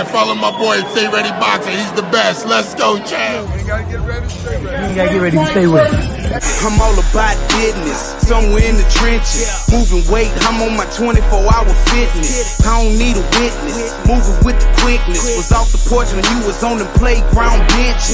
Yeah, follow my boy, Stay Ready Boxer. He's the best. Let's go, champ. You gotta get ready to stay ready. You gotta get ready to stay ready. I'm all about business, somewhere in the trenches. Moving weight, I'm on my 24-hour fitness. I don't need a witness, moving with the quickness. Was off the porch when you was on the playground bench.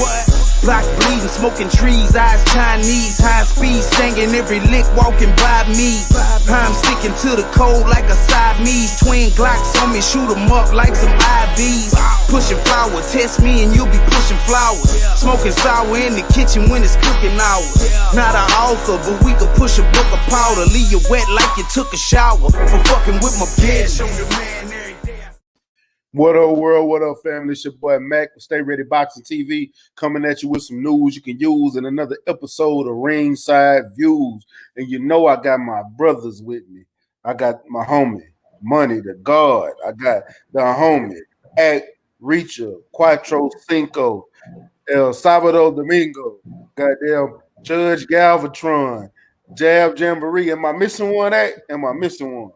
Block bleeding, smoking trees, eyes Chinese. High speed, singing every lick, walking by me. I'm sticking to the code like a Siamese. Twin Glocks on me, shoot 'em up like some IVs. Pushing flour, test me and you'll be pushing flowers. Smoking sour in the kitchen when it's cooking hours. Not an author, but we could push a book of powder. Leave you wet like you took a shower. For fucking with my bitch. What up, world? What up, family? It's your boy Mac with Stay Ready Boxing TV, coming at you with some news you can use in another episode of RingSide Views. And you know I got my brothers with me. I got my homie, Money the God. I got the homie, Act Reacher, Cuatro Cinco, El Salvador Domingo, goddamn Judge Galvatron, Jab Jamboree. Am I missing one, Act? Am I missing one?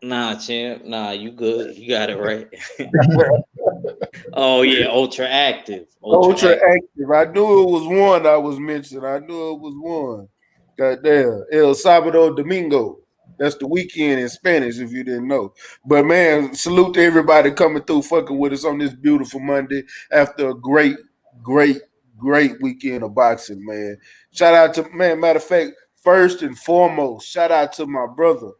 Nah, champ. Nah, you good. You got it right. Oh yeah, ultra active. Ultra active. I knew it was one I was mentioning. I knew it was one. Goddamn. El Salvador Domingo. That's the weekend in Spanish, if you didn't know. But man, salute to everybody coming through, fucking with us on this beautiful Monday after a great weekend of boxing, man. Shout out to, man, matter of fact, first and foremost, shout out to my brother,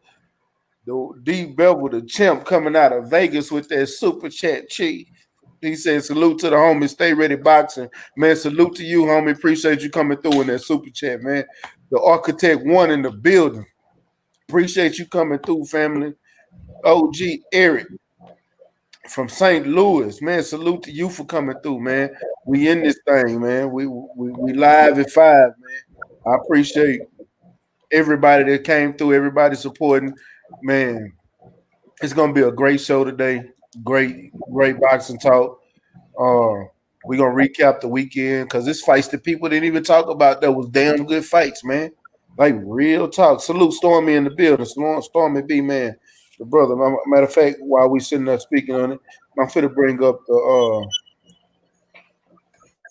the D Bevel, the champ, coming out of Vegas with that super chat chief. He said, salute to the homie, Stay Ready Boxing. Man, salute to you, homie. Appreciate you coming through in that super chat, man. The Architect One in the building. Appreciate you coming through, family. OG Eric from St. Louis, man. Salute to you for coming through, man. We in this thing, man. We live at 5, man. I appreciate everybody that came through, everybody supporting. Man, it's gonna be a great show today. Great boxing talk. We're gonna recap the weekend because this fights that people didn't even talk about that was damn good fights, man. Like real talk. Salute Stormy in the building. Stormy B, man, the brother. Matter of fact, while we sitting there speaking on it, I'm finna bring up the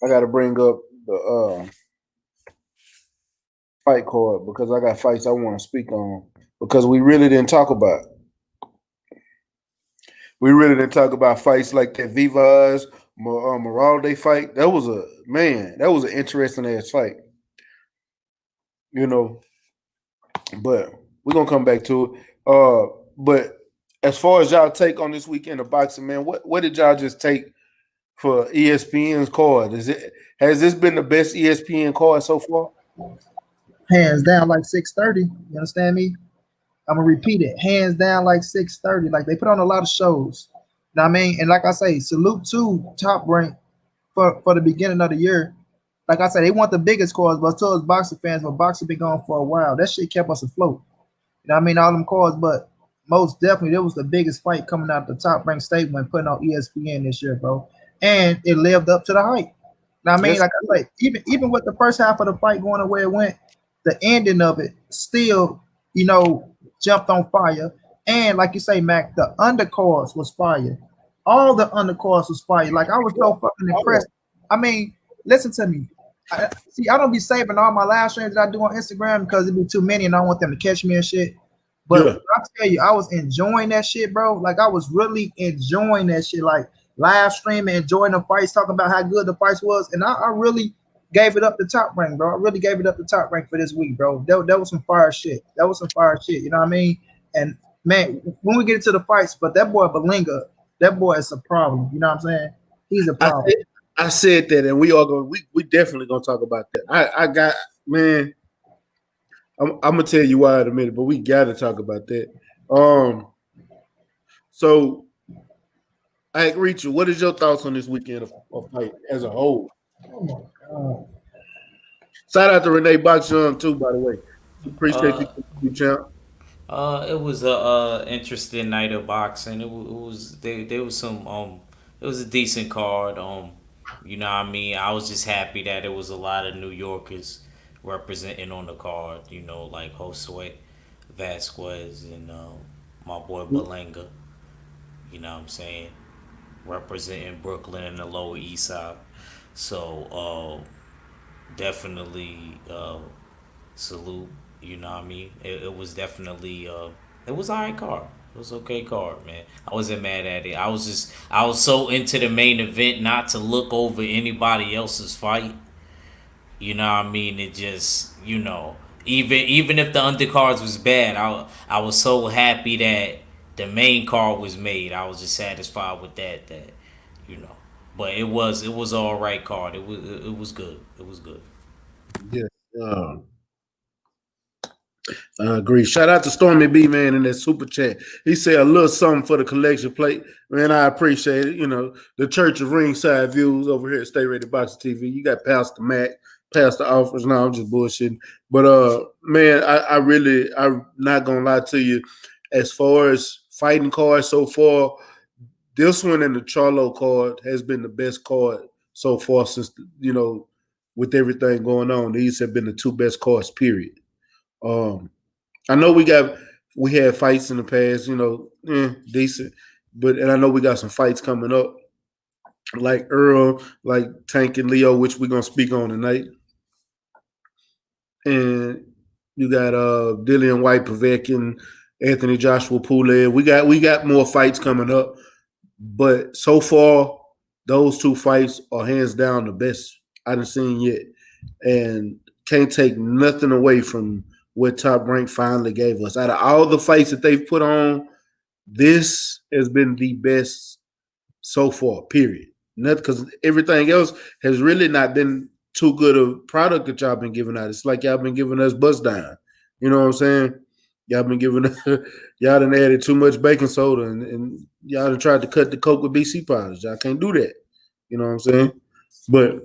I gotta bring up the fight card because I got fights I want to speak on because we really didn't talk about. We really didn't talk about fights like that Vivas Moralde fight. That was an interesting ass fight. You know, but we're gonna come back to it. But as far as y'all take on this weekend of boxing, man, what did y'all just take for ESPN's card? Has this been the best ESPN card so far? Hands down, like 6:30. You understand me? I'm gonna repeat it. Hands down, like 6:30. Like they put on a lot of shows. You know what I mean? And like I say, salute to Top Rank for the beginning of the year. Like I said, they want the biggest cards, but so as boxing fans, but boxing been gone for a while. That shit kept us afloat. You know what I mean? All them cards, but most definitely, it was the biggest fight coming out of the Top Rank state when putting on ESPN this year, bro. And it lived up to the hype. You know what I mean? Yes. Like I say, even with the first half of the fight going the way it went, the ending of it still, you know, jumped on fire. And like you say, Mac, the undercards was fire. All the undercards was fire. Like I was so fucking impressed. I mean, listen to me. I don't be saving all my live streams that I do on Instagram because it'd be too many and I don't want them to catch me and shit. But Yeah. I tell you, I was enjoying that shit, bro. Like I was really enjoying that shit. Like live streaming, enjoying the fights, talking about how good the fights was. And I really gave it up the Top Rank, bro. I really gave it up the Top Rank for this week, bro. That was some fire shit. That was some fire shit. You know what I mean? And man, when we get into the fights, but that boy Belinga, that boy is a problem. You know what I'm saying? He's a problem. I said that, and we definitely gonna talk about that. I got, man. I'm gonna tell you why in a minute, but we gotta talk about that. So, I agree with you. What is your thoughts on this weekend of fight as a whole? Oh my God. Shout out to Renee Box Young too, by the way. Appreciate you, champ. It was a interesting night of boxing. It was there was some it was a decent card. You know what I mean? I was just happy that it was a lot of New Yorkers representing on the card, you know, like Josue Vasquez and my boy Belenga. You know what I'm saying? Representing Brooklyn and the Lower East Side. So definitely salute. You know what I mean? It was definitely it was alright card. It was okay card, man. I wasn't mad at it. I was so into the main event not to look over anybody else's fight. You know what I mean? It just, even if the undercards was bad, I was so happy that the main card was made. I was just satisfied with that, you know. But it was all right card. It was good. It was good. Yeah. I agree. Shout out to Stormy B, man, in that super chat. He said a little something for the collection plate. Man, I appreciate it. You know, the Church of Ringside Views over here at Stay Ready Boxing TV. You got Pastor Mac, Pastor Offers. No, I'm just bullshitting. But man, I'm not gonna lie to you. As far as fighting cards so far, this one and the Charlo card has been the best card so far since with everything going on. These have been the two best cards, period. I know we had fights in the past, decent, and I know we got some fights coming up, like Earl, like Tank and Leo, which we're gonna speak on tonight, and you got Dillian White, Povetkin, Anthony Joshua Pulev. We got more fights coming up, but so far those two fights are hands down the best I've seen yet, and can't take nothing away from what Top Rank finally gave us. Out of all the fights that they've put on, this has been the best so far, period. Not because everything else has really not been too good a product that y'all been giving out. It's like y'all been giving us buzz down. You know what I'm saying? Y'all been giving y'all done added too much baking soda and y'all done tried to cut the Coke with BC powders. Y'all can't do that. You know what I'm saying? But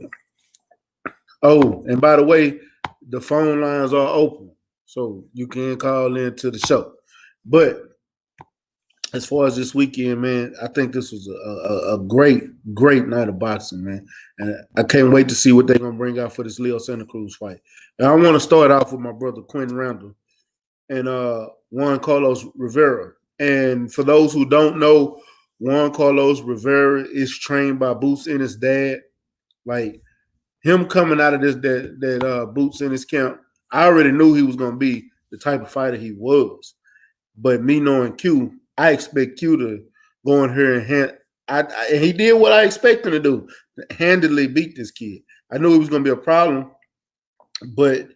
and by the way, the phone lines are open. So you can call in to the show. But as far as this weekend, man, I think this was a great, great night of boxing, man. And I can't wait to see what they're going to bring out for this Leo Santa Cruz fight. And I want to start off with my brother Quentin Randall and Juan Carlos Rivera. And for those who don't know, Juan Carlos Rivera is trained by Boots Ennis' dad. Like, him coming out of that Boots Ennis camp, I already knew he was going to be the type of fighter he was. But me knowing Q, I expect Q to go in here and he did what I expected him to do, handily beat this kid. I knew it was going to be a problem, but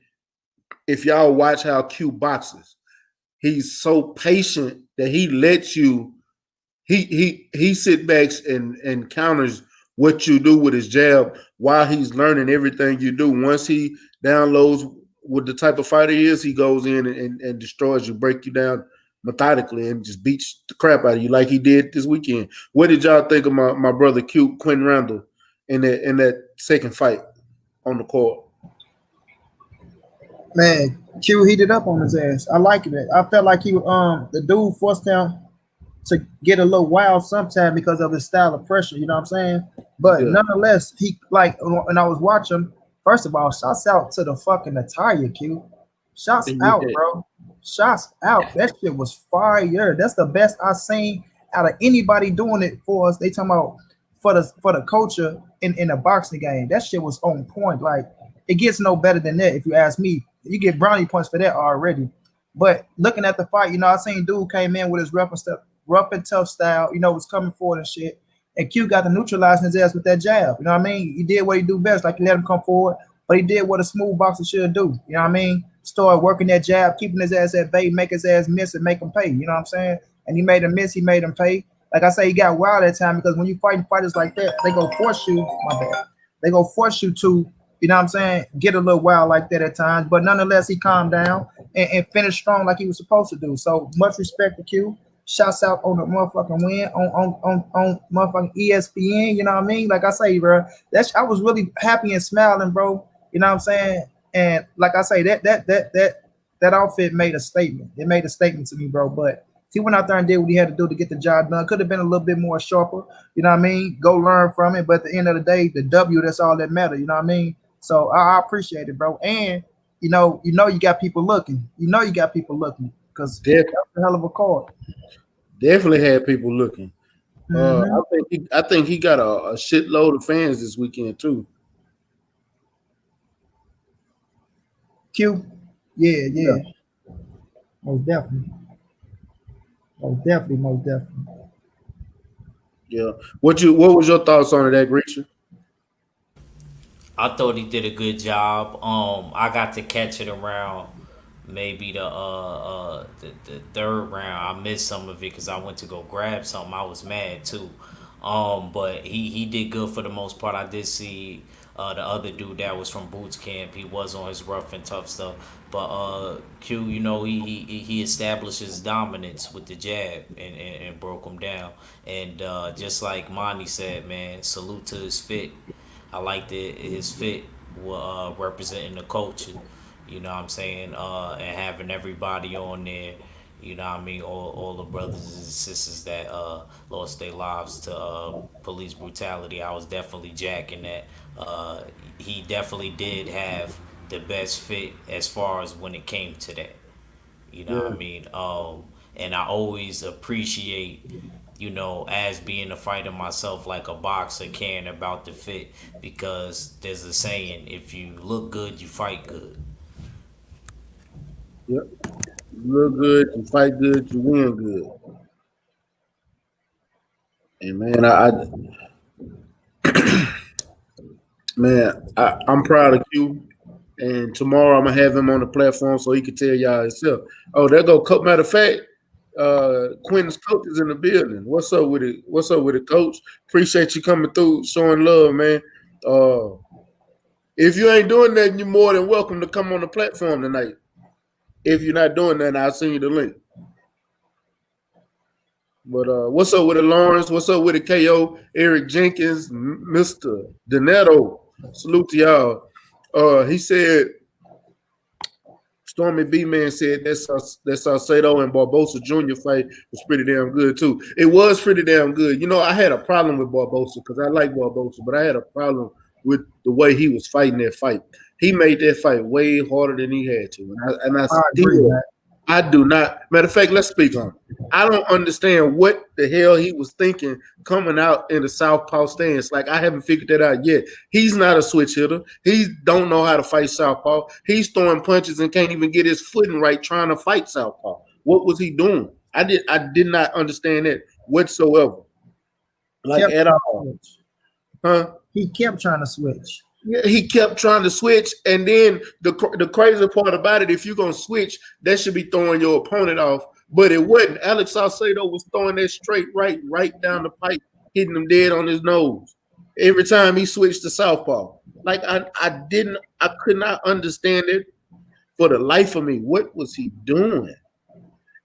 if y'all watch how Q boxes, he's so patient that he lets you, he sit back and counters what you do with his jab while he's learning everything you do. Once he downloads what the type of fighter he is, he goes in and destroys you, break you down methodically, and just beats the crap out of you like he did this weekend. What did y'all think of my brother Q, Quentin Randall, in that second fight on the court? Man, Q heated up on his ass. I like it. I felt like the dude forced him to get a little wild sometime because of his style of pressure, you know what I'm saying? But nonetheless, he, like, when I was watching, first of all, shouts out to the fucking attire, Q. Shouts out, bro. Shots out. That shit was fire. That's the best I've seen out of anybody doing it for us. They talking about for the culture in a boxing game. That shit was on point. Like, it gets no better than that, if you ask me. You get brownie points for that already. But looking at the fight, I seen dude came in with his rough and tough style, was coming forward and shit. And Q got to neutralize his ass with that jab. You know what I mean? He did what he do best, like he let him come forward, but he did what a smooth boxer should do. You know what I mean? Start working that jab, keeping his ass at bay, make his ass miss and make him pay. You know what I'm saying? And he made him miss, he made him pay. Like I say, he got wild that time because when you fighting fighters like that, they go force you, my bad. They go force you to, you know what I'm saying, get a little wild like that at times. But nonetheless, he calmed down and finished strong like he was supposed to do. So much respect to Q. Shouts out on the motherfucking win on motherfucking ESPN. You know what I mean? Like I say, bro, I was really happy and smiling, bro. You know what I'm saying? And like I say, that outfit made a statement. It made a statement to me, bro. But he went out there and did what he had to do to get the job done. Could have been a little bit more sharper. You know what I mean? Go learn from it. But at the end of the day, the W, that's all that matters. You know what I mean? So I appreciate it, bro. And you got people looking. You got people looking because that's a hell of a card. Definitely had people looking. Mm-hmm. I think he got a shitload of fans this weekend too. Q. Yeah, Yeah, yeah. Most definitely. Most definitely. Most definitely. yeah. What was your thoughts on that, Grisha? I thought he did a good job. I got to catch it around maybe the third round. I missed some of it because I went to go grab something. I was mad too. But he did good for the most part. I did see the other dude that was from Boots Camp. He was on his rough and tough stuff. But Q, you know, he establishes dominance with the jab and broke him down. And just like Monty said, man, salute to his fit. I liked his fit representing the culture. You know what I'm saying? And having everybody on there. You know what I mean? All the brothers and sisters that lost their lives to police brutality. I was definitely jacking that. Uh, he definitely did have the best fit as far as when it came to that. You know what Yeah, I mean? And I always appreciate, you know, as being a fighter myself, like a boxer, caring about the fit because there's a saying: if you look good, you fight good. yeah. You look good, you fight good, you win good. And I'm proud of you. And tomorrow I'm gonna have him on the platform so he can tell y'all himself. Oh, there go coach. Matter of fact, Quentin's coach is in the building. What's up with it? What's up with it, coach? Appreciate you coming through, showing love, man. Uh, if you ain't doing that, you're more than welcome to come on the platform tonight. If you're not doing that, I'll send you the link. But what's up with it, Lawrence? What's up with it, KO? Eric Jenkins, Mr. Donato. Salute to y'all. He said Stormy B Man said that Salcedo and Barbosa Jr. fight was pretty damn good too. It was pretty damn good. You know, I had a problem with Barbosa because I like Barbosa, but I had a problem with the way he was fighting that fight. He made that fight way harder than he had to, and I I agree, still man. I do not. Matter of fact, let's speak on it. I don't understand what the hell he was thinking coming out in the southpaw stance. Like I haven't figured that out yet. He's not a switch hitter. He don't know how to fight southpaw. He's throwing punches and can't even get his footing right trying to fight southpaw. What was he doing? I did not understand that whatsoever. Like Kept at trying to all. switch. Huh? He kept trying to switch. Yeah, he kept trying to switch, and then the crazy part about it, if you're gonna switch, that should be throwing your opponent off, but it wasn't. Alex Salcedo was throwing that straight right down the pipe, hitting him dead on his nose every time he switched to southpaw. Like I could not understand it for the life of me. What was he doing?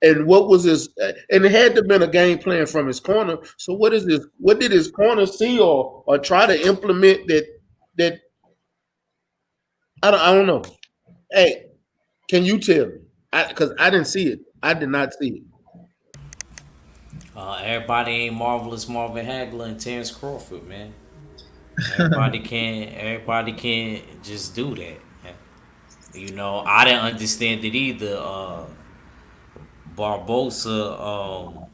And what was his? And it had to have been a game plan from his corner. So what is this? What did his corner see or try to implement that I don't know. Hey, can you tell me? Because I didn't see it. I did not see it. Everybody ain't marvelous Marvin Hagler and Terrence Crawford, man. Everybody can't just do that. You know, I didn't understand it either. Barbosa,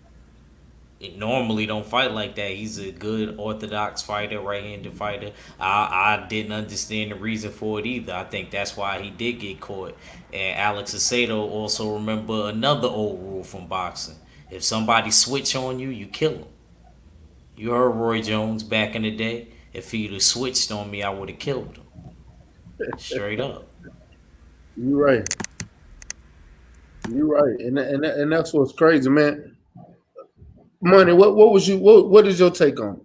it normally don't fight like that. He's a good orthodox fighter, right-handed fighter. I didn't understand the reason for it either. I think that's why he did get caught. And Alex Aceto also remember another old rule from boxing: if somebody switch on you, you kill them. You heard Roy Jones back in the day. If he'd have switched on me, I would have killed him. Straight up. You're right. You're right. And that's what's crazy, man. Money. What was you? What is your take on it?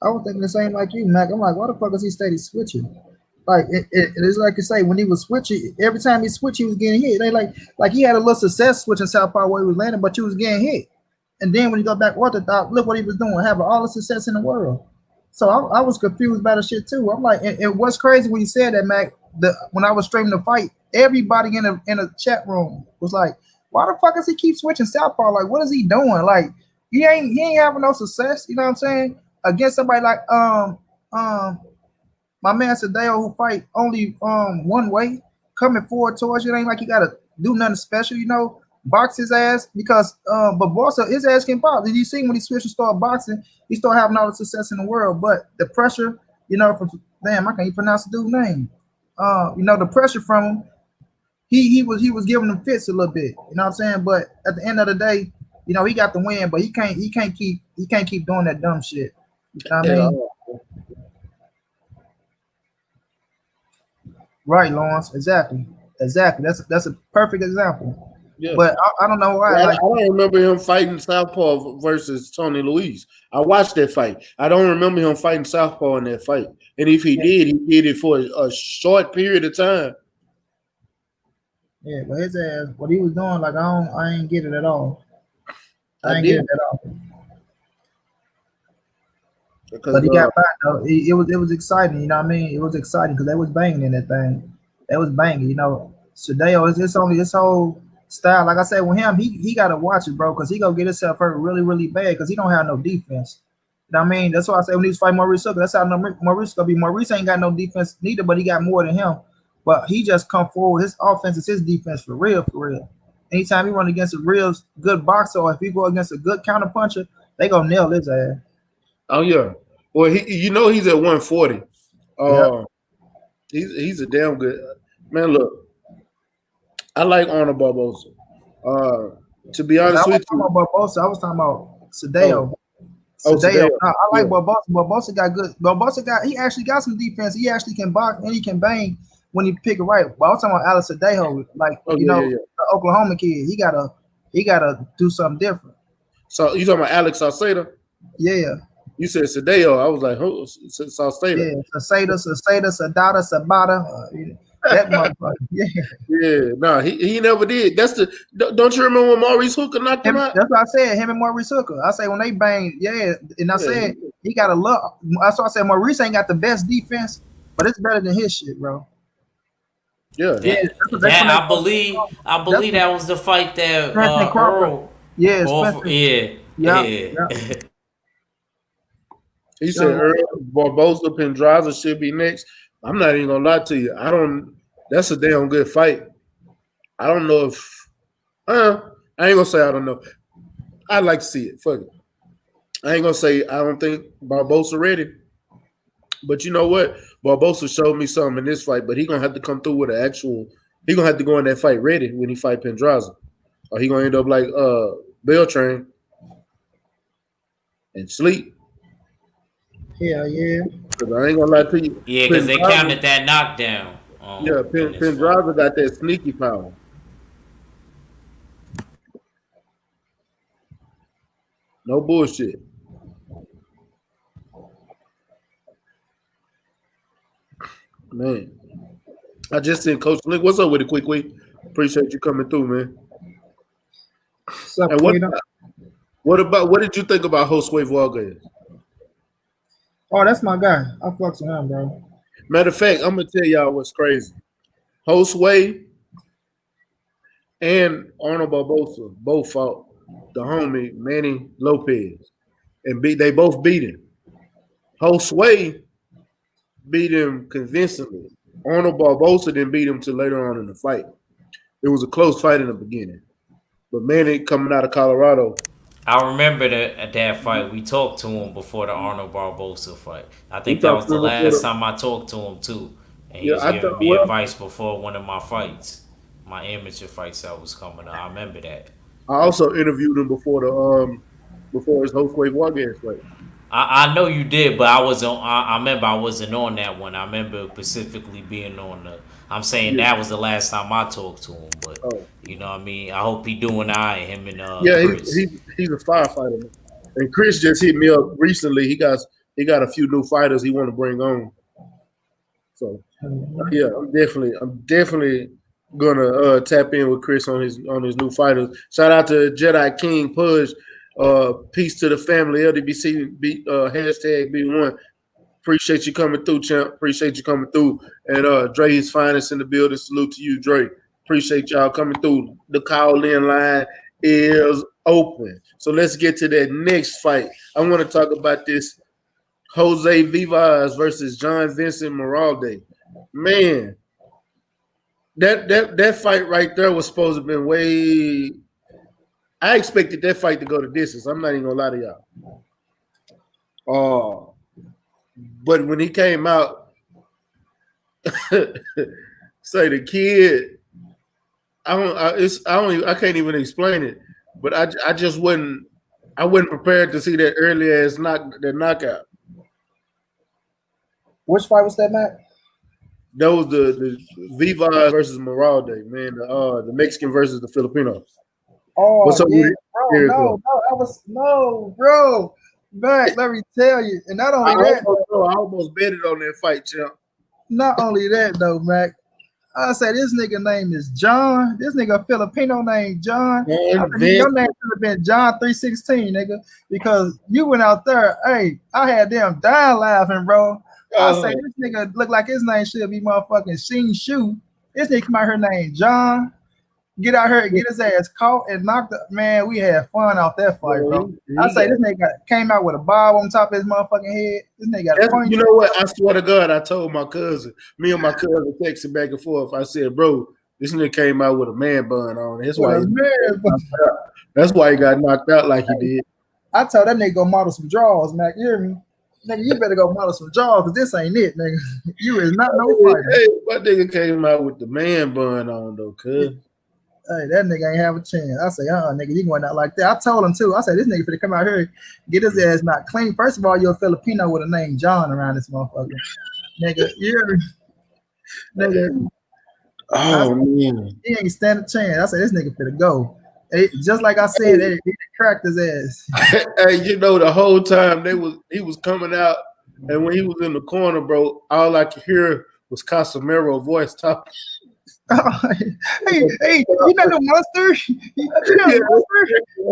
I was thinking the same like you, Mac. I'm like, why the fuck is he steady switching? Like it's like you say, when he was switching, every time he switched, he was getting hit. They like he had a little success switching southpaw where he was landing, but he was getting hit. And then when he got back orthodox, look what he was doing, having all the success in the world. So I was confused by the shit too. I'm like, and what's crazy when you said that, Mac? When I was streaming the fight, everybody in a chat room was like, why the fuck does he keep switching southpaw? Like, what is he doing? Like, he ain't having no success. You know what I'm saying? Against somebody like um my man Sadeo who fight only one way coming forward towards you. It ain't like you gotta do nothing special, you know. box his ass because but Barca, his ass can box. Did you see when he switched and started boxing, he started having all the success in the world. But the pressure, from damn, I can't even pronounce the dude's name. The pressure from him, he was giving them fits a little bit. You know what I'm saying? But at the end of the day, he got the win, but he can't keep doing that dumb shit. You know what I mean? Right, Lawrence. Exactly. That's a perfect example. Yeah. But I don't know why. I don't remember him fighting Southpaw versus Tony Luis. I watched that fight. I don't remember him fighting Southpaw in that fight. And if he did, he did it for a short period of time. Yeah, but his ass, what he was doing, like I ain't get it at all. I ain't get it at all. But he got back though. It was exciting, you know what I mean? It was exciting because they was banging in that thing. They was banging, Sadeo, it's only his whole style. Like I said, with him, he gotta watch it, bro, because he gonna get himself hurt really, really bad because he don't have no defense. You know what I mean? That's why I say when he was fighting Maurice Hooker, that's how Maurice gonna be. Maurice ain't got no defense neither, but he got more than him. But he just come forward. His offense is his defense for real, for real. Anytime he run against a real good boxer, or if he go against a good counter puncher, they gonna nail his ass. Oh yeah. Well, he's at 140. He's a damn good man. Look, I like Arnold Barboza. To be honest with you, Barboza, I was talking about Sadeo. Sadeo. I like Barboza. Barboza got good. He actually got some defense. He actually can box and he can bang when he pick it right. But I was talking about Alex Sadeo, the Oklahoma kid. He gotta do something different. So you talking about Alex Salceda? Yeah. You said Sadeo. I was like, who? Salceda. Yeah, Sadada, Sabata. That motherfucker. Yeah. Yeah. No, he never did. Don't you remember when Maurice Hooker knocked him out? That's what I said. Him and Maurice Hooker. I say when they bang, and I said he got a look. That's why I said Maurice ain't got the best defense, but it's better than his shit, bro. Yeah. I believe that was the fight that Earl. Yeah. He said Earl Barboza Pendraza should be next. I'm not even gonna lie to you. That's a damn good fight. I don't know if I ain't gonna say I don't know. I'd like to see it. Fuck it. I ain't gonna say I don't think Barboza ready. But you know what? Barboza showed me something in this fight, but he gonna have to come through with he gonna have to go in that fight ready when he fight Pendraza. Or he gonna end up like Beltran and sleep. Hell yeah. Because I ain't gonna lie to you. Yeah, because they counted that knockdown. Pendraza got that sneaky power. No bullshit. Man. I just seen Coach Link. What's up with it, Quick? Appreciate you coming through, man. What's up, what did you think about Josue Vargas? Oh, that's my guy. I fucks with him, bro. Matter of fact, I'm gonna tell y'all what's crazy. Josue and Arnold Barboza both fought the homie Manny Lopez, and they both beat him. Josue beat him convincingly. Arnold Barboza didn't beat him till later on in the fight. It was a close fight in the beginning, but Manny coming out of Colorado. I remember that fight. We talked to him before the Arnold Barboza fight. I think that was the last time I talked to him too. And he was giving me advice before one of my fights, my amateur fights that was coming up. I remember that. I also interviewed him before his Josue Vargas fight. I know you did, but I remember I wasn't on that one. I remember specifically being on the. I'm saying that was the last time I talked to him, but you know what I mean. I hope he doing all right. Him and Chris. he's a firefighter, man. And Chris just hit me up recently. He got a few new fighters he want to bring on. So yeah, I'm definitely gonna tap in with Chris on his new fighters. Shout out to Jedi King Pudge. Peace to the family. LDBC hashtag B1. Appreciate you coming through, champ. Appreciate you coming through. And Dre is finest in the building. Salute to you, Dre. Appreciate y'all coming through. The call-in line is open. So let's get to that next fight. I want to talk about this Jose Vivas versus John Vincent Moralde. Man, that fight right there was supposed to have been way I expected that fight to go to distance. I'm not even gonna lie to y'all. But when he came out, say the kid, I can't even explain it. But I just wasn't prepared to see that early ass knockout. Which fight was that, Matt? That was the Viva versus Moralde, man. The Mexican versus the Filipino. Oh, what's up yeah, with bro. Matt, let me tell you. And not only I that, almost betted on that fight, champ. not only that though, Mac. I say this nigga name is John. This nigga Filipino named John. Your name should have been John 316, nigga. Because you went out there. Hey, I had them dying laughing, bro. I say this nigga look like his name should be motherfucking Sheen Shu. This nigga come out here named John. Get out here and get his ass caught and knocked up. Man, we had fun off that fight, bro. I say this nigga came out with a bob on top of his motherfucking head. This nigga got a point. You know what? I swear to God, I told my cousin, me and my cousin texted back and forth. I said, bro, this nigga came out with a man bun on. That's why he got knocked out like he did. I told that nigga go model some draws, Mac. You hear me? Nigga, you better go model some draws because this ain't it, nigga. You is not no fighter. Hey, my nigga came out with the man bun on though, cuz. Hey, that nigga ain't have a chance. I say, nigga, you going out like that. I told him too. I said, this nigga finna come out here, get his ass not clean. First of all, you're a Filipino with a name John around this motherfucker. Nigga, you nigga. Oh, man. He ain't stand a chance. I said, this nigga finna go. Hey, just like I said, he cracked his ass. Hey, you know, the whole time he was coming out, and when he was in the corner, bro, all I could hear was Casemiro voice talking. Hey, you know the monster? You know the monster?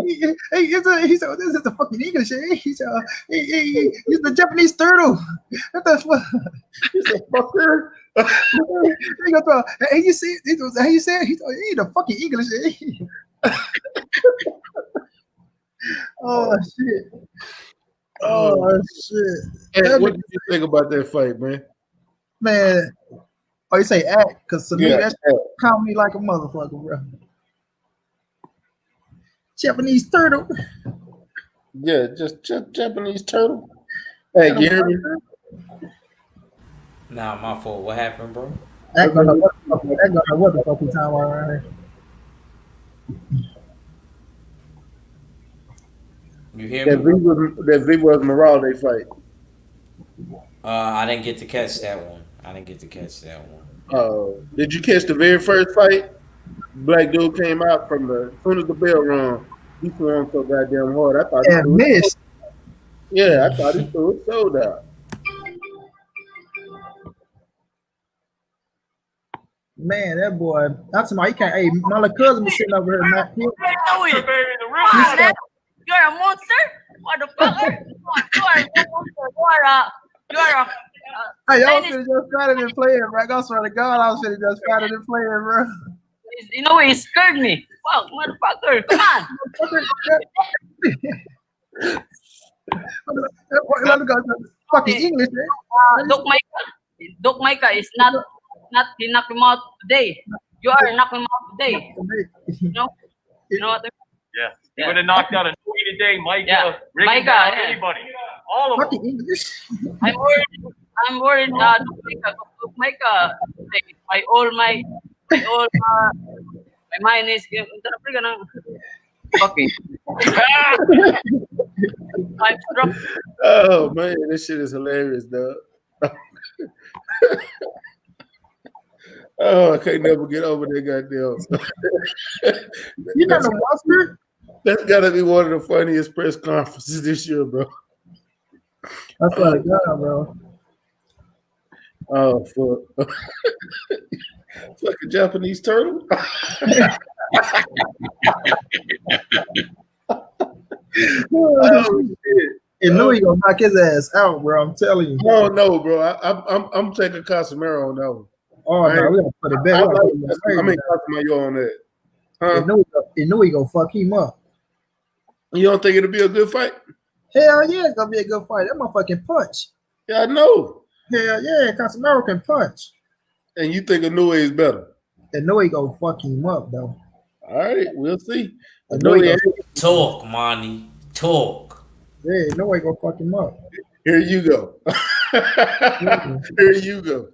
He said, this is the fucking English. He's the Japanese turtle. What the fuck? He's a fucker. Hey, you see? How you say it? He's the fucking English. Oh shit! Oh shit! Hey, what did you think about that fight, man? Man. Oh, you say act? Because to me, that's comedy like a motherfucker, bro. Japanese turtle. Yeah, just Japanese turtle. Hey, you hear me? Nah, my fault. What happened, bro? That gonna what the fuck we talking about right here? You hear me? That Viva Moralde fight. I didn't get to catch that one. Did you catch the very first fight? Black dude came out from as soon as the bell rung. He threw on so goddamn hard. I thought he missed. Yeah, I thought he threw it sold out. Man, that boy. That's my. He can't. Hey, my little cousin was sitting over here, man. You're a monster, motherfucker. Hey, y'all should have just started and playing, bro. I swear to God, I should have just started and playing, bro. You know, he scared me. Wow, motherfucker, come on. Fucking English, man. Doc Micah is not he knocked him out today. You are knocking him out today. You know what I mean? Yeah. He would have knocked out a Louis today, Micah, anybody. All of them. English. I'm worried Micah, my mind is fucking. I'm strong. Oh man, this shit is hilarious, dog. Oh, I can't never get over that goddamn. You know the monster? That's gotta be one of the funniest press conferences this year, bro. That's what I got, bro. Oh, fuck. Fucking Japanese turtle. Oh, shit. And knew he gonna knock his ass out, bro. I'm telling you. Oh no, bro. I'm taking Casemiro on that one. Oh no, we gonna put it back. I mean Casemiro on that. Huh? He knew he gonna fuck him up. You don't think it'll be a good fight? Hell yeah, it's gonna be a good fight. That motherfucking punch. Yeah, I know. Hell yeah, Casemiro can punch. And you think Inoue is better? Inoue gonna fuck him up though. All right, we'll see. Inoue Talk, Monty. Talk. Yeah, no way gonna fuck him up. Here you go. Here you go.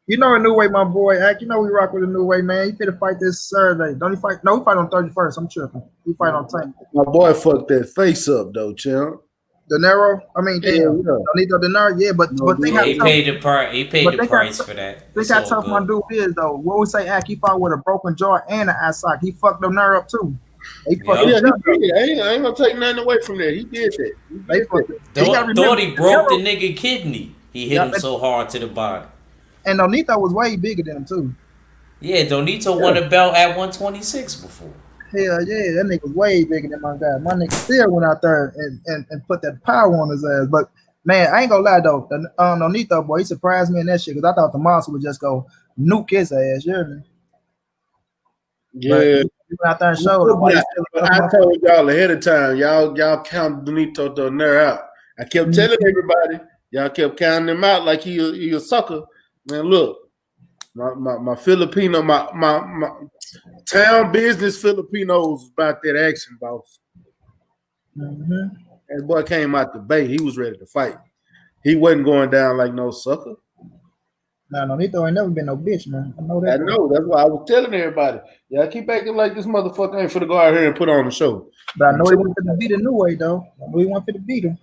You know a new way, my boy act. You know we rock with a new way, man. He finna fight this Saturday. Don't he fight? No, he fight on 31st. I'm tripping. He fight on tank. My boy fucked that face up though, champ. De Niro. I mean, damn. Yeah. Donito De Niro. Yeah, but they Yeah, he paid the price. He paid the price for that. Think how tough my dude is though. What we say, act? He fought with a broken jaw and an eye socket. He fucked De Niro up too. He fucked I ain't gonna take nothing away from that. He did that. Thought he broke the nigga kidney. He hit him so hard to the body. And Donito was way bigger than him too. Yeah, Donito won a belt at 126 before. Hell yeah, that nigga was way bigger than my guy. My nigga still went out there and put that power on his ass. But man, I ain't gonna lie though, Donito boy, he surprised me in that shit because I thought the monster would just go nuke his ass. You hear me? Yeah. He went out there and showed him. I told y'all ahead of time, y'all count Donito Del Nero out. I kept telling everybody, y'all kept counting him out like he a sucker. Man, look, my Filipino, my town business Filipinos about that action, boss. Mm-hmm. And boy came out the bay. He was ready to fight. He wasn't going down like no sucker. Nah, Nonito ain't never been no bitch, man. I know that. I know. That's why I was telling everybody. Y'all keep acting like this motherfucker ain't for to go out here and put on the show. But I know he went to beat a new way, though. I know he went for to beat him.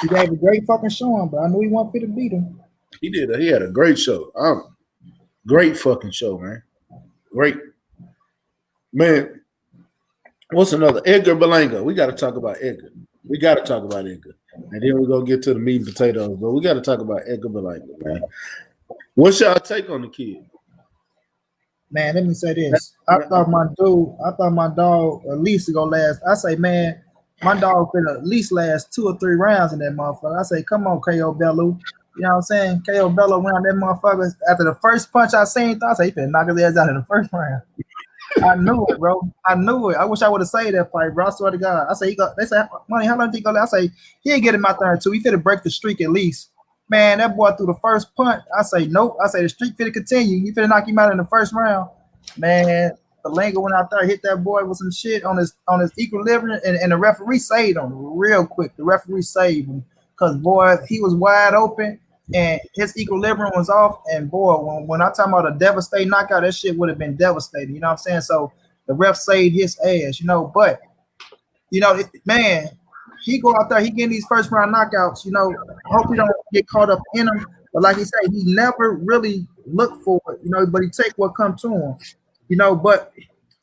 He gave a great fucking showing, but I knew he went for to beat him. He did. He had a great show. Great fucking show, man. Great. Man, what's another? Edgar Berlanga. We got to talk about Edgar. And then we're going to get to the meat and potatoes. But we got to talk about Edgar Berlanga, man. What's y'all take on the kid? Man, let me say this. I thought my dog at least to go last. I say, man, my dog could at least last 2 or 3 rounds in that motherfucker. I say, come on, K.O. Bello. You know what I'm saying? K.O. Bello went on that motherfucker. After the first punch I seen, I say, he finna knock his ass out in the first round. I knew it, bro. I knew it. I wish I would have saved that fight, bro. I swear to God. I say, they say, money, how long did he go last? I say, he'll get him out there too. He finna break the streak at least. Man, that boy threw the first punch. I say, nope. I say, the streak finna continue. He finna knock him out in the first round. Man, Berlanga went out there, hit that boy with some shit on his equilibrium, and the referee saved him real quick. The referee saved him because, boy, he was wide open and his equilibrium was off. And, boy, when I talk about a devastating knockout, that shit would have been devastating. You know what I'm saying? So the ref saved his ass, you know. But, you know, man, he go out there, he getting these first round knockouts, you know. Hope he don't get caught up in them. But like he said, he never really looked for it, you know, but he take what come to him, you know, but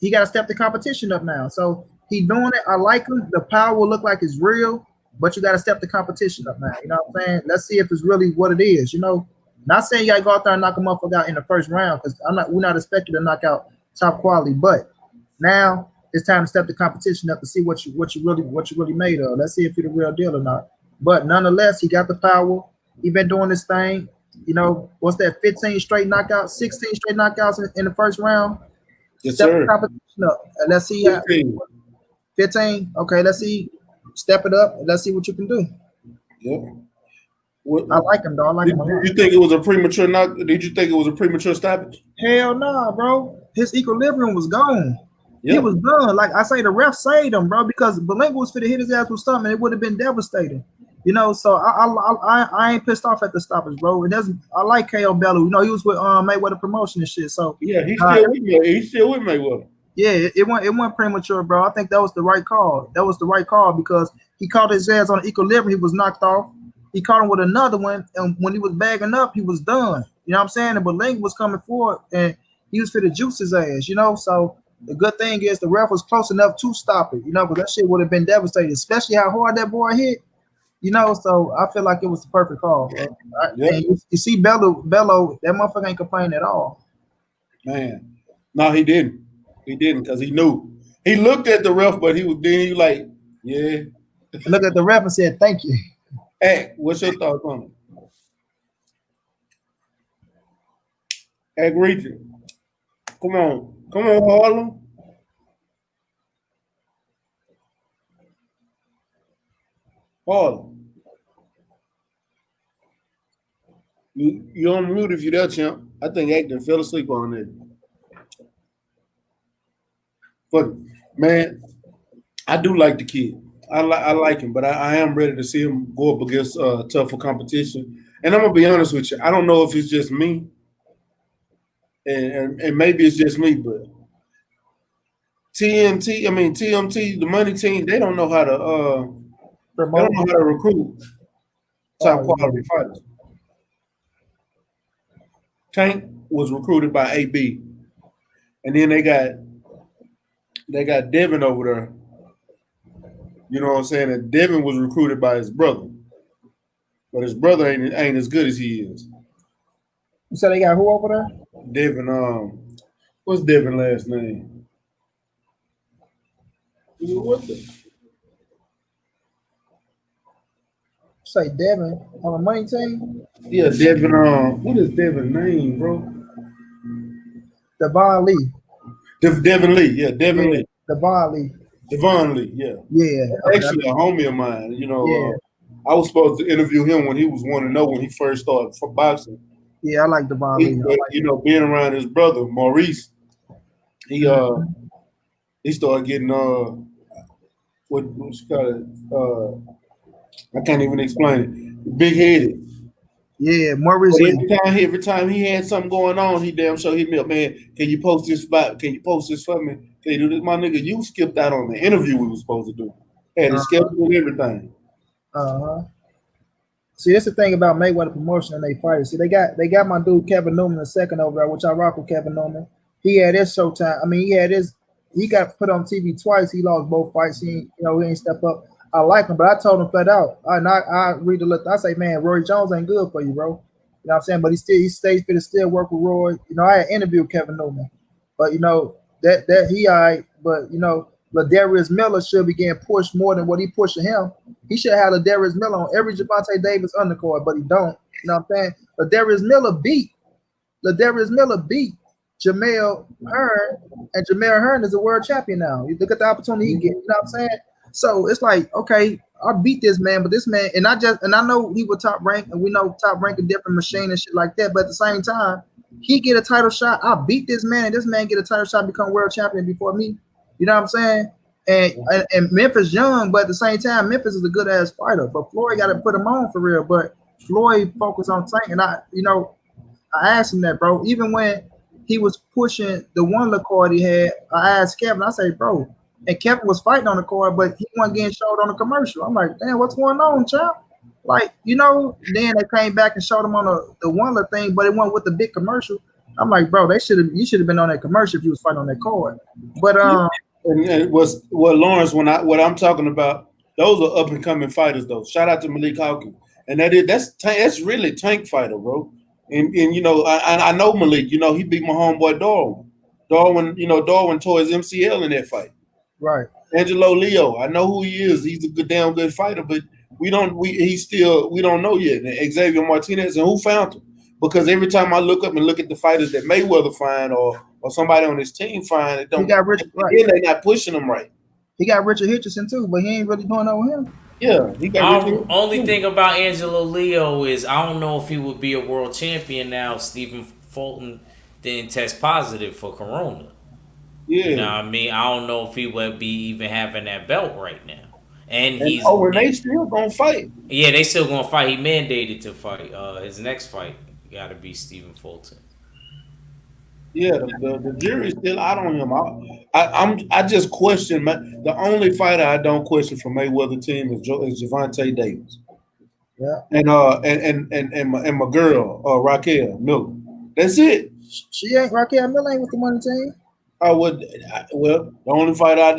he got to step the competition up now. So he doing it. I like him. The power will look like it's real, but you got to step the competition up now. You know what I'm saying? Let's see if it's really what it is, you know. Not saying you got to go out there and knock a motherfucker out in the first round because we're not expecting to knock out top quality, but now it's time to step the competition up to see what you really made of. Let's see if it's the real deal or not. But nonetheless, he got the power. He been doing this thing. You know, what's that? 15 straight knockouts, 16 straight knockouts in the first round. Yes, step sir. the competition up. And let's see. 15. Okay, let's see. Step it up. And let's see what you can do. Yep. I like him, though. I like him a lot. You think it was a premature knock? Did you think it was a premature stoppage? Hell no, bro. His equilibrium was gone. Yep. He was done. Like I say, the ref saved him, bro, because Berlanga was fit to hit his ass with something, and it would have been devastating. You know, so I ain't pissed off at the stoppage, bro. It doesn't. I like K.O. Bello. You know, he was with Mayweather Promotion and shit. So yeah, he's still with Mayweather. Yeah, it went premature, bro. I think that was the right call. That was the right call because he caught his ass on equilibrium. He was knocked off. He caught him with another one, and when he was bagging up, he was done. You know what I'm saying? And Berlanga was coming forward, and he was fit to juice his ass. You know, so the good thing is the ref was close enough to stop it. You know, because that shit would have been devastating, especially how hard that boy hit. You know, so I feel like it was the perfect call. And you see Bello, that motherfucker ain't complaining at all. Man, no, he didn't. He didn't because he knew. He looked at the ref, but he like, yeah. Look at the ref and said, thank you. Hey, what's your thoughts on it? Hey, Greasy. Come on, Harlem. Harlem. You on mute if you're there, champ. I think Acton fell asleep on it. But man, I do like the kid. I like him, but I am ready to see him go up against tougher competition. And I'm gonna be honest with you. I don't know if it's just me, and maybe it's just me, but TMT, the money team, they don't know how to recruit top quality fighters. Tank was recruited by AB, and then they got Devin over there. You know what I'm saying? And Devin was recruited by his brother, but his brother ain't as good as he is. So they got who over there? Devin. What's Devin's last name? What the? Say Devin on the money team? Yeah, Devin. What is Devin's name, bro? Devon Lee. Devin Lee. Yeah, Devin Lee. Devon Lee. Devon Lee. Yeah. Yeah. Actually, a homie of mine. You know, I was supposed to interview him when he was 1-0 when he first started for boxing. Yeah, I like Devon Lee. You know, being around his brother Maurice, he started getting what's called I can't even explain it. Big headed. Yeah, Maurice. Every time he had something going on, he damn sure hit me up, man. Can you post this spot? Can you post this for me? Can you do this? My nigga, you skipped out on the interview we were supposed to do. Had to schedule everything. See, that's the thing about Mayweather promotion and they fighters. See, they got my dude Kevin Newman the second over there, which I rock with Kevin Newman. He had his showtime. I mean, he got put on TV twice. He lost both fights. He ain't step up. I like him, but I told him flat out. I read the list. I say, man, Roy Jones ain't good for you, bro. You know what I'm saying? But he stays fit to still work with Roy. You know, I had interviewed Kevin Newman, but you know that he all right. But you know, Ladarius Miller should be getting pushed more than what he pushing him. He should have Ladarius Miller on every Gervonta Davis undercard, but he don't. You know what I'm saying? Ladarius Miller beat Jamel Hearn, and Jamel Hearn is a world champion now. You look at the opportunity he get. You know what I'm saying? So it's like, okay, I beat this man, but this man, and I know he was top ranked, and we know top rank a different machine and shit like that. But at the same time, he get a title shot. I beat this man, and this man get a title shot, become world champion before me. You know what I'm saying? And Memphis young, but at the same time, Memphis is a good ass fighter. But Floyd got to put him on for real. But Floyd focused on Tank, and I asked him that, bro. Even when he was pushing the one card he had, I asked Kevin. I say, bro. And Kevin was fighting on the card, but he wasn't getting showed on the commercial. I'm like, damn, what's going on, champ? Like, you know, then they came back and showed him on the one thing, but it went with the big commercial. I'm like, bro, you should have been on that commercial if you was fighting on that card. But and it was Lawrence, what I'm talking about, those are up and coming fighters though. Shout out to Malik Hawkins. And that's really Tank fighter, bro. And you know, I know Malik, you know, he beat my homeboy Darwin. Darwin tore his MCL in that fight. Right. Angelo Leo, I know who he is. He's a damn good fighter, but we don't know yet. And Xavier Martinez, and who found him? Because every time I look up and look at the fighters that Mayweather find or somebody on his team find, it don't. They're not pushing them right. He got Richard Hitchison too, but he ain't really doing that with him. Yeah, he got. Only thing about Angelo Leo is I don't know if he would be a world champion now if Stephen Fulton didn't test positive for Corona. Yeah. You know what I mean? I don't know if he would be even having that belt right now. And they still gonna fight. Yeah, they still gonna fight. He mandated to fight. His next fight gotta be Stephen Fulton. Yeah, the jury's still out on him. I just question the only fighter I don't question from Mayweather team is Gervonta Davis. Yeah. And my girl, Raquel Miller. That's it. Raquel Miller ain't with the money team. Well, the only fighter I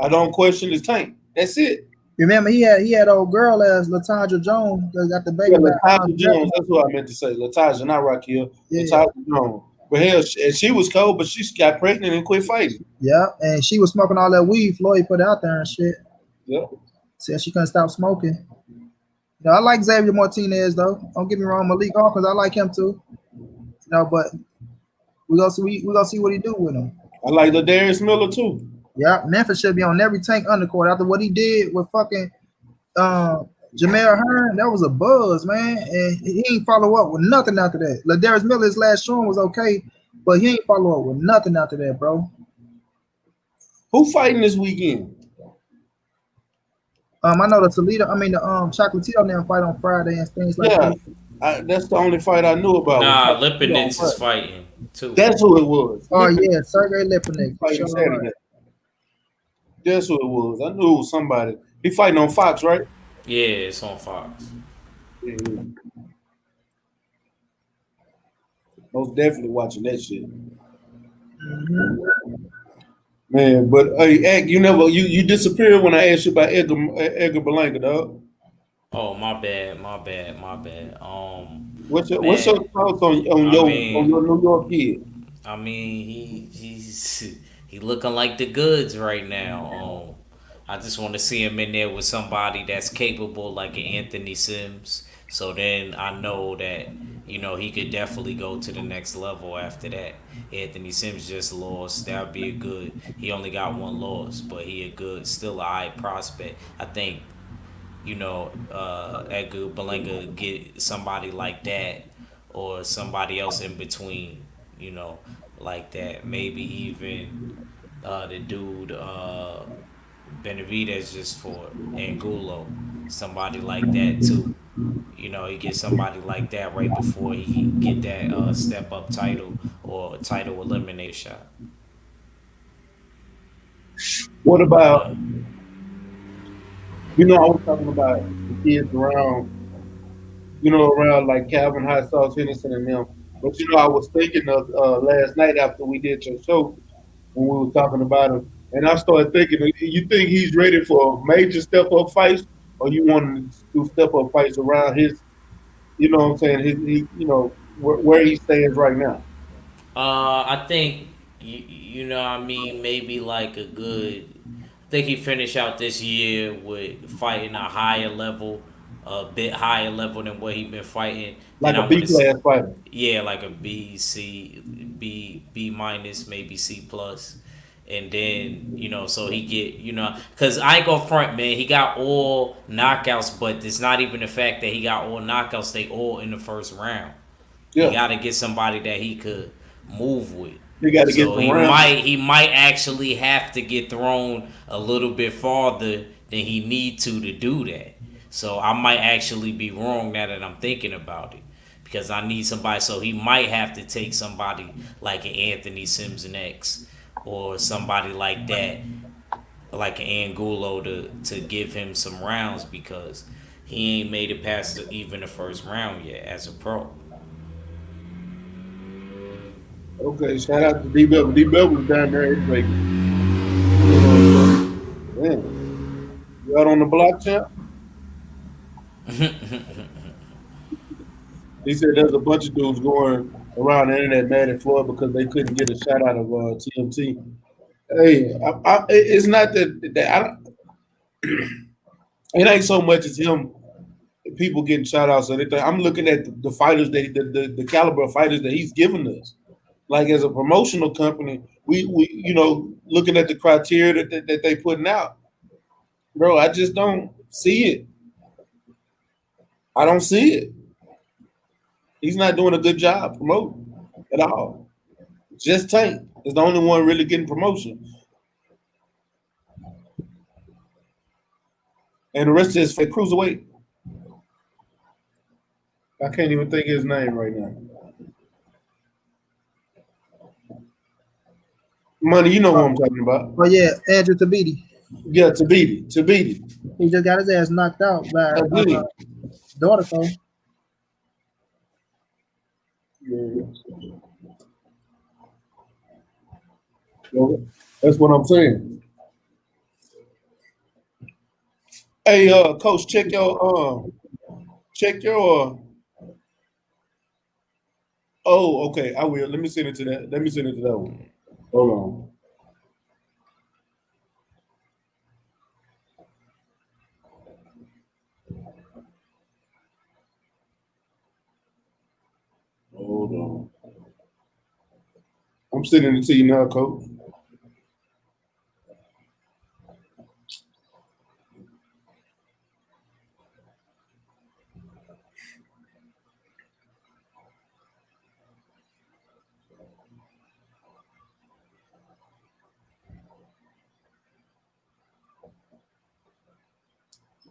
don't question is Tank. That's it. Remember, he had old girl as Latanja Jones that got the baby. Yeah, Latanja Jones. That's what I meant to say. Latanja, not Raquel. Yeah. Latanja Jones. But hell, she was cold, but she got pregnant and quit fighting. Yeah, and she was smoking all that weed Floyd put out there and shit. Yeah. Said she couldn't stop smoking. You know, I like Xavier Martinez though. Don't get me wrong, Malik Hawkins, I like him too. You know, but we gonna see what he do with him. I like Ladarius Miller too. Yeah, Memphis should be on every Tank undercourt after what he did with fucking Jamel Hearn. That was a buzz, man, and he ain't follow up with nothing after that. Ladarius Miller, his last showing was okay, but he ain't follow up with nothing after that, bro. Who fighting this weekend? I know the Chocolatito now fight on Friday and things like Yeah, that. that's the only fight I knew about. Nah, Lipinets is fighting too. That's who it was. Oh yeah, Sergey Lipinets fighting Saturday. That's who it was. I knew it was somebody. He fighting on Fox, right? Yeah, it's on Fox. Yeah. Most definitely watching that shit. Man, but hey, Egg, you disappeared when I asked you about Edgar Berlanga, dog. Oh, my bad. What's your thoughts on your New York kid? I mean, he's he looking like the goods right now. I just want to see him in there with somebody that's capable, like an Anthony Sims. So then I know that he could definitely go to the next level after that. Anthony Sims just lost. That would be a good. He only got one loss, but he a good, still a high prospect. I think Edgar Berlanga get somebody like that or somebody else in between, like that. Maybe even the dude Benavidez just for Angulo, somebody like that too. He get somebody like that right before he get that step up title or title eliminate shot. What about I was talking about the kids around, around like Calvin High Sauce Henderson and them. But I was thinking of last night after we did your show when we were talking about him, and I started thinking, you think he's ready for major step up fights, or you want him to do step up fights around his, what I'm saying, where he stands right now? I think maybe like a good. I think he finished out this year with fighting a higher level, a bit higher level than what he been fighting. Like then a B class fighter. Yeah, like a B, C, B minus, maybe C plus. And then, so he get, because I ain't gonna front, man. He got all knockouts, but it's not even the fact that he got all knockouts. They all in the first round. Yeah. He got to get somebody that he could move with. He got to get some rounds. He might actually have to get thrown a little bit farther than he need to do that. So I might actually be wrong now that I'm thinking about it. Because I need somebody, so he might have to take somebody like an Anthony Simpson X or somebody like that, like an Angulo to give him some rounds because he ain't made it past even the first round yet as a pro. Okay, shout out to D-Bell. D-Bell was down there in Vegas. Man, you out on the block, champ? He said there's a bunch of dudes going around the internet mad at Floyd because they couldn't get a shot out of TMT. Hey, it's not that it ain't so much as him, people getting shout outs or anything. I'm looking at the fighters, the caliber of fighters that he's given us. Like as a promotional company, we looking at the criteria that they putting out, bro. I just don't see it. I don't see it. He's not doing a good job promoting at all. Just Tank is the only one really getting promotion, and the rest is for cruiserweight. I can't even think of his name right now. Money, you know who I'm talking about. Oh yeah, Andrew Tabiti. Yeah, Tabiti. He just got his ass knocked out by daughter though. Yeah. That's what I'm saying. Hey, coach, check your. Oh, okay. I will. Let me send it to that one. Hold on. Hold on. I'm sending it to you now, coach.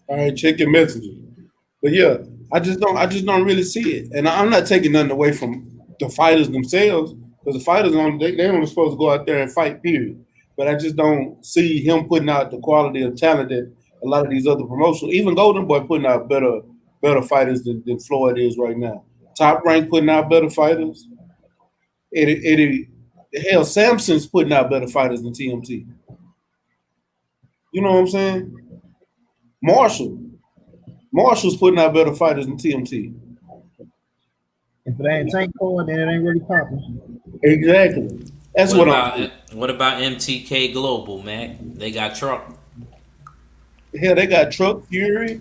All right, check your messenger. But yeah, I just don't really see it. And I'm not taking nothing away from the fighters themselves, because the fighters they only supposed to go out there and fight, period. But I just don't see him putting out the quality of talent that a lot of these other promotions, even Golden Boy putting out better fighters than Floyd is right now. Top Rank putting out better fighters. Hell, Samson's putting out better fighters than TMT. You know what I'm saying? Marshall's putting out better fighters than TMT. If it ain't Tank Core, then it ain't really popping. Exactly. That's what I'm. What about MTK Global, man? They got Truck. Hell, they got Truck Fury,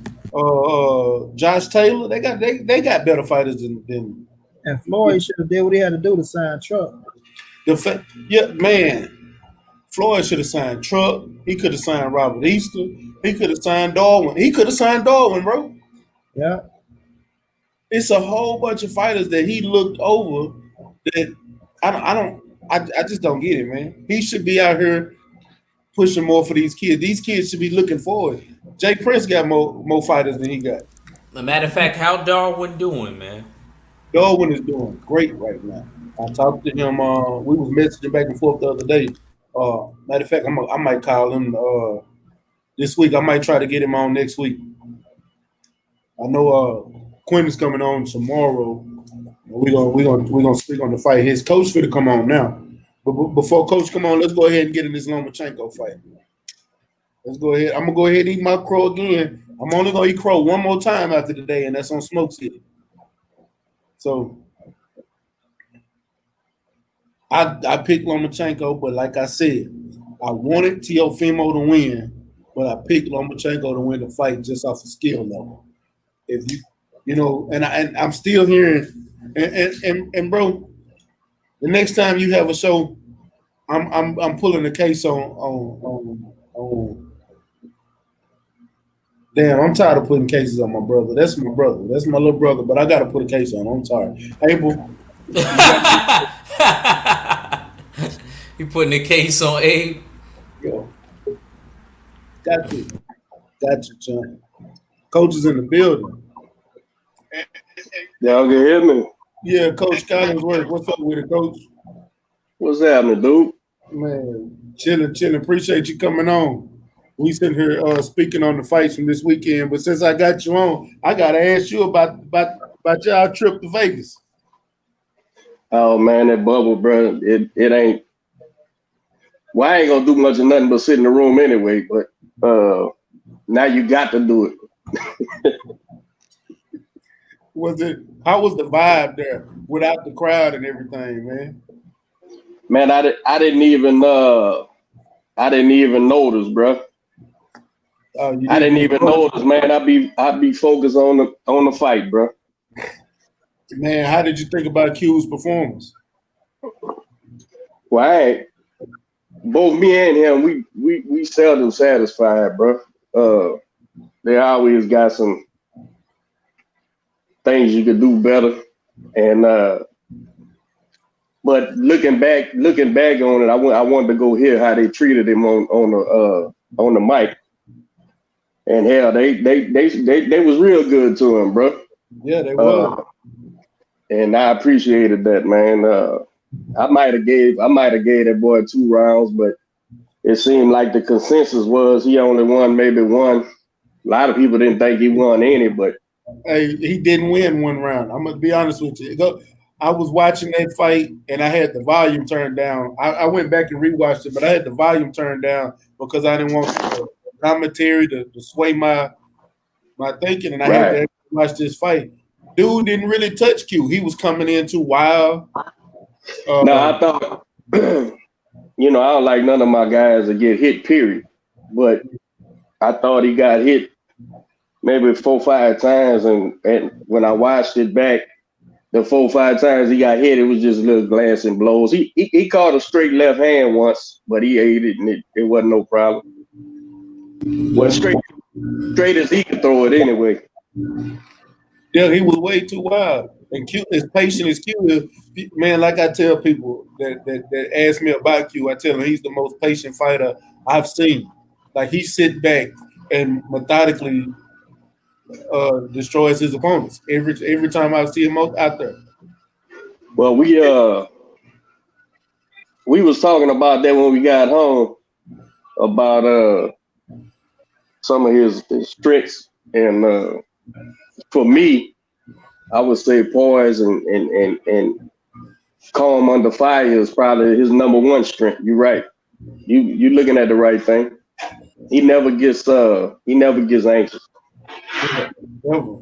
Josh Taylor. They got better fighters than. And Floyd should have did what he had to do to sign Truck. Man. Floyd should have signed Truck. He could have signed Robert Easter. He could have signed Darwin. He could have signed Darwin, bro. Yeah. It's a whole bunch of fighters that he looked over that I just don't get it, man. He should be out here pushing more for these kids. These kids should be looking forward. Jay Prince got more fighters than he got. As a matter of fact, how Darwin doing, man? Darwin is doing great right now. I talked to him. We was messaging back and forth the other day. Matter of fact, I might call him this week. I might try to get him on next week. I know Quinn is coming on tomorrow. We're gonna speak on the fight. His coach finna come on now. But before coach come on, let's go ahead and get in this Lomachenko fight. Let's go ahead. I'm gonna go ahead and eat my crow again. I'm only gonna eat crow one more time after today, and that's on Smoke City. So I picked Lomachenko, but like I said, I wanted Teofimo to win, but I picked Lomachenko to win the fight just off the skill level. If and I'm still hearing, and bro, the next time you have a show, I'm pulling a case on. Damn, I'm tired of putting cases on my brother. That's my brother. That's my little brother, but I got to put a case on. I'm sorry, Abel. You putting a case on Abe? Yo, got you, John. Coach is in the building. Y'all can hear me? Yeah, Coach Collinsworth. What's up with it, Coach? What's happening, dude? Man, chilling. Appreciate you coming on. We sitting here speaking on the fights from this weekend, but since I got you on, I gotta ask you about y'all trip to Vegas. Oh man, that bubble, bro. It ain't. Well, I ain't gonna do much of nothing but sit in the room anyway. But now you got to do it. How was the vibe there without the crowd and everything, man? Man, I didn't even notice, bro. I didn't even notice, man. I'd be focused on the fight, bro. Man, how did you think about Q's performance? Well, both me and him, we seldom satisfied, bro. They always got some things you could do better, and but looking back on it, I wanted to go hear how they treated him on the mic, and hell, they was real good to him, bro. Yeah, they were. And I appreciated that, man. I might have gave that boy 2 rounds, but it seemed like the consensus was he only won maybe one. A lot of people didn't think he won any, but hey, he didn't win 1 round. I'm gonna be honest with you. I was watching that fight and I had the volume turned down. I went back and rewatched it, but I had the volume turned down because I didn't want the commentary to sway my thinking, and I had to watch this fight. Dude didn't really touch Q. He was coming in too wild. No, I thought, I don't like none of my guys to get hit, period. But I thought he got hit maybe 4 or 5 times, and when I watched it back, the 4 or 5 times he got hit, it was just little glancing blows. He caught a straight left hand once, but he ate it, and it wasn't no problem. Well, straight as he could throw it anyway. Yeah, he was way too wild. And Q, as patient as Q is, man, like I tell people that ask me about Q, I tell them he's the most patient fighter I've seen. Like, he sit back and methodically destroys his opponents. Every time I see him out there. Well, we was talking about that when we got home about some of his strengths, and for me, I would say poise and calm under fire is probably his number one strength. You're right. You looking at the right thing. He never gets anxious. Never.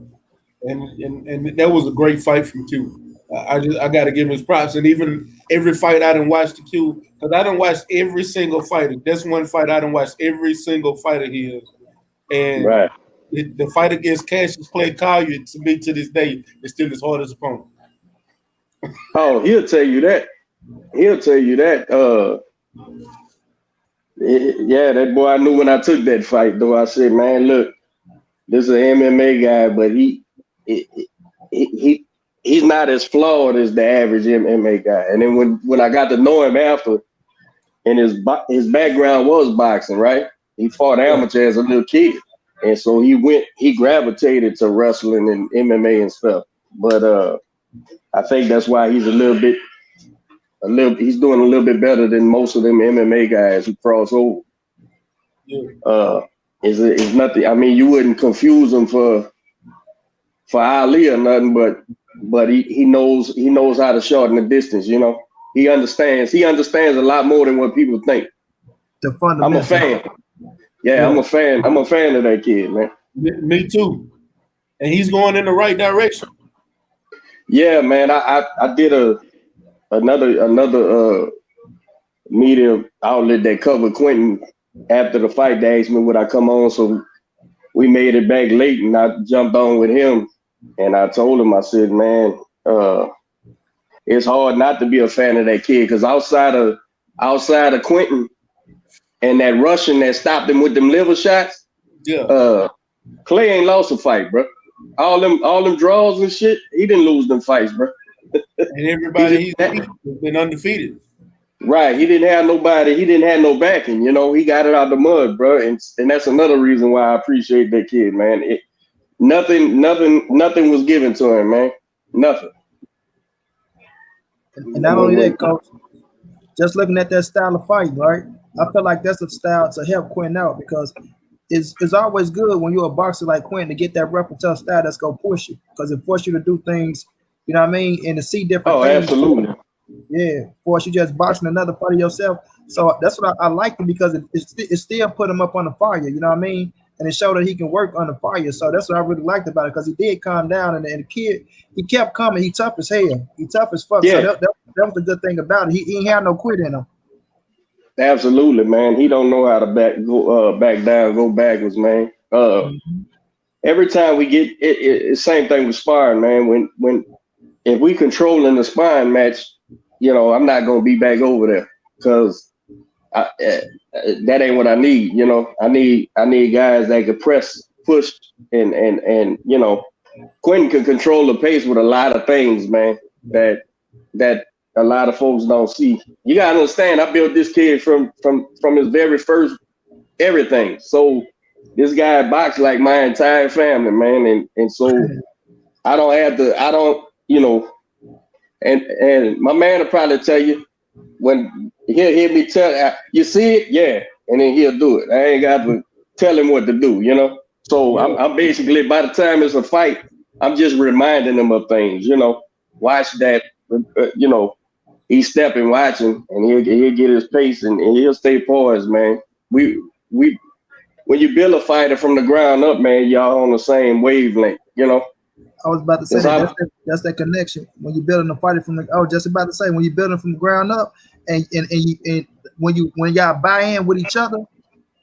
And that was a great fight from Q. I got to give him his props. And even every fight I done watched the Q, because I done watched every single fighter. That's one fight I done watched every single fighter he is. And right. The fight against Cassius Clay Collier, to me to this day, is still his hardest opponent. Oh, he'll tell you that. Yeah, that boy, I knew when I took that fight, though. I said, man, look, this is an MMA guy, but he's not as flawed as the average MMA guy. And then when I got to know him after, and his background was boxing, right? He fought amateur as a little kid. And so he gravitated to wrestling and MMA and stuff. But I think that's why he's he's doing a little bit better than most of them MMA guys who cross over. Yeah. It's nothing. I mean, you wouldn't confuse him for Ali or nothing, but he knows how to shorten the distance. You know, he understands a lot more than what people think. I'm a fan. Yeah, I'm a fan. I'm a fan of that kid, man. Me too. And he's going in the right direction. Yeah, man. I did another media outlet that covered Quentin after the fight. They asked me would I come on, so we made it back late, and I jumped on with him. And I told him, I said, man, it's hard not to be a fan of that kid, because outside of Quentin and that Russian that stopped him with them liver shots, Clay ain't lost a fight, bro. All them draws and shit, he didn't lose them fights, bro. And everybody he's been undefeated. Right. He didn't have nobody. He didn't have no backing. You know, he got it out the mud, bro. And that's another reason why I appreciate that kid, man. Nothing was given to him, man. Nothing. And not only that, Coach, just looking at that style of fight, right? I feel like that's a style to help Quentin out, because it's always good when you're a boxer like Quentin to get that rough and tough style that's going to push you, because it forces you to do things, you know what I mean, and to see different things. Oh, absolutely. Yeah, force you just boxing another part of yourself. So that's what I like him, because it still put him up on the fire, you know what I mean? And it showed that he can work under fire. So that's what I really liked about it, because he did calm down, and the kid, he kept coming. He tough as hell. He tough as fuck. Yeah. So that was the good thing about it. He ain't had no quit in him. Absolutely, man. He don't know how to back down, go backwards, man. Every time we get it, same thing with sparring, man. If we controlling the sparring match, you know, I'm not gonna be back over there, because that ain't what I need. You know, I need guys that can press, push, and you know, Quentin can control the pace with a lot of things, man. That a lot of folks don't see. You gotta understand, I built this kid from his very first everything. So this guy boxed like my entire family, man, and so I don't, you know, and my man will probably tell you, when he'll hear me tell, you see it, yeah, and then he'll do it. I ain't got to tell him what to do, you know. So I'm basically, by the time it's a fight, I'm just reminding him of things, you know. Watch that, you know. He's stepping, watching, and he'll get his pace, and he'll stay poised, man. We when you build a fighter from the ground up, man, y'all on the same wavelength, you know. I was about to say that's that connection. When you're building a fighter when you're building from the ground up, and when y'all buy in with each other,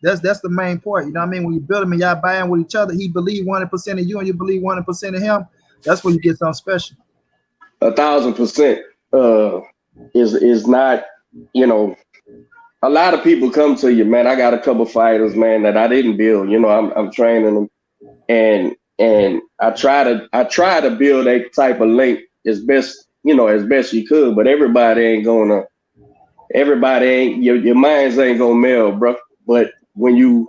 that's the main part. You know what I mean? When you build them and y'all buy in with each other, he believe 100% of you and you believe 100% of him. That's when you get something special. 1,000%. Is not, you know, a lot of people come to you, man. I got a couple fighters, man, that I didn't build. You know, I'm training them, and I try to build that type of link as best you could. But everybody ain't, your minds ain't gonna meld, bro. But when you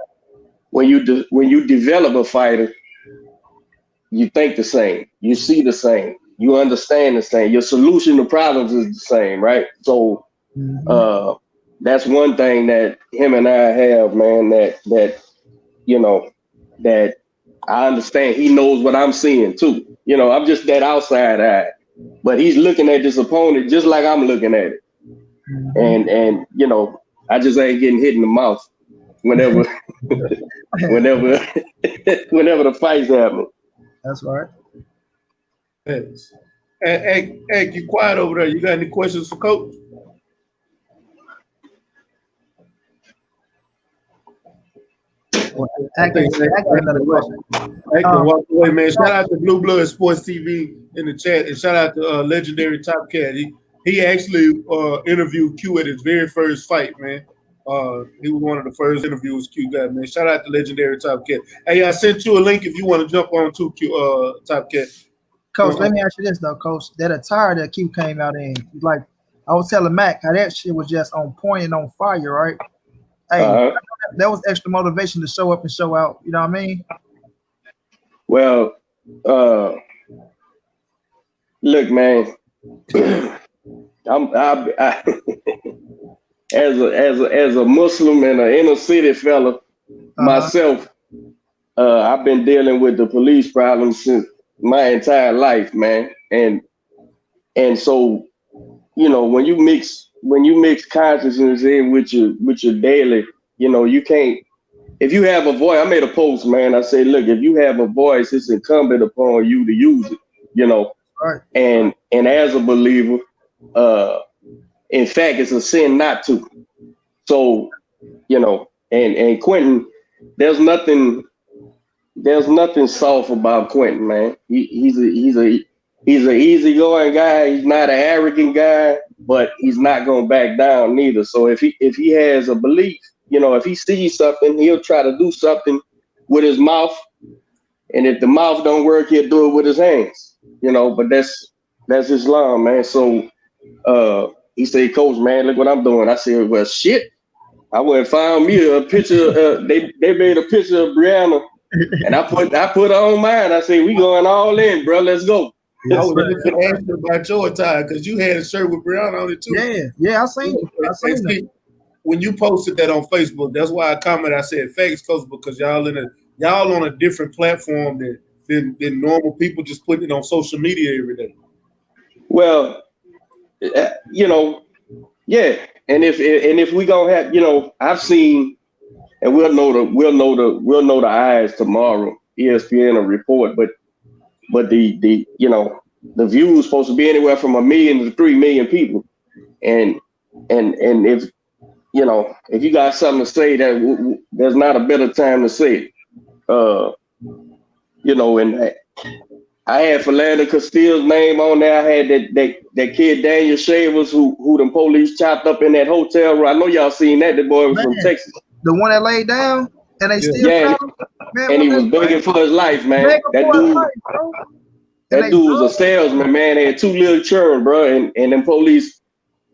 develop a fighter, you think the same, you see the same, you understand the same. Your solution to problems is the same, right? So that's one thing that him and I have, man. That you know that I understand. He knows what I'm seeing too. I'm just that outside eye, but he's looking at this opponent just like I'm looking at it, and I just ain't getting hit in the mouth whenever whenever the fight's happening. That's right. Thanks. Hey, you quiet over there. You got any questions for Coach? I got another question. I can walk away, man. Shout out to Blue Blood Sports TV in the chat, and shout out to legendary Top Cat. He actually interviewed Q at his very first fight, man. He was one of the first interviews Q got, man. Shout out to legendary Top Cat. Hey, I sent you a link if you want to jump on to Q, Top Cat. Coach, let me ask you this though, Coach. That attire that Q came out in, like I was telling Mac how that shit was just on point and on fire, right? Hey, that was extra motivation to show up and show out. You know what I mean? Well, look, man. I as a Muslim and an inner city fella myself, I've been dealing with the police problem since my entire life, man. And so, when you mix consciousness in with your daily, you can't. If you have a voice, I made a post, man. I said, look, if you have a voice, it's incumbent upon you to use it, Right. And as a believer, in fact, it's a sin not to. So, and Quentin, there's nothing soft about Quentin, man. He's an easygoing guy. He's not an arrogant guy, but he's not gonna back down neither. So if he has a belief, if he sees something, he'll try to do something with his mouth, and if the mouth don't work, he'll do it with his hands. But that's Islam, man. So he said, Coach, man, look what I'm doing. I said, well, shit. I went and found me a picture. They made a picture of Brianna, and I put on mine. I said, we going all in, bro. Let's go. I was going to ask you about your attire because you had a shirt with Brianna on it too. Yeah, I seen it. When you posted that on Facebook, that's why I commented. I said, "Thanks, Coach," because y'all on a different platform than normal people just putting it on social media every day. Well, yeah. And if we gonna have, I've seen, and we'll know the eyes tomorrow. ESPN will report, but the views supposed to be anywhere from 1 million to 3 million people, and if you got something to say, that there's not a better time to say it. And I had Philando Castillo's name on there. I had that kid Daniel Shavers who the police chopped up in that hotel room. I know y'all seen that. The boy was from Texas. The one that laid down and they still man, and he was begging for his life, man. That dude was a salesman, man. They had 2 little children, bro, and them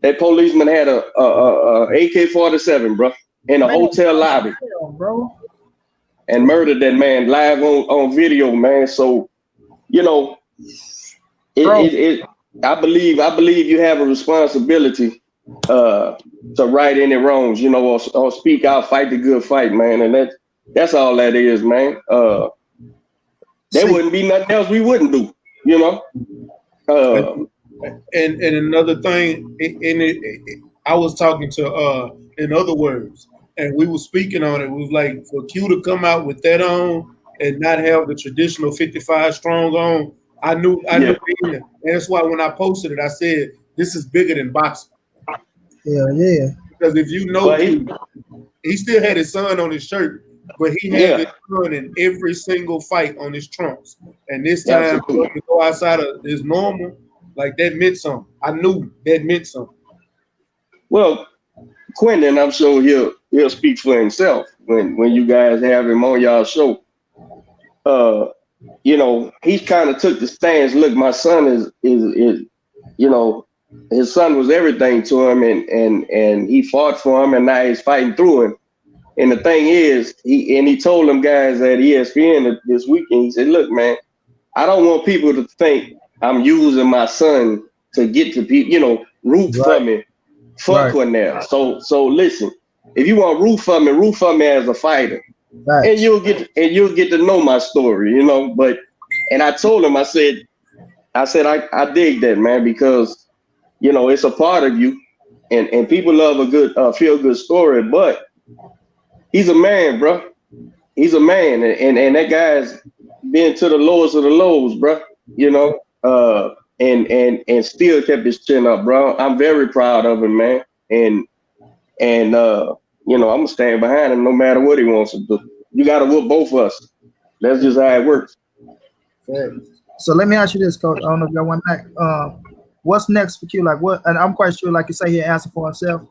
that policeman had a AK-47, bro, in a hotel lobby, bro, and murdered that man live on video, man. So, I believe you have a responsibility to right any wrongs, or speak out, fight the good fight, man. And that's all that is, man. There wouldn't be nothing else we wouldn't do, And another thing, I was talking to In Other Words, and we were speaking on it. It was like for Q to come out with that on and not have the traditional 55 strong on. I knew. And that's why when I posted it, I said this is bigger than boxing. Yeah. Because if you know, he still had his son on his shirt, but he had his son in every single fight on his trunks. And this time, to go outside of his normal. Like that meant something. I knew that meant something. Well, Quentin, I'm sure he'll speak for himself when you guys have him on y'all show. He kind of took the stance. Look, my son is his son was everything to him, and he fought for him, and now he's fighting through him. And the thing is, he told them guys at ESPN this weekend. He said, "Look, man, I don't want people to think I'm using my son to get to people, root for me. Fuck Cornell. So listen, if you want root for me as a fighter. Right. And you'll get to know my story, But I told him, I said I dig that, man, because it's a part of you, and people love a good feel good story. But he's a man, bro. He's a man, and that guy's been to the lowest of the lows, bro. And still kept his chin up, bro. I'm very proud of him, man. And I'm gonna stand behind him no matter what he wants to do. You gotta whoop both of us. That's just how it works. So let me ask you this, Coach. I don't know if y'all went back. What's next for Q? Like what? And I'm quite sure, like you say, he'll answer for himself.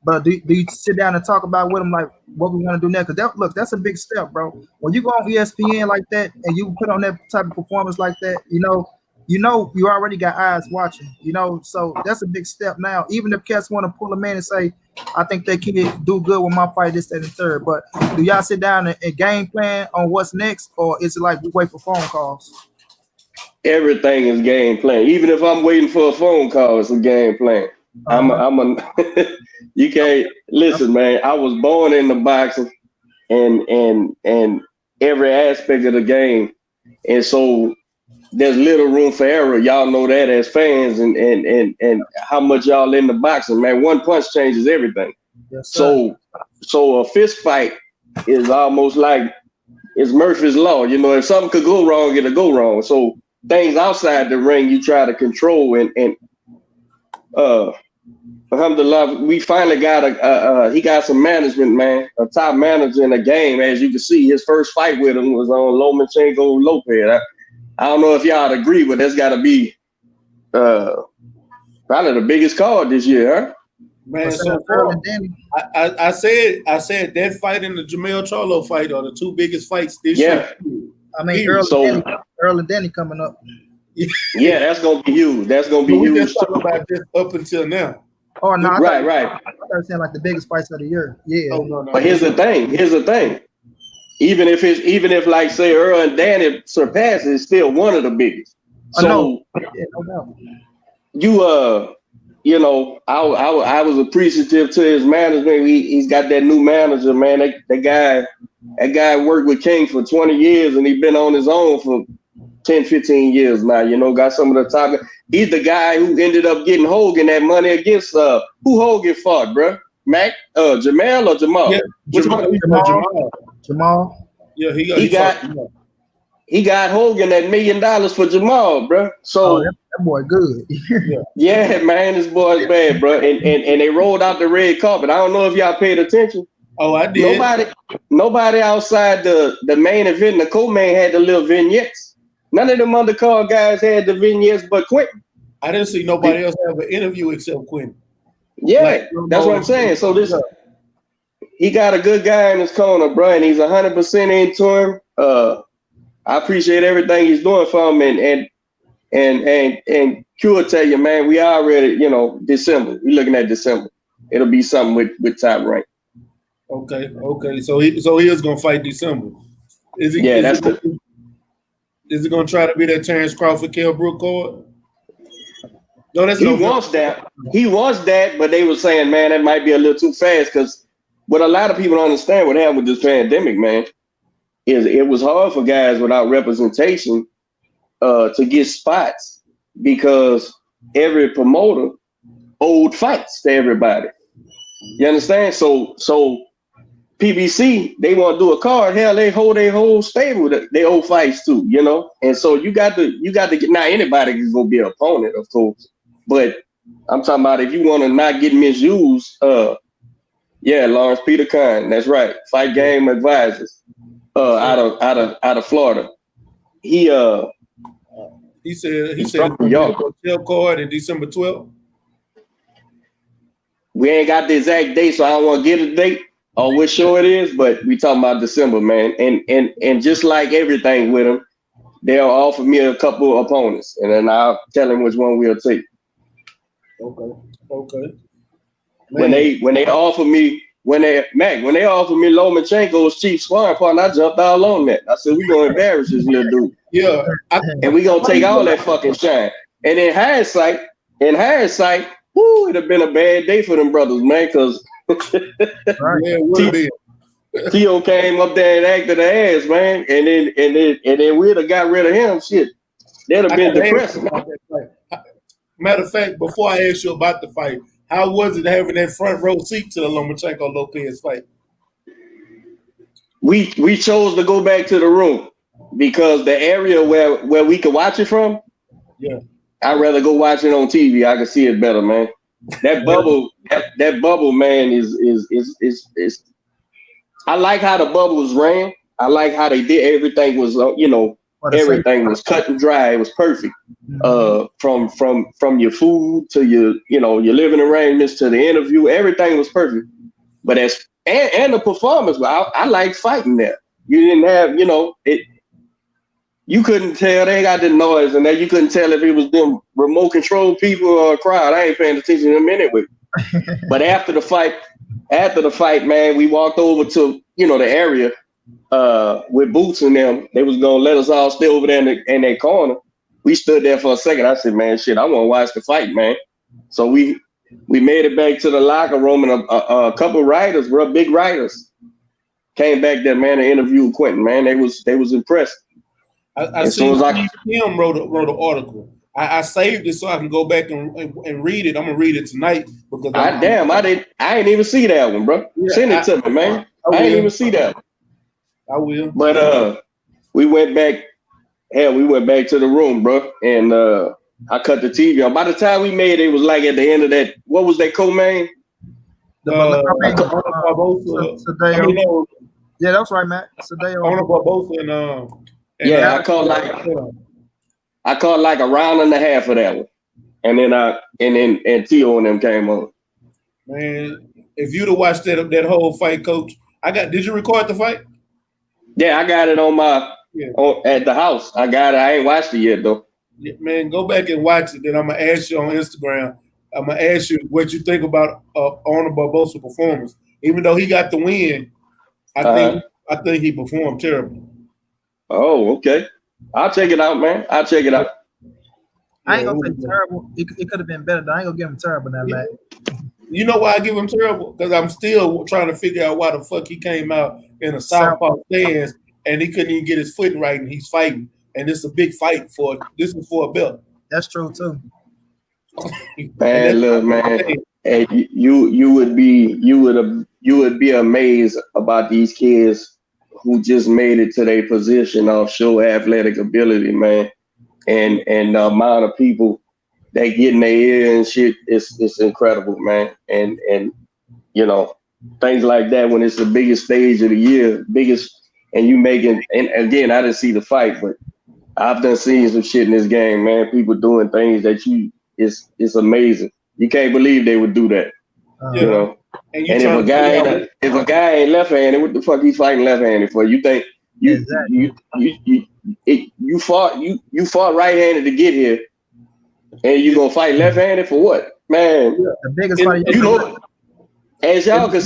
But do you sit down and talk about with him, like what we want to do next? Because that's a big step, bro. When you go on ESPN like that and you put on that type of performance like that, you already got eyes watching, so that's a big step now. Even if cats want to pull a man and say, I think they can do good with my fight, this, that, and the third. But do y'all sit down and game plan on what's next, or is it like we wait for phone calls? Everything is game plan. Even if I'm waiting for a phone call, it's a game plan. You can't listen, man. I was born in the boxing and every aspect of the game, and so there's little room for error. Y'all know that as fans, and how much y'all in the boxing, man. One punch changes everything. Yes, so a fist fight is almost like it's Murphy's Law. If something could go wrong, it'll go wrong. So things outside the ring you try to control, and alhamdulillah, we finally got he got some management, man, a top manager in the game. As you can see, his first fight with him was on Lopez. I don't know if y'all agree, but that's got to be probably the biggest card this year, huh? Man, so I said that fight and the Jamel Charlo fight are the two biggest fights this year. I mean, Earl and Danny coming up. Yeah, that's gonna be huge. That's gonna be huge. We just talking about this up until now. Oh no, right. I was saying like the biggest fights of the year. Yeah. Oh, no. But here's the thing. Even if like say Earl and Danny surpass it, it's still one of the biggest. So no doubt. I was appreciative to his management. He's got that new manager, man. That guy worked with King for 20 years and he's been on his own for 10, 15 years now, got some of the top. He's the guy who ended up getting Hogan that money against who Hogan fought, bro? Jamel or Jamal? Yeah, Jamal. Yeah, he got Hogan that $1 million for Jamal, bro. So that boy good. Yeah, man, this boy's bad, bro. And they rolled out the red carpet. I don't know if y'all paid attention. Oh, I did. Nobody outside the main event, the co-main had the little vignettes. None of them undercard guys had the vignettes but Quentin. I didn't see nobody else have an interview except Quentin. Yeah, that's what I'm saying. So he got a good guy in his corner, bro, and he's 100% into him. I appreciate everything he's doing for him, and Q will tell you, man, we already, December. We're looking at December. It'll be something with Top Rank. Okay. So he is gonna fight December. Is he? Yeah, Is it gonna try to be that Terrence Crawford, Kell Brook card? No, that's he wants that. He wants that, but they were saying, man, that might be a little too fast because what a lot of people don't understand what happened with this pandemic, man, is it was hard for guys without representation to get spots because every promoter owed fights to everybody. You understand? So PBC, they want to do a card. Hell, they hold their whole stable. They owe fights too, And so you got to get. Now anybody is gonna be an opponent, of course, but I'm talking about if you want to not get misused. Lawrence Peter Kine, that's right. Fight Game Advisors, out of Florida. He said hotel card in December 12th. We ain't got the exact date, so I don't want to get a date or what show it is, but we talking about December, man. And just like everything with him, they'll offer me a couple of opponents, and then I'll tell him which one we'll take. Okay. Man. When they offer me when they offered me Lomachenko's chief sparring partner, I jumped all on that. I said, we gonna embarrass this little dude. Yeah. And we gonna take all that fucking shine. And in hindsight, whoo, it'd have been a bad day for them brothers, man, because Tio came up there and acted the ass, man, and then we'd have got rid of him. Shit, that'd have been depressing. Matter of fact, before I ask you about the fight, how was it having that front row seat to the Lomachenko Lopez fight? We chose to go back to the room because the area where we could watch it from, I'd rather go watch it on TV. I can see it better, man. That bubble, that bubble, man, is. I like how the bubbles ran. I like how they did everything. Was everything was cut and dry. It was perfect. From your food to your living arrangements to the interview, everything was perfect. But and the performance, I like fighting there. You didn't have it. You couldn't tell. They got the noise and that you couldn't tell if it was them remote control people or a crowd. I ain't paying attention to them anyway. But after the fight, man, we walked over to the area with Boots and them. They was gonna let us all stay over there in that corner. We stood there for a second. I said, man, shit, I want to watch the fight, man. So we made it back to the locker room, and a couple writers, big writers, came back there, man, to interview Quentin, man. They was impressed. I seen him wrote an article. I saved it so I can go back and read it. I'm gonna read it tonight because I didn't even see that one, bro. Send it to me, man. I didn't even see that one. I will. But we went back to the room, bro, and I cut the TV on. By the time we made it, it was like at the end of that. What was that co-main? Yeah, that's right, Matt. Barbosa and I caught like a round and a half of that one, and then Tio and them came on. Man, if you'd have watched that whole fight, Coach, did you record the fight? Yeah, I got it on at the house. I got it. I ain't watched it yet though. Yeah, man, go back and watch it. Then I'm gonna ask you on Instagram. I'm gonna ask you what you think about Arnold Barbosa performance. Even though he got the win, I think he performed terrible. Oh, okay. I'll check it out, man. I'll check it out. I ain't gonna say terrible. It could have been better. I ain't gonna give him terrible now, man. You know why I give him terrible? Because I'm still trying to figure out why the fuck he came out in a southpaw stance and he couldn't even get his footing right, and he's fighting. And it's a big fight this is for a belt. That's true too. Man, look, man. Hey, you would be amazed about these kids who just made it to their position off show athletic ability, man. And the amount of people that get in their ear and shit, it's incredible, man. And things like that when it's the biggest stage of the year, and you making, and again, I didn't see the fight, but I've done seen some shit in this game, man. People doing things that it's amazing. You can't believe they would do that. And if a guy ain't left-handed, what the fuck he's fighting left-handed for? You think you fought right-handed to get here, and you gonna fight left-handed for what, man? The biggest fight. As y'all can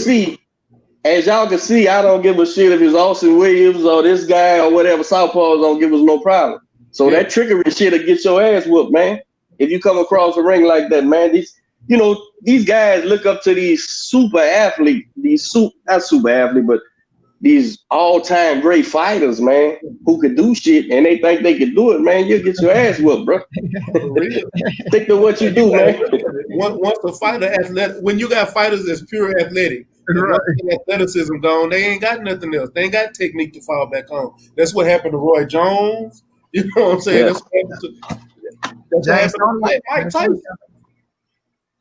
see, I don't give a shit if it's Austin Williams or this guy or whatever. Southpaws don't give us no problem. So that trickery shit'll get your ass whooped, man. If you come across the ring like that, man, these guys look up to these super athletes, not super athlete, but these all-time great fighters, man, who could do shit, and they think they can do it, man. You'll get your ass whooped, bro. Stick to what you do, man. Once a fighter athletic, when you got fighters that's pure athletic, right. Athleticism gone, they ain't got nothing else. They ain't got technique to fall back on. That's what happened to Roy Jones. You know what I'm saying? Yeah. That's what happened to Mike Tyson.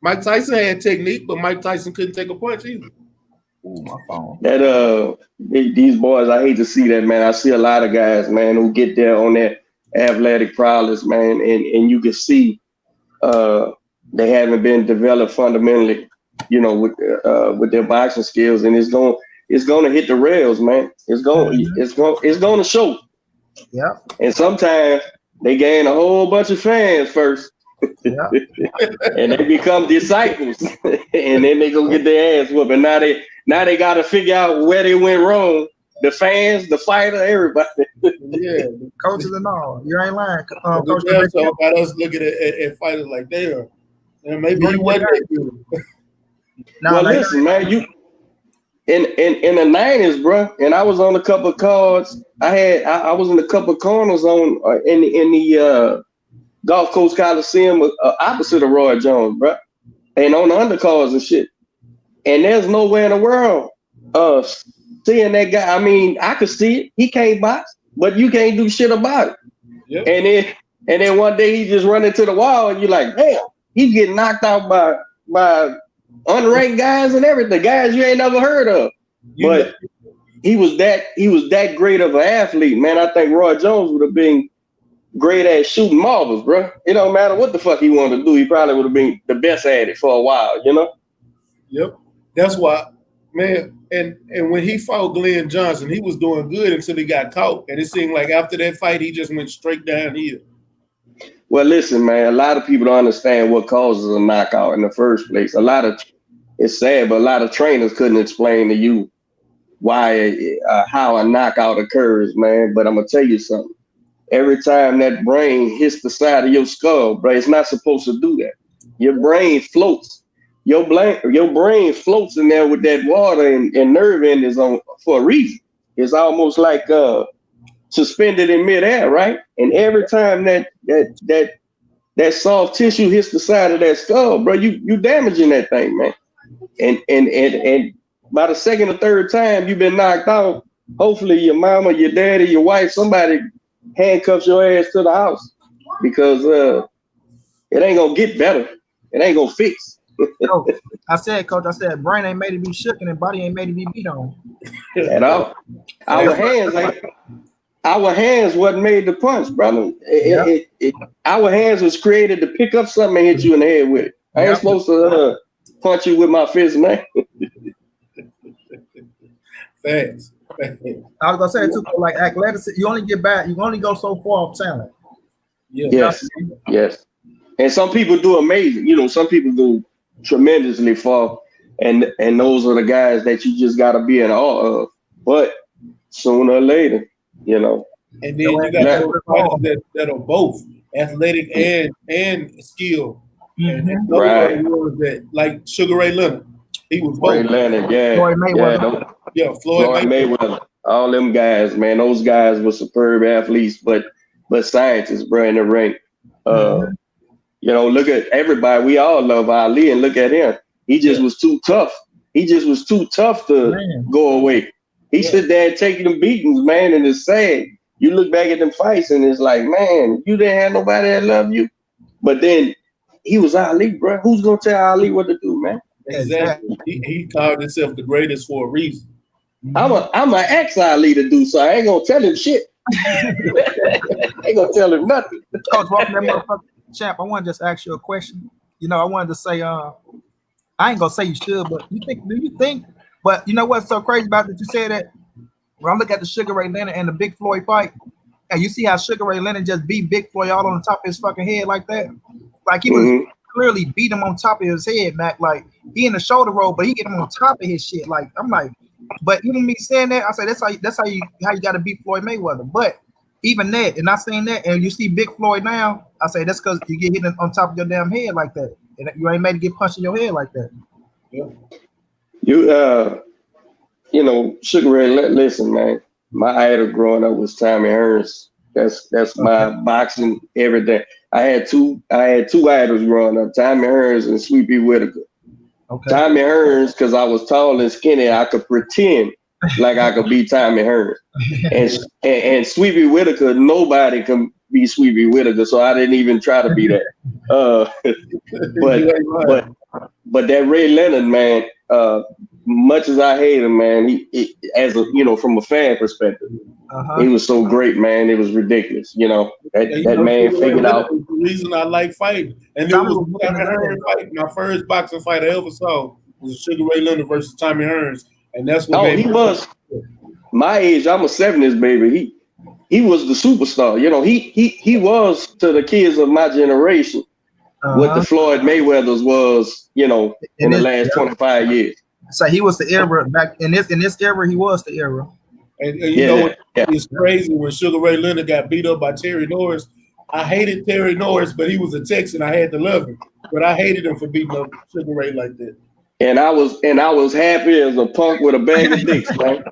Mike Tyson had technique, but Mike Tyson couldn't take a punch either. Ooh, my phone. These boys, I hate to see that, man. I see a lot of guys, man, who get there on that athletic prowess, man, and you can see they haven't been developed fundamentally, with their boxing skills, and it's going to hit the rails, man. It's going to show. Yeah. And sometimes they gain a whole bunch of fans first, Yeah. And they become disciples, and then they go get their ass whooped. And now they got to figure out where they went wrong. The fans, the fighter, everybody. Yeah, coaches and all. You ain't lying. Coach, about us looking at fighters like they are. And maybe you wasn't that good. Well, listen, man, you in the 90s, bro, and I was on a couple of cards. I was in a couple of corners on in the Gulf Coast Coliseum opposite of Roy Jones, bro, and on the undercards and shit. And there's nowhere in the world seeing that guy. I mean, I could see it. He can't box, but you can't do shit about it. Yep. And then one day he just run into the wall, and you're like, damn, he's getting knocked out by unranked guys and everything, guys you ain't never heard of. But he was that great of an athlete, man. I think Roy Jones would have been great at shooting marbles, bro. It don't matter what the fuck he wanted to do. He probably would have been the best at it for a while, you know? Yep. That's why, man. And when he fought Glenn Johnson, he was doing good until he got caught. And it seemed like after that fight, he just went straight downhill. Well, listen, man, a lot of people don't understand what causes a knockout in the first place. It's sad, but a lot of trainers couldn't explain to you how a knockout occurs, man. But I'm going to tell you something. Every time that brain hits the side of your skull, bro, it's not supposed to do that. Your brain floats. Your brain floats in there with that water and nerve end is on for a reason. It's almost like suspended in midair, right? And every time that soft tissue hits the side of that skull, bro, you damaging that thing, man. And by the second or third time you've been knocked out, hopefully your mama, your daddy, your wife, somebody handcuffs your ass to the house, because it ain't gonna get better. It ain't gonna fix. No, I said, Coach, brain ain't made to be shook and body ain't made to be beat on. At all. Our hands wasn't made to punch, brother. Our hands was created to pick up something and hit you in the head with it. I ain't supposed to punch you with my fist, man. Thanks. I was gonna say too, like athletics, you only get back, you only go so far off talent. Yes. And some people do amazing. You know, some people do tremendously far, and those are the guys that you just gotta be in awe of. But sooner or later, you know. And then you got those that are both athletic and skill. Mm-hmm. And that, like Sugar Ray Leonard. He was both. Ray Leonard, Floyd Mayweather. All them guys, man. Those guys were superb athletes, but scientists, bro, in the ring. You know, look at everybody. We all love Ali, and look at him. He just was too tough. He just was too tough to go away. He stood there and taking them beatings, man, and it's sad. You look back at them fights, and it's like, man, you didn't have nobody that loved you. But then he was Ali, bro. Who's gonna tell Ali what to do, man? Exactly. He called himself the greatest for a reason. I'm an ex-Ali to do, so I ain't gonna tell him shit. I ain't gonna tell him nothing. Coach, welcome that motherfucker. Champ, I want to just ask you a question. You know, I wanted to say, I ain't gonna say you should, but do you think? But you know what's so crazy about that? You said that when I look at the Sugar Ray Leonard and the Big Floyd fight, and you see how Sugar Ray Leonard just beat Big Floyd all on the top of his fucking head like that, like he was clearly beat him on top of his head, Mac. Like he in the shoulder roll, but he get him on top of his shit. Like I'm like, but even me saying that, I say that's how you got to beat Floyd Mayweather. But even that, and I saying that, and you see Big Floyd now, I say that's because you get hit on top of your damn head like that, and you ain't made to get punched in your head like that. Yeah. You know, Sugar Ray, listen, man. My idol growing up was Tommy Hearns. That's my boxing everything. I had two idols growing up, Tommy Hearns and Sweet Pea Whitaker. Okay. Tommy Hearns, because I was tall and skinny, I could pretend like I could be Tommy Hearns. And Sweet Pea Whitaker, nobody can be Sweet Pea Whitaker, so I didn't even try to be that. But that Ray Leonard, man, much as I hate him, man, he as a, you know, from a fan perspective, he was so great, man. It was ridiculous, you know. That man figured out the reason I like fighting, and it was Tommy Hearns fight. My first boxing fight I ever saw was Sugar Ray Leonard versus Tommy Hearns, and that's what. He was my age. I'm a 70s baby. He was the superstar, you know. He was to the kids of my generation. what the Floyd Mayweathers was, you know, in the last 25 years. So he was the era back in this era. He was the era. And you know it's crazy when Sugar Ray Leonard got beat up by Terry Norris. I hated Terry Norris, but he was a Texan. I had to love him, but I hated him for beating up Sugar Ray like that. And I was happy as a punk with a bag of dicks, man.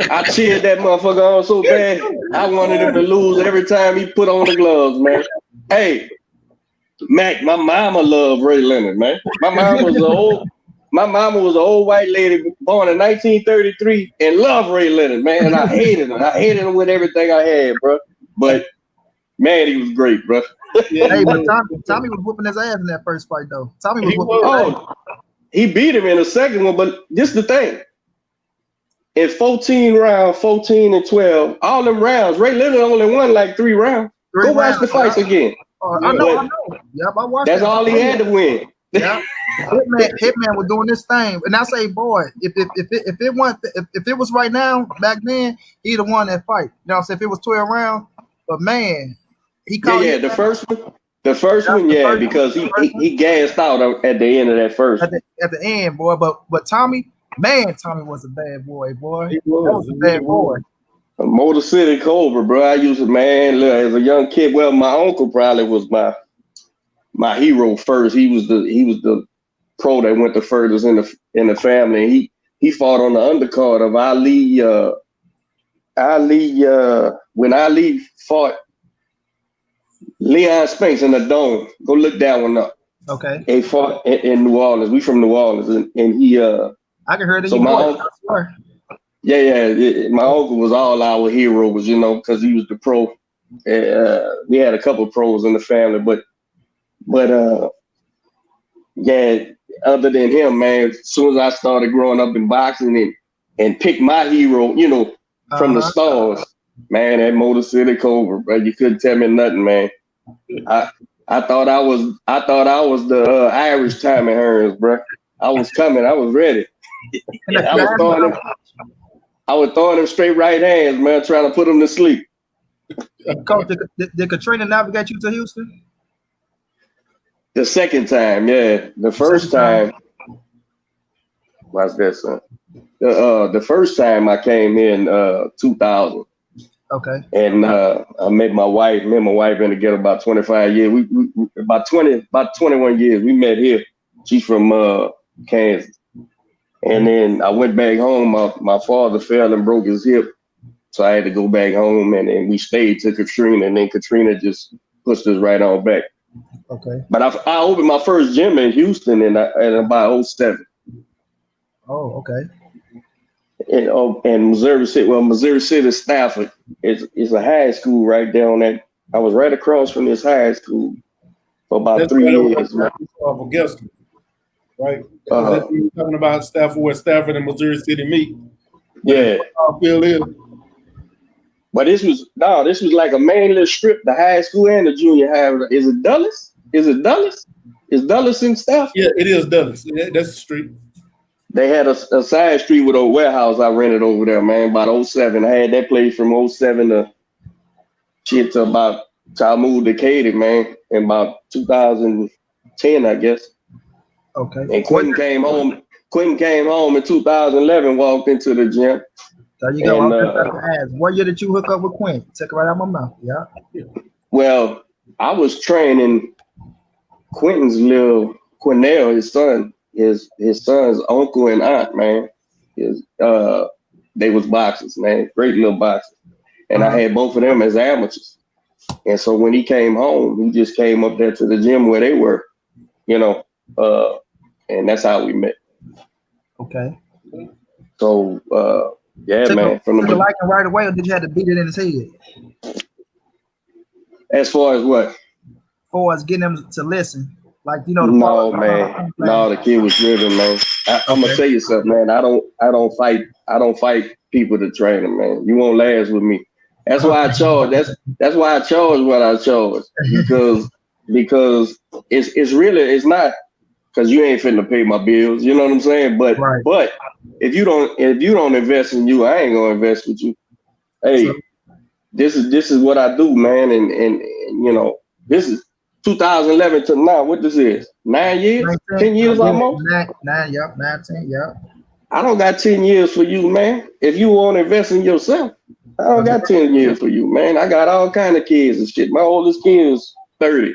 I cheered that motherfucker on so bad. I wanted him to lose every time he put on the gloves, man. Hey, Mac, my mama loved Ray Leonard, man. My mama was an old white lady born in 1933 and loved Ray Leonard, man. And I hated him. I hated him with everything I had, bro. But man, he was great, bro. Hey, but Tommy was whooping his ass in that first fight, though. Tommy was whooping his ass. He beat him in the second one, but this is the thing. In 14 rounds, 14 and 12, all them rounds, Ray Leonard only won like 3 rounds. Go watch the fights again. I know. Yep, I watched. That's all he had to win. Yeah, Hitman was doing this thing, and I say, boy, if it was right now, back then, he'd have won that fight. You know what I'm saying? If it was 12 rounds, but man, he called. Yeah, the first one, because he gassed out at the end of that first. At the end, boy, but Tommy was a bad boy, boy. He was a bad boy. Motor City Cobra, bro. I used to, man, look, as a young kid. Well, my uncle probably was my hero first. He was the pro that went the furthest in the family. He fought on the undercard of Ali. When Ali fought Leon Spinks in the Dome. Go look that one up. Okay. He fought in New Orleans. We from New Orleans, and he. I can hear that. So my uncle was all our heroes, you know, because he was the pro. We had a couple of pros in the family, but other than him, man, as soon as I started growing up in boxing and picked my hero, you know, from the stars, man, that Motor City Cobra, bro, you couldn't tell me nothing, man. I thought I was the Irish Tommy Hearns, bro. I was coming, I was ready. I was throwing him straight right hands, man, trying to put him to sleep. Coach, did Katrina navigate you to Houston? The second time, yeah. The first time, what's that, son? The first time I came in 2000. Okay. And I met my wife. Me and my wife been together about 25 years. We about 21 years. We met here. She's from Kansas. And then I went back home. My father fell and broke his hip. So I had to go back home, and then we stayed to Katrina, and then Katrina just pushed us right on back. Okay. But I opened my first gym in Houston in about 07. Oh, okay. And Missouri City, Stafford is a high school right there on that. I was right across from this high school for about 3 years. Right? You're talking about Stafford, where Stafford and Missouri City meet. Yeah. But this was like a mainland strip, the high school and the junior high. Is it Dulles? Is Dulles in Stafford? Yeah, it is Dulles. That's the street. They had a side street with a warehouse I rented over there, man, about 07. I had that place from 07 to about till I moved to Katy, man, in about 2010, I guess. Okay. And Quentin came home in 2011, walked into the gym. There you go. And, what year did you hook up with Quentin? Take it right out of my mouth. Yeah. Well, I was training Quentin's little Quinnell, his son. His son's uncle and aunt, man, they was boxers, man, great little boxers. And I had both of them as amateurs. And so when he came home, he just came up there to the gym where they were, you know, and that's how we met. Okay. So, man. Did you like him right away, or did you have to beat it in his head? As far as what? As far as getting him to listen. Like, you know, the kid was driven, man. I'm gonna tell you something, man. I don't fight people to train them, man. You won't last with me. That's why I charge. That's why I charge what I charge, because it's not because you ain't finna pay my bills. You know what I'm saying? But if you don't invest in you, I ain't gonna invest with you. Hey, this is what I do, man, and you know, this is 2011 to now. What this is? 9 years? 10 years almost? 9, yep, 9, 10, yep. I don't got 10 years for you, man. If you want to invest in yourself, I don't got 10 years for you, man. I got all kind of kids and shit. My oldest kid is 30.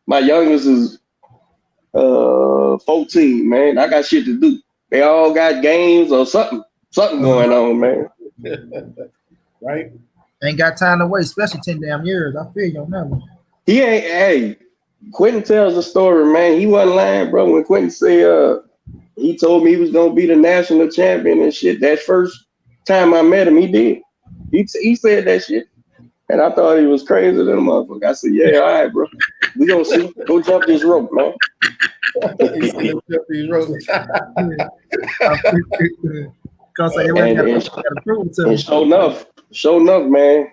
My youngest is 14, man. I got shit to do. They all got games or something going on, man. Right? Ain't got time to wait, especially 10 damn years. I feel you on that one. He ain't, hey, Quentin tells the story, man. He wasn't lying, bro. When Quentin said he told me he was gonna be the national champion and shit, that first time I met him, he did. He said that shit. And I thought he was crazy than a motherfucker. I said, yeah, all right, bro. We gonna see. Go jump this rope, man. And sure enough, man.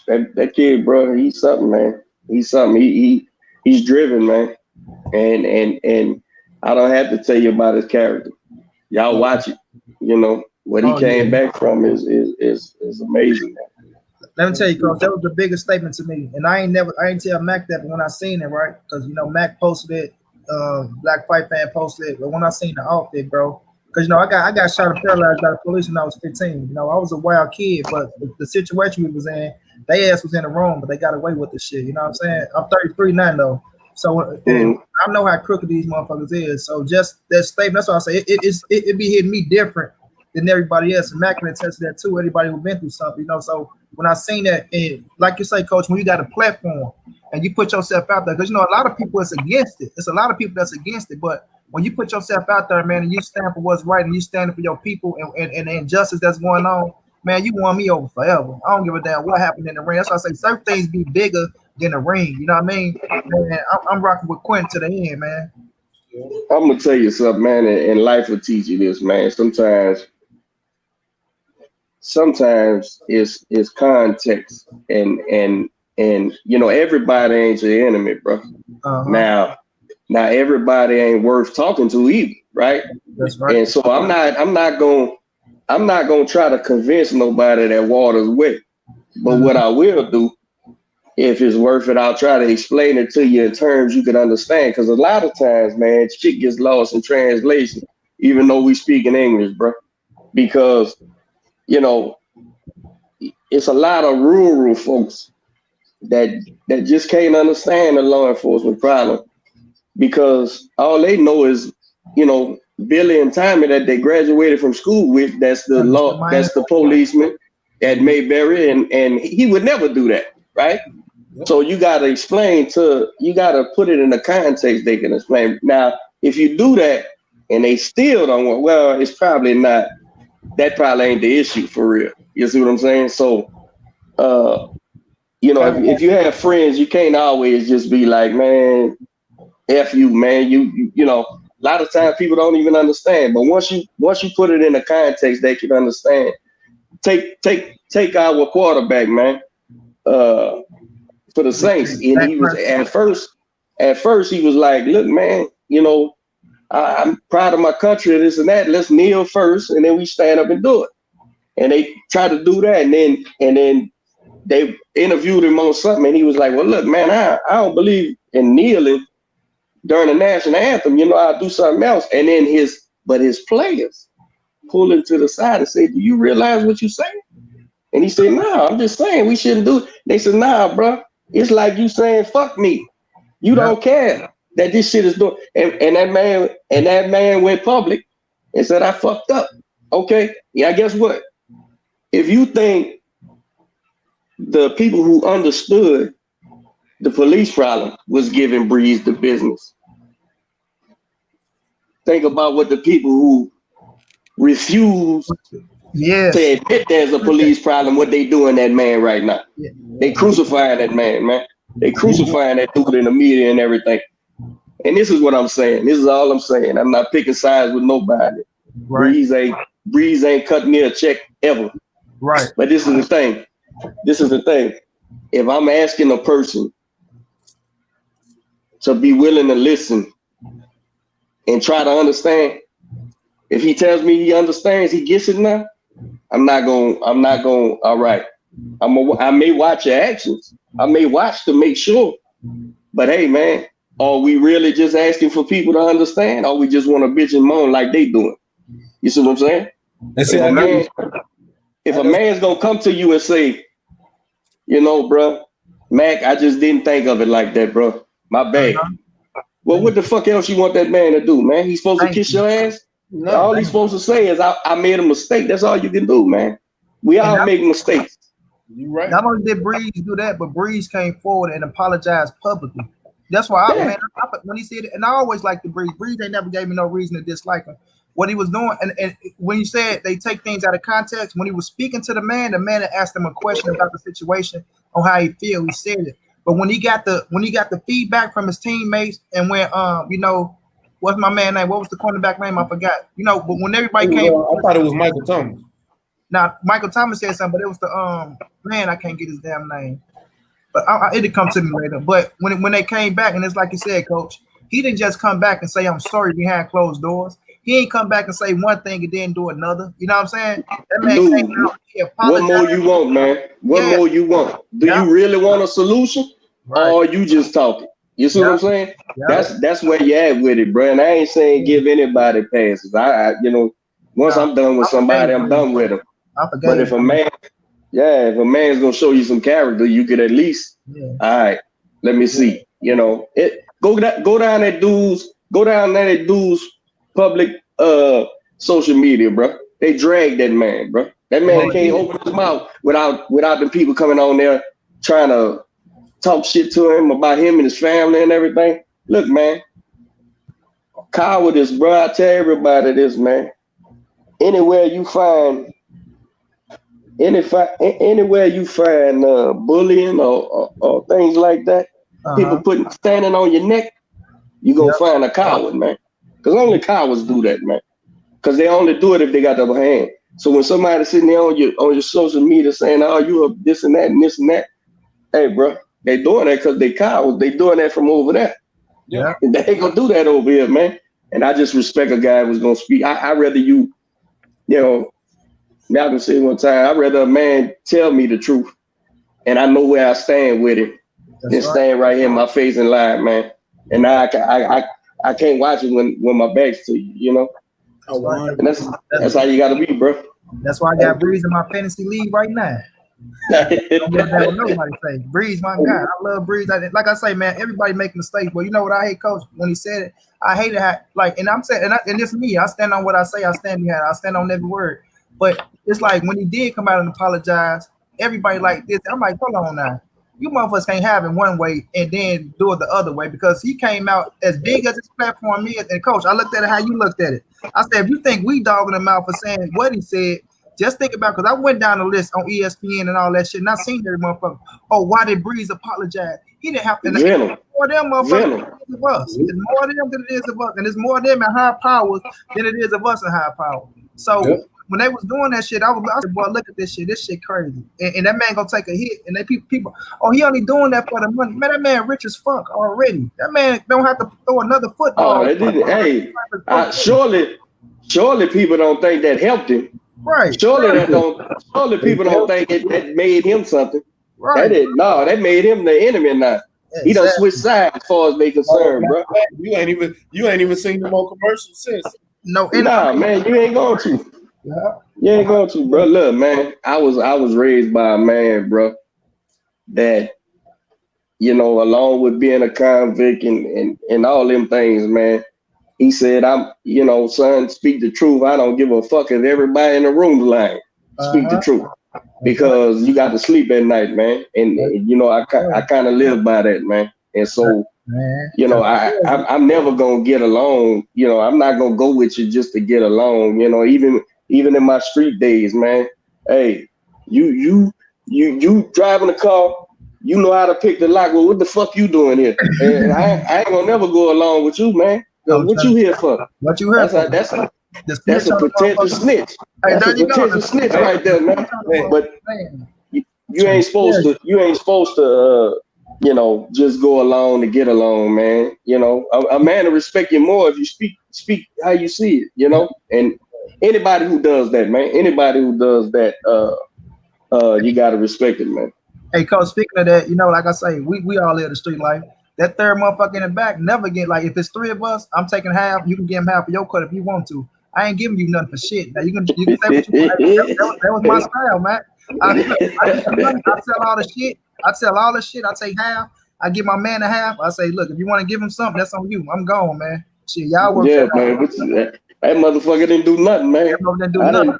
That kid, bro, he's something, man. He's something. He's driven, man. And I don't have to tell you about his character. Y'all watch it. You know what he came back from is amazing, man. Let me tell you, Coach, that was the biggest statement to me. And I ain't tell Mac that, but when I seen it, right? Because Mac posted it, Black Fight Fan posted it. But when I seen the outfit, bro, because I got shot and paralyzed by the police when I was 15. I was a wild kid, but the situation we was in, they ass was in the room, but they got away with the shit. You know what I'm saying? I'm 33 now, though. So I know how crooked these motherfuckers is. So just that statement, that's why I say it be hitting me different than everybody else. And Mac can attest to that too. Everybody who been through something, So when I seen that, and like you say, Coach, when you got a platform and you put yourself out there, because a lot of people is against it. It's a lot of people that's against it, but when you put yourself out there, man, and you stand for what's right and you stand for your people and the injustice that's going on, man, you won me over forever. I don't give a damn what happened in the ring. That's why I say certain things be bigger than the ring. You know what I mean? Man, I'm rocking with Quentin to the end, man. I'm gonna tell you something, man, and life will teach you this, man. Sometimes it's context and everybody ain't your enemy, bro. Now everybody ain't worth talking to either, right? That's right. And so I'm not gonna try to convince nobody that water's wet. But what I will do, if it's worth it, I'll try to explain it to you in terms you can understand. Because a lot of times, man, shit gets lost in translation, even though we speak in English, bro. Because it's a lot of rural folks that just can't understand the law enforcement problem, because all they know is, Billy and Tommy that they graduated from school with. That's the law. That's the policeman at Mayberry, and he would never do that, right? So you got to put it in a context they can explain. Now, if you do that and they still don't want, well, it's probably not. That probably ain't the issue for real. You see what I'm saying? So, if you have friends, you can't always just be like, man, F you, man. You a lot of times people don't even understand. But once you put it in a context, they can understand. Take our quarterback, man, for the Saints. And he was at first he was like, look, man, I'm proud of my country and this and that. Let's kneel first, and then we stand up and do it. And they try to do that, and then they interviewed him on something, and he was like, well, look, man, I don't believe in kneeling during the national anthem. I'll do something else. And then his players pull him to the side and say, do you realize what you're saying? And he said, no, I'm just saying we shouldn't do it. They said, nah, bro, it's like you saying, fuck me. You don't care that this shit is doing. And that man went public and said, I fucked up. Okay. Yeah, guess what? If you think the people who understood the police problem was giving Breeze the business, think about what the people who refuse to admit there's a police problem, what they doing that man right now. They crucifying that man. They crucifying that dude in the media and everything. And this is what I'm saying. This is all I'm saying. I'm not picking sides with nobody. Right. Breeze ain't cut me a check ever. Right. But this is the thing. If I'm asking a person to be willing to listen and try to understand, if he tells me he understands, he gets it now, I'm not going, all right. I may watch your actions. I may watch to make sure But hey, man, are we really just asking for people to understand, or we just want to bitch and moan like they doing? You see what I'm saying? If a man's gonna come to you and say, you know, bro, Mac, I just didn't think of it like that, bro. My bad. Well, what the fuck else you want that man to do, man? He's supposed to kiss your ass? No, all he's supposed to say is, I made a mistake. That's all you can do, man. We all make mistakes. You right. Not only did Breeze do that, but Breeze came forward and apologized publicly. That's why when he said it, and I always liked the Breeze. Breeze, they never gave me no reason to dislike him. What he was doing, and when you said they take things out of context, when he was speaking to the man had asked him a question about the situation on how he feel. He said it, but when he got the feedback from his teammates, and when you know, what's my man name? What was the cornerback name? I forgot. You know, but when everybody came, I thought it was Michael Thomas. Now Michael Thomas said something, but it was the man, I can't get his damn name. But it'll come to me later. But when they came back, and it's like you said, Coach, he didn't just come back and say, I'm sorry behind closed doors. He ain't come back and say one thing and then do another. You know what I'm saying? That man came out, he apologized. What more you want, man? What more you want? Do you really want a solution? Right. Or are you just talking? You see what I'm saying? That's where you at with it, bro. And I ain't saying give anybody passes. I you know, once I'm done with somebody, I'm done with them. But if a man's gonna show you some character, you could at least, all right, let me see. You know, go down that dude's public social media, bro. They drag that man, bro. That man can't open his mouth without the people coming on there trying to talk shit to him about him and his family and everything. Look, man, cowardice, bro. I tell everybody this, man. Anywhere you find bullying or things like that, people standing on your neck, you gonna find a coward, man. Because only cowards do that, man. Because they only do it if they got the upper hand. So when somebody's sitting there on your social media saying, "Oh, you are this and that and this and that," hey, bro, they doing that because they cowards. They doing that from over there. Yeah, and they ain't gonna do that over here, man. And I just respect a guy who's gonna speak. I rather you know, Malcolm said one time, I'd rather a man tell me the truth, and I know where I stand with it, than stand right here in my face and lie, man. And I can't watch it when my back's to you, you know. And that's how you gotta be, bro. That's why I got Breeze in my fantasy league right now. Don't let that nobody say. Breeze, my guy. I love Breeze. Like I say, man, everybody make mistakes, but you know what I hate, Coach? When he said it, I hated how, like, and I'm saying, and it's me. I stand on what I say. I stand behind. I stand on every word. But it's like when he did come out and apologize, everybody like this. I'm like, hold on now. You motherfuckers can't have it one way and then do it the other way, because he came out as big as his platform is. And Coach, I looked at it how you looked at it. I said, if you think we dogging him out for saying what he said, just think about, because I went down the list on ESPN and all that shit, and I seen every motherfucker. Oh, why did Breeze apologize? He didn't have to. More of them motherfuckers of us. It's more of them than it is of us, and it's more of them in high powers than it is of us in high power. So when they was doing that shit, I said, boy, look at this shit. This shit crazy. And that man gonna take a hit. And they people, oh, he only doing that for the money. Man, that man rich as fuck already. That man don't have to throw another football. Oh, they didn't. Hey, surely people don't think that helped him. Right. Surely people don't think it made him something. Right. That made him the enemy now. Yeah, he done switched sides as far as they concerned, bro. You ain't even seen them on commercials since. No, man, you ain't going to. Yeah. You ain't going to, bro. Look, man, I was raised by a man, bro, that, you know, along with being a convict and all them things, man, he said, you know, son, speak the truth. I don't give a fuck if everybody in the room lying. Speak the truth. Because you got to sleep at night, man. And you know, I kind of live by that, man. And so, you know, I'm never going to get along. You know, I'm not going to go with you just to get along. You know, even in my street days, man. Hey, you driving a car, you know how to pick the lock. Well, what the fuck you doing here? And I ain't gonna never go along with you, man. What you here for? What you here for? That's a potential snitch. That's a potential snitch right there, man. But you ain't supposed to you know, just go along to get along, man. You know, a man will respect you more if you speak how you see it, you know. And anybody who does that, man, you gotta respect it, man. Hey, Coach, speaking of that, you know, like I say, we all live the street life. That third motherfucker in the back never get like if it's 3 of us, I'm taking half. You can give him half of your cut if you want to. I ain't giving you nothing for shit. Now you can say what you want. That was my style, man. I sell all the shit. I take half. I give my man a half. I say, look, if you want to give him something, that's on you. I'm gone, man. Shit, y'all work. Yeah, man. That motherfucker didn't do nothing, man. Didn't do nothing.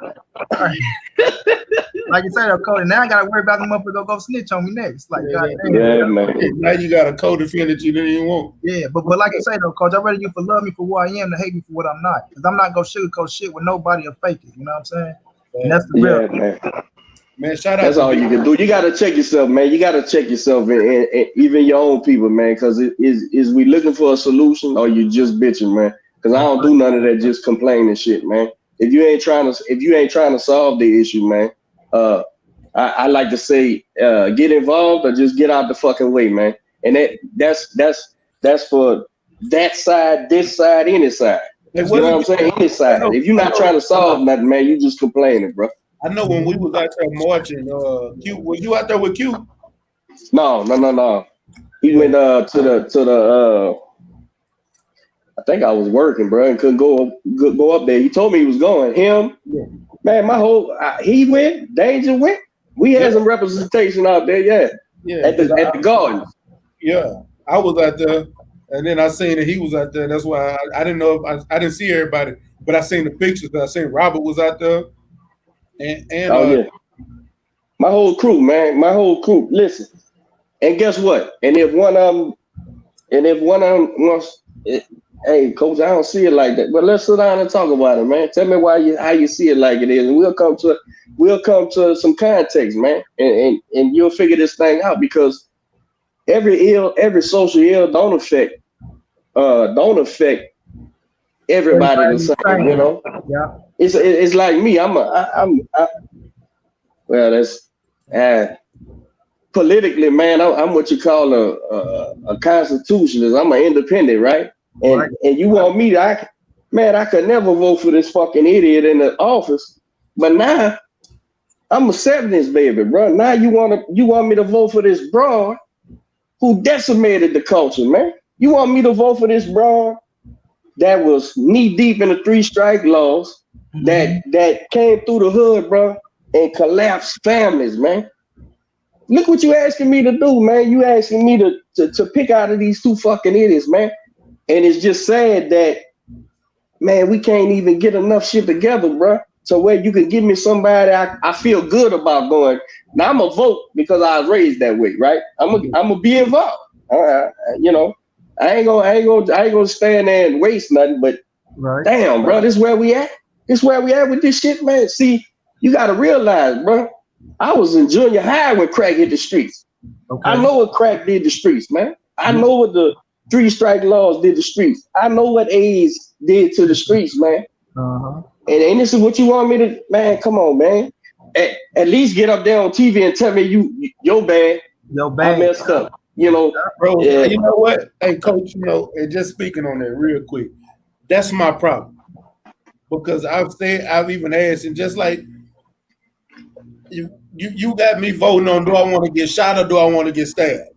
Like you said, Cody. Now I gotta worry about the motherfucker go snitch on me next. Like, yeah, man. Now you got a co-defendant that you didn't even want. Yeah, but like you say though, Coach, I'd rather you for love me for who I am than hate me for what I'm not. Because I'm not gonna sugarcoat shit with nobody or fake it. You know what I'm saying? And that's the real. Man. Man, shout out. That's all you can do. You gotta check yourself, man. You gotta check yourself and even your own people, man. Because is we looking for a solution or you just bitching, man? Because I don't do none of that just complaining shit, man. If you ain't trying to solve the issue, man, I like to say get involved or just get out the fucking way, man. And that's for that side, this side, any side. You know what I'm saying? Any side. If you're not trying to solve nothing, man, you just complaining, bro. I know when we was out there marching, Q, was you out there with Q? No. He went to the I think I was working, bro, and couldn't go up there. He told me he was going. Him, man, he went. Danger went. We had some representation out there, yeah. At the garden. Yeah, I was out there, and then I seen that he was out there. That's why I didn't know if I didn't see everybody, but I seen the pictures. I seen Robert was out there, and yeah, my whole crew, man, Listen, and guess what? And if one of them wants. Hey, Coach, I don't see it like that. But let's sit down and talk about it, man. Tell me how you see it like it is, and we'll come to some context, man, and you'll figure this thing out because every social ill don't affect everybody the same, you know. Yeah. It's like me. That's politically, man. I'm what you call a constitutionalist. I'm an independent, right? And you want me to, I could never vote for this fucking idiot in the office. But now I'm accepting this baby, bro. Now you want me to vote for this broad who decimated the culture, man. You want me to vote for this broad that was knee deep in the 3 strike laws that came through the hood, bro, and collapsed families, man. Look what you asking me to do, man. You asking me to pick out of these 2 fucking idiots, man. And it's just sad that, man, we can't even get enough shit together, bro. So where you can give me somebody I feel good about going. Now I'm gonna vote because I was raised that way, right? I'm gonna be involved. You know, I ain't gonna stand there and waste nothing. But damn, bro, this where we at. This where we at with this shit, man. See, you gotta realize, bro. I was in junior high when crack hit the streets. Okay. I know what crack did the streets, man. I know what the 3 strike laws did the streets. I know what AIDS did to the streets, man. Uh-huh. And this is what you want me to, man, come on, man. At least get up there on TV and tell me you're bad. I messed up. You know, bro, you know what? Hey, Coach, you know, and just speaking on that real quick, that's my problem. Because I've even asked, and just like you got me voting on, do I want to get shot or do I want to get stabbed?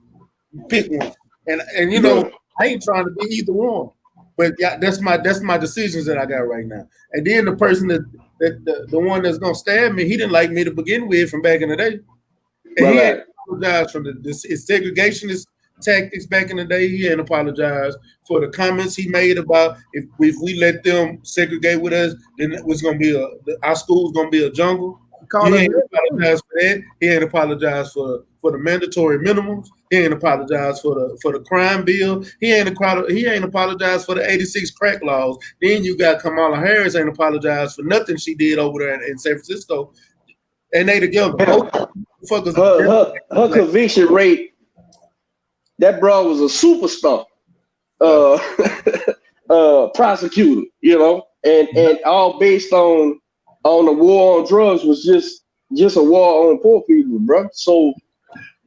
Pick one. And you know, I ain't trying to be either one, but yeah, that's my decisions that I got right now. And then the person that the one that's gonna stab me, he didn't like me to begin with from back in the day. And he ain't apologized for his segregationist tactics back in the day. He ain't apologized for the comments he made about if we let them segregate with us, then it's gonna be our school's gonna be a jungle. He ain't apologized for that. He ain't apologized for the mandatory minimums. He ain't apologized for the crime bill. He ain't apologized for the 86 crack laws. Then you got Kamala Harris ain't apologized for nothing she did over there in San Francisco. And they together. Her conviction rate, that bro was a superstar prosecutor, you know, and all based on the war on drugs was just a war on poor people, bro. So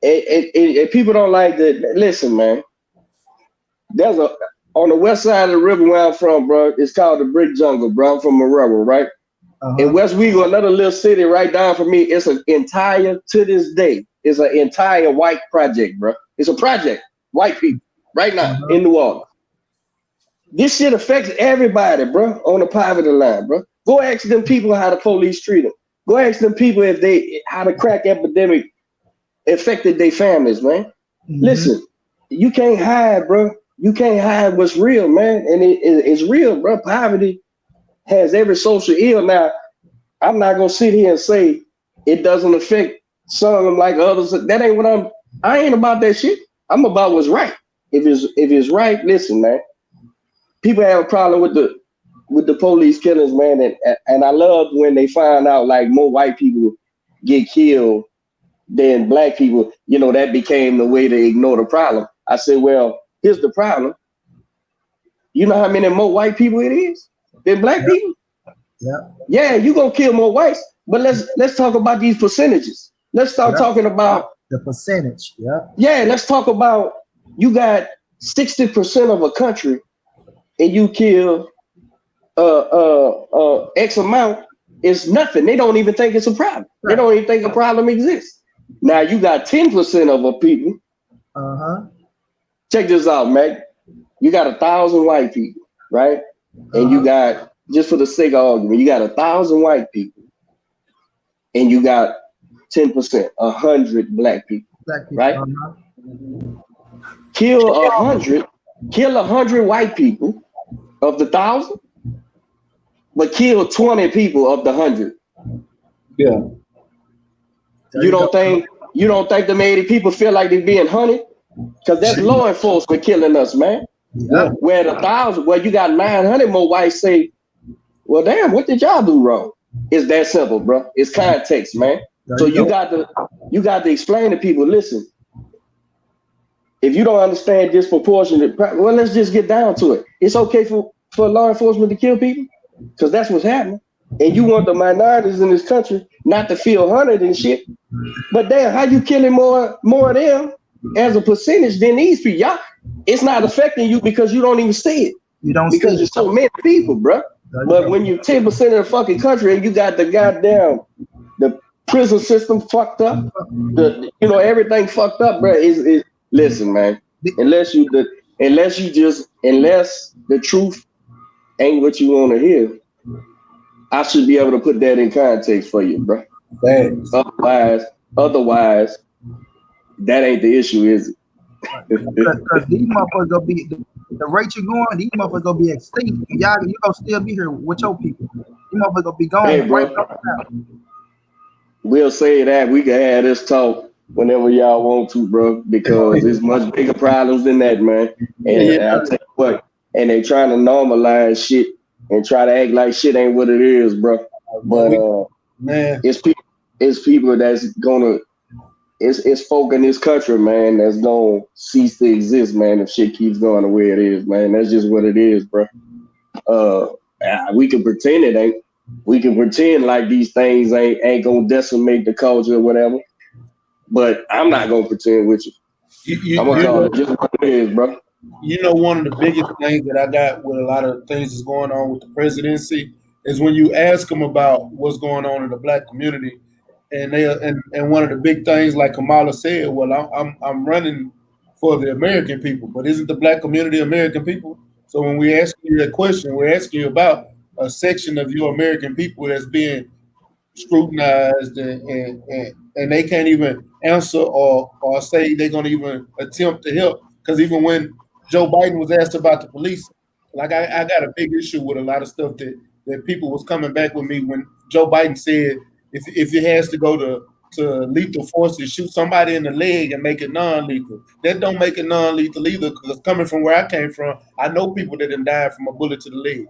and people don't like that. Listen, man, there's on the west side of the river where I'm from, bro. It's called the Brick Jungle, bro. I'm from Marrero, right? Uh-huh. In West Wego, another little city right down from me, it's an entire, to this day, it's an entire white project, bro. It's a project, white people. right now in New Orleans. This shit affects everybody, bro, on the poverty line, bro. Go ask them people how the police treat them. Go ask them people how the crack epidemic affected their families, man. Listen, you can't hide, bro. You can't hide what's real, man. And it's real, bro. Poverty has every social ill. Now, I'm not gonna sit here and say it doesn't affect some like others. That ain't what I ain't about that shit. I'm about what's right. If it's right, listen, man. People have a problem with the police killings, man, and I love when they find out like more white people get killed than black people. You know, that became the way to ignore the problem. I said, well, here's the problem. You know how many more white people it is than black people? Yeah, you gonna kill more whites, but let's talk about these percentages. Let's start talking about the percentage. Yeah, let's talk about you got 60% of a country and you kill X amount is nothing. They don't even think it's a problem. They don't even think a problem exists. Now you got 10% of a people. Check this out, Mac. You got 1,000 white people, right? And you got, just for the sake of argument, you got 1,000 white people, and you got 10%, 100 black people, right? Kill 100 white people of the 1,000, but kill 20 people of the 100. Yeah. You don't think the 80 people feel like they're being hunted? Because that's law enforcement killing us, man. Yeah. Where 1,000, you got 900 more whites say, well, damn, what did y'all do wrong? It's that simple, bro. It's context, man. So you got to explain to people, listen, if you don't understand disproportionate, well, let's just get down to it. It's okay for law enforcement to kill people because that's what's happening. And you want the minorities in this country not to feel hunted and shit. But damn, how you killing more of them as a percentage than these people? Y'all, it's not affecting you because you don't even see it. You don't because there's so many people, bro. But when you 10% of the fucking country and you got the goddamn the prison system fucked up, everything fucked up, bro. Listen, man. Unless the truth ain't what you want to hear, I should be able to put that in context for you, bro. Thanks. Otherwise, that ain't the issue, is it? Because these motherfuckers gonna be the rate you're going, these motherfuckers gonna be extinct. And y'all, you gonna still be here with your people. These motherfuckers gonna be gone. Hey, bro. We'll say that we can have this talk whenever y'all want to, bro, because it's much bigger problems than that, man. And I'll tell you what, and they trying to normalize shit and try to act like shit ain't what it is, bro. But man, it's people that's gonna it's folk in this country, man, that's gonna cease to exist, man, if shit keeps going the way it is, man. That's just what it is, bro. We can pretend it ain't. We can pretend like these things ain't gonna decimate the culture or whatever. But I'm not gonna pretend with you. I'm gonna call it just what it is, bro. You know, one of the biggest things that I got with a lot of things that's going on with the presidency is when you ask them about what's going on in the black community, and one of the big things, like Kamala said, well, I'm running for the American people, but isn't the black community American people? So when we ask you that question, we're asking you about a section of your American people that's being scrutinized and they can't even answer or say they're going to even attempt to help. Because even when Joe Biden was asked about the police, like I got a big issue with a lot of stuff that people was coming back with me when Joe Biden said if it has to go to lethal force to shoot somebody in the leg and make it non-lethal, that don't make it non-lethal either, because coming from where I came from, I know people that done died from a bullet to the leg.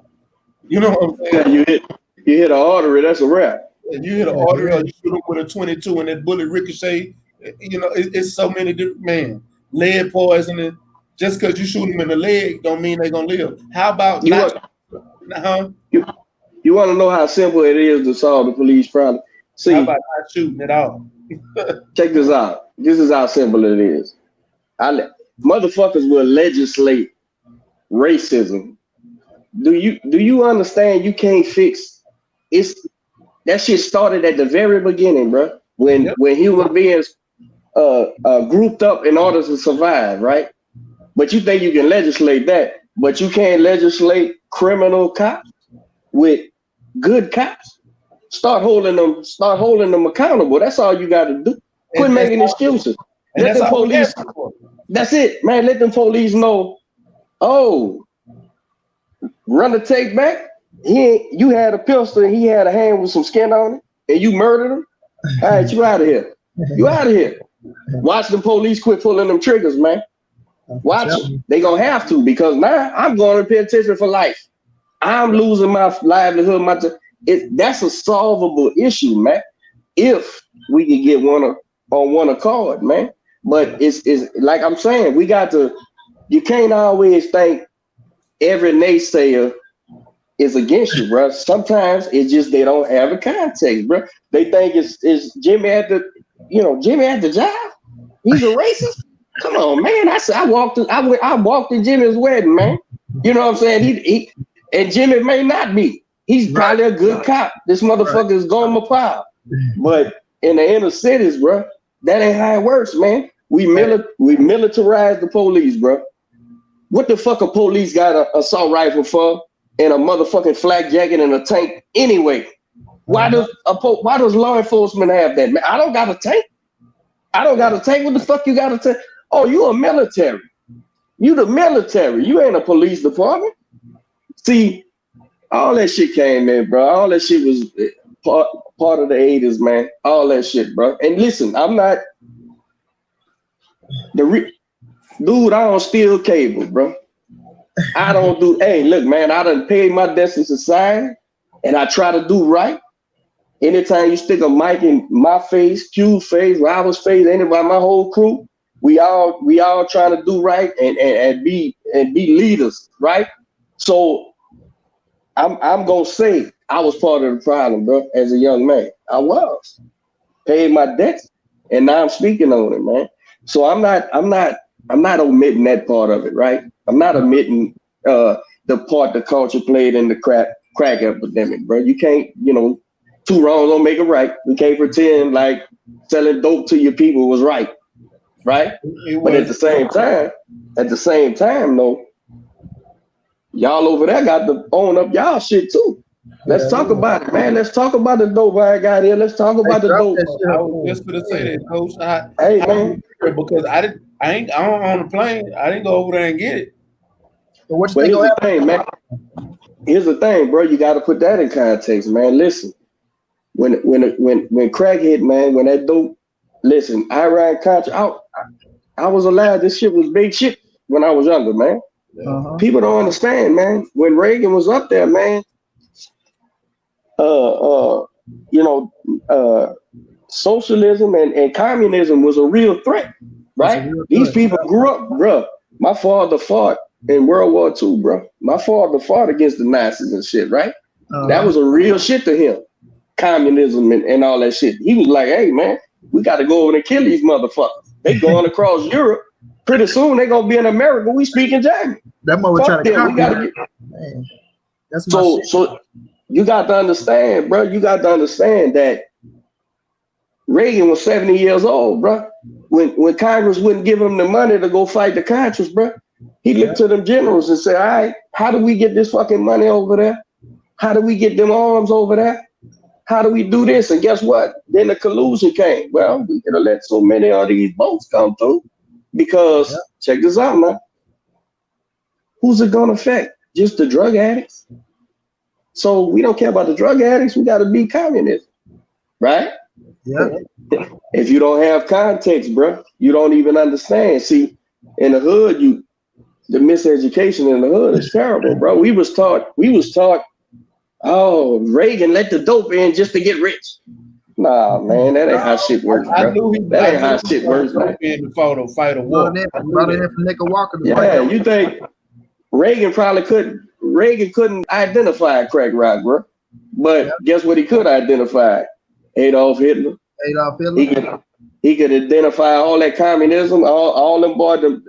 You know what I'm saying? Yeah, you hit an artery, that's a wrap. And you hit an artery or you shoot them with a 22 and that bullet ricochet, you know, it's so many different, lead poisoning. Just because you shoot them in the leg don't mean they're going to live. How about you want to know how simple it is to solve the police problem? See, how about not shooting at all? Check this out. This is how simple it is. Motherfuckers will legislate racism. Do you understand you can't fix that shit started at the very beginning, bro. When human beings grouped up in order to survive, right? But you think you can legislate that, but you can't legislate criminal cops with good cops. Start holding them accountable. That's all you got to do. Quit making excuses. Let the police. That's it, man. Let them police know. Oh, run the tape back. You had a pistol and he had a hand with some skin on it, and you murdered him. All right, you out of here. You out of here. Watch the police quit pulling them triggers, man. Watch them. They gonna have to, because now I'm going to penitentiary for life. I'm losing my livelihood. That's a solvable issue, man. If we can get on one accord, man. But it's like I'm saying, we got to. You can't always think every naysayer is against you, bro. Sometimes it's just they don't have a context, bro. They think it's Jimmy at the job. He's a racist. Come on, man. I walked to Jimmy's wedding, man. You know what I'm saying? He and Jimmy may not be. He's probably a good cop. This motherfucker is going to pile. But in the inner cities, bro, that ain't how it works, man. We militarize the police, bro. What the fuck a police got an assault rifle for and a motherfucking flak jacket and a tank anyway? Why does law enforcement have that, man? I don't got a tank. What the fuck you got a tank? Oh, you a military. You the military. You ain't a police department. See, all that shit came in, bro. All that shit was part of the 80s, man. All that shit, bro. And listen, I'm not dude, I don't steal cable, bro. I don't do, hey, look, man, I done paid my debts in society and I try to do right. Anytime you stick a mic in my face, Q's face, Robert's face, anybody, my whole crew, we all trying to do right and be leaders, right? So I'm gonna say I was part of the problem, bro, as a young man. I was. Paid my debts, and now I'm speaking on it, man. So I'm not omitting that part of it, right? I'm not omitting the part the culture played in the crack epidemic, bro. You can't, two wrongs don't make it right. We can't pretend like selling dope to your people was right? But at the same time, though, y'all over there got to own up y'all shit too. Let's talk about it, man. Let's talk about the dope I got here. Let's talk about the dope. I was just gonna say that, Coach. Man, because I don't on the plane. I didn't go over there and get it. But here's the thing, man. Here's the thing, bro. You got to put that in context, man. Listen, when crack hit, man, when that dope. Listen, I ran contra. I was alive. This shit was big shit when I was younger, man. Uh-huh. People don't understand, man. When Reagan was up there, man, socialism and communism was a real threat, right? These people grew up, bro. My father fought in World War II, bro. My father fought against the Nazis and shit, right? Uh-huh. That was a real shit to him. Communism and all that shit. He was like, hey, man, we got to go over and kill these motherfuckers. They going across Europe. Pretty soon they gonna be in America. We speaking German. That mother trying to copy. That's so you got to understand, bro. You got to understand that Reagan was 70 years old, bro. When Congress wouldn't give him the money to go fight the Contras, bro, he looked to them generals and said, all right, how do we get this fucking money over there? How do we get them arms over there? How do we do this? And guess what? Then the collusion came. Well, we could have let so many of these boats come through because check this out, man. Who's it gonna affect? Just the drug addicts? So we don't care about the drug addicts. We got to be communist, right? Yeah. If you don't have context, bro, you don't even understand. See, in the hood, the miseducation in the hood is terrible, bro. We was taught, oh, Reagan let the dope in just to get rich. Nah, man, that ain't how shit works, bro. That ain't how shit works, man. Fight a war. Yeah, you think Reagan couldn't identify crack rock, bro. But guess what he could identify? Adolf Hitler. He could identify all that communism, all them boys and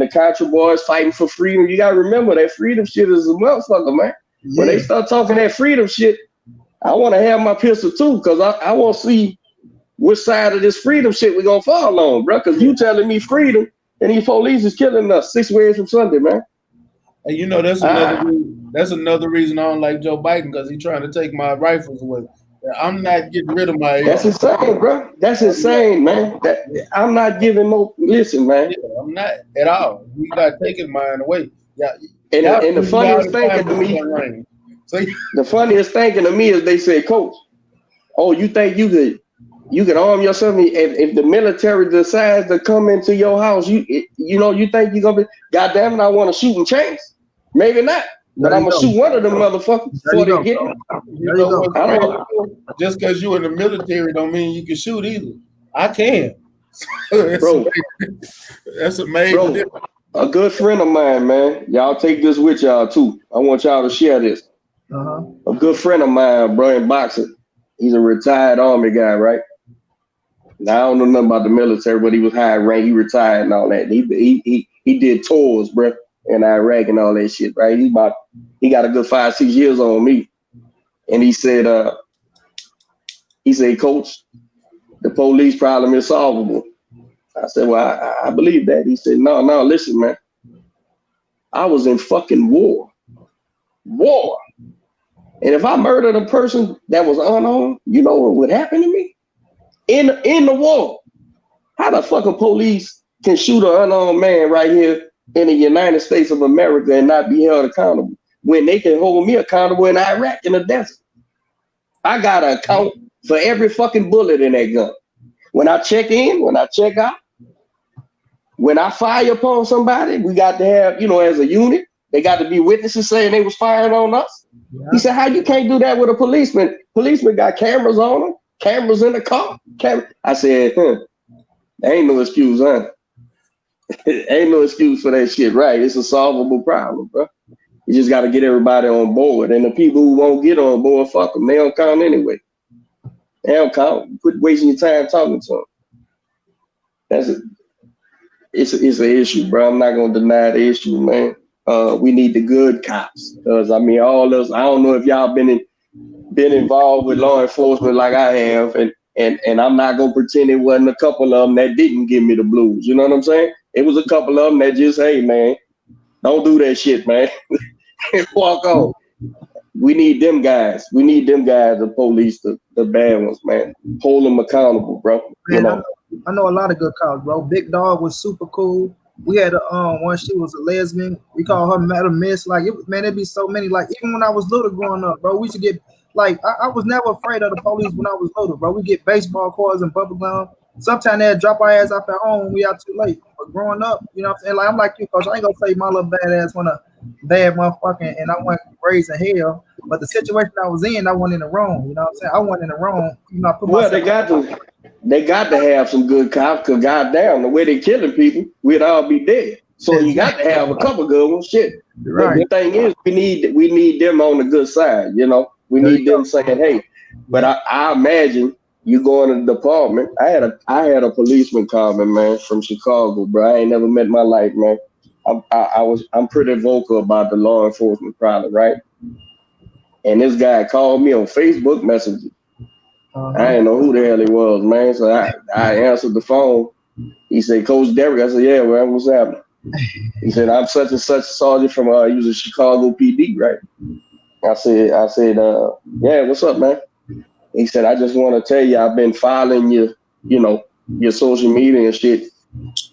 the Contra boys fighting for freedom. You gotta remember that freedom shit is a motherfucker, man. Yeah. When they start talking that freedom shit, I want to have my pistol too, because I want to see which side of this freedom shit we gonna fall on, bro. Because you telling me freedom And these police is killing us 6 ways from Sunday, man. And you know that's another reason I don't like Joe Biden, because he's trying to take my rifles away. I'm not getting rid of my. That's insane, bro. That's insane, man. I'm not giving no. Listen, man. Yeah, I'm not at all. We got taking mine away. Yeah. And the funniest thing to me, the funniest thing to me is they say, Coach, oh, you think you could arm yourself if the military decides to come into your house? You think you're gonna be? God damn it, I want to shoot and chase. Maybe not, but I'm gonna shoot one of them motherfuckers before they get me. Just because you in the military don't mean you can shoot either. I can. Bro, that's amazing. Bro, a good friend of mine, man. Y'all take this with y'all too. I want y'all to share this. A good friend of mine, bro, in boxing. He's a retired Army guy, right? Now, I don't know nothing about the military, but he was high rank. He retired and all that. He did tours, bro, in Iraq and all that shit, right? He got a good 5-6 years on me. And he said, Coach, the police problem is solvable. I said, well, I believe that. He said, no, listen, man. I was in fucking war. And if I murdered a person that was unarmed, you know what would happen to me? In the war. How the fucking police can shoot an unarmed man right here in the United States of America and not be held accountable when they can hold me accountable in Iraq in the desert? I got to account for every fucking bullet in that gun. When I check in, when I check out, when I fire upon somebody, we got to have, as a unit, they got to be witnesses saying they was firing on us. Yeah. He said, how you can't do that with a policeman? Policeman got cameras on them, cameras in the car. I said, there ain't no excuse, huh? Ain't no excuse for that shit, right? It's a solvable problem, bro. You just got to get everybody on board. And the people who won't get on board, fuck them. They don't count anyway. They don't count. Quit wasting your time talking to them. It's an issue, bro. I'm not going to deny the issue, man. We need the good cops. Because, all us, I don't know if y'all been involved with law enforcement like I have. And I'm not going to pretend it wasn't a couple of them that didn't give me the blues. You know what I'm saying? It was a couple of them that just, hey, man, don't do that shit, man. Walk on. We need them guys. We need them guys to police the bad ones, man. Hold them accountable, bro. Man, I know a lot of good cops, bro. Big Dog was super cool. We had one, she was a lesbian. We call her Madam Miss. Like, it'd be so many. Like, even when I was little growing up, bro, we used to get, like, I was never afraid of the police when I was little, bro. We get baseball cards and bubble gum. Sometimes they'd drop our ass off at home when we out too late. But growing up, you know what I'm saying? Like, I'm like you, Coach. I ain't gonna say my little bad ass want a bad motherfucking, and I wasn't raised in hell. But the situation I was in, I wasn't in the wrong. You know what I'm saying? I wasn't in the wrong. I put well, they got to have some good cops, because goddamn, the way they killing people, we'd all be dead. So you got to have a couple good ones. Shit. Right. The thing is, we need them on the good side. We need them saying, hey. But I imagine you go in the department. I had a policeman call me, man, from Chicago, bro. I ain't never met in my life, man. I'm pretty vocal about the law enforcement problem, right? And this guy called me on Facebook Messenger. I didn't know who the hell he was, man. So I answered the phone. He said, Coach Derrick. I said, yeah, man, what's happening? He said, I'm such and such a sergeant from he was a Chicago PD, right? I said, yeah, what's up, man? He said, I just want to tell you, I've been following your social media and shit.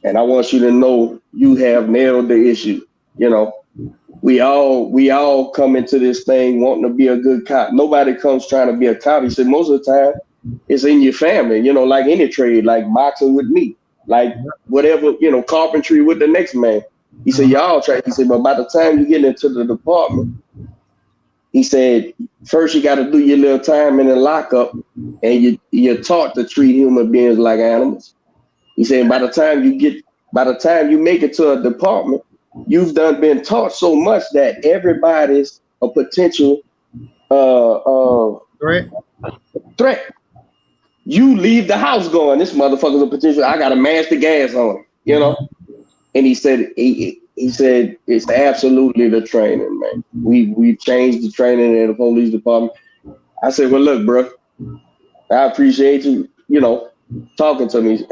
And I want you to know you have nailed the issue. We all come into this thing wanting to be a good cop. Nobody comes trying to be a cop. He said, most of the time it's in your family, like any trade, like boxing with me, like whatever, carpentry with the next man. He said, y'all try. He said, but by the time you get into the department, he said, first you got to do your little time in the lockup, and you're taught to treat human beings like animals. He said, by the time you make it to a department, you've been taught so much that everybody's a potential threat. You leave the house going, this motherfucker's a potential. I got to mash the gas on him, And he said it's absolutely the training, man. We changed the training in the police department. I said, well, look, bro, I appreciate you, talking to me.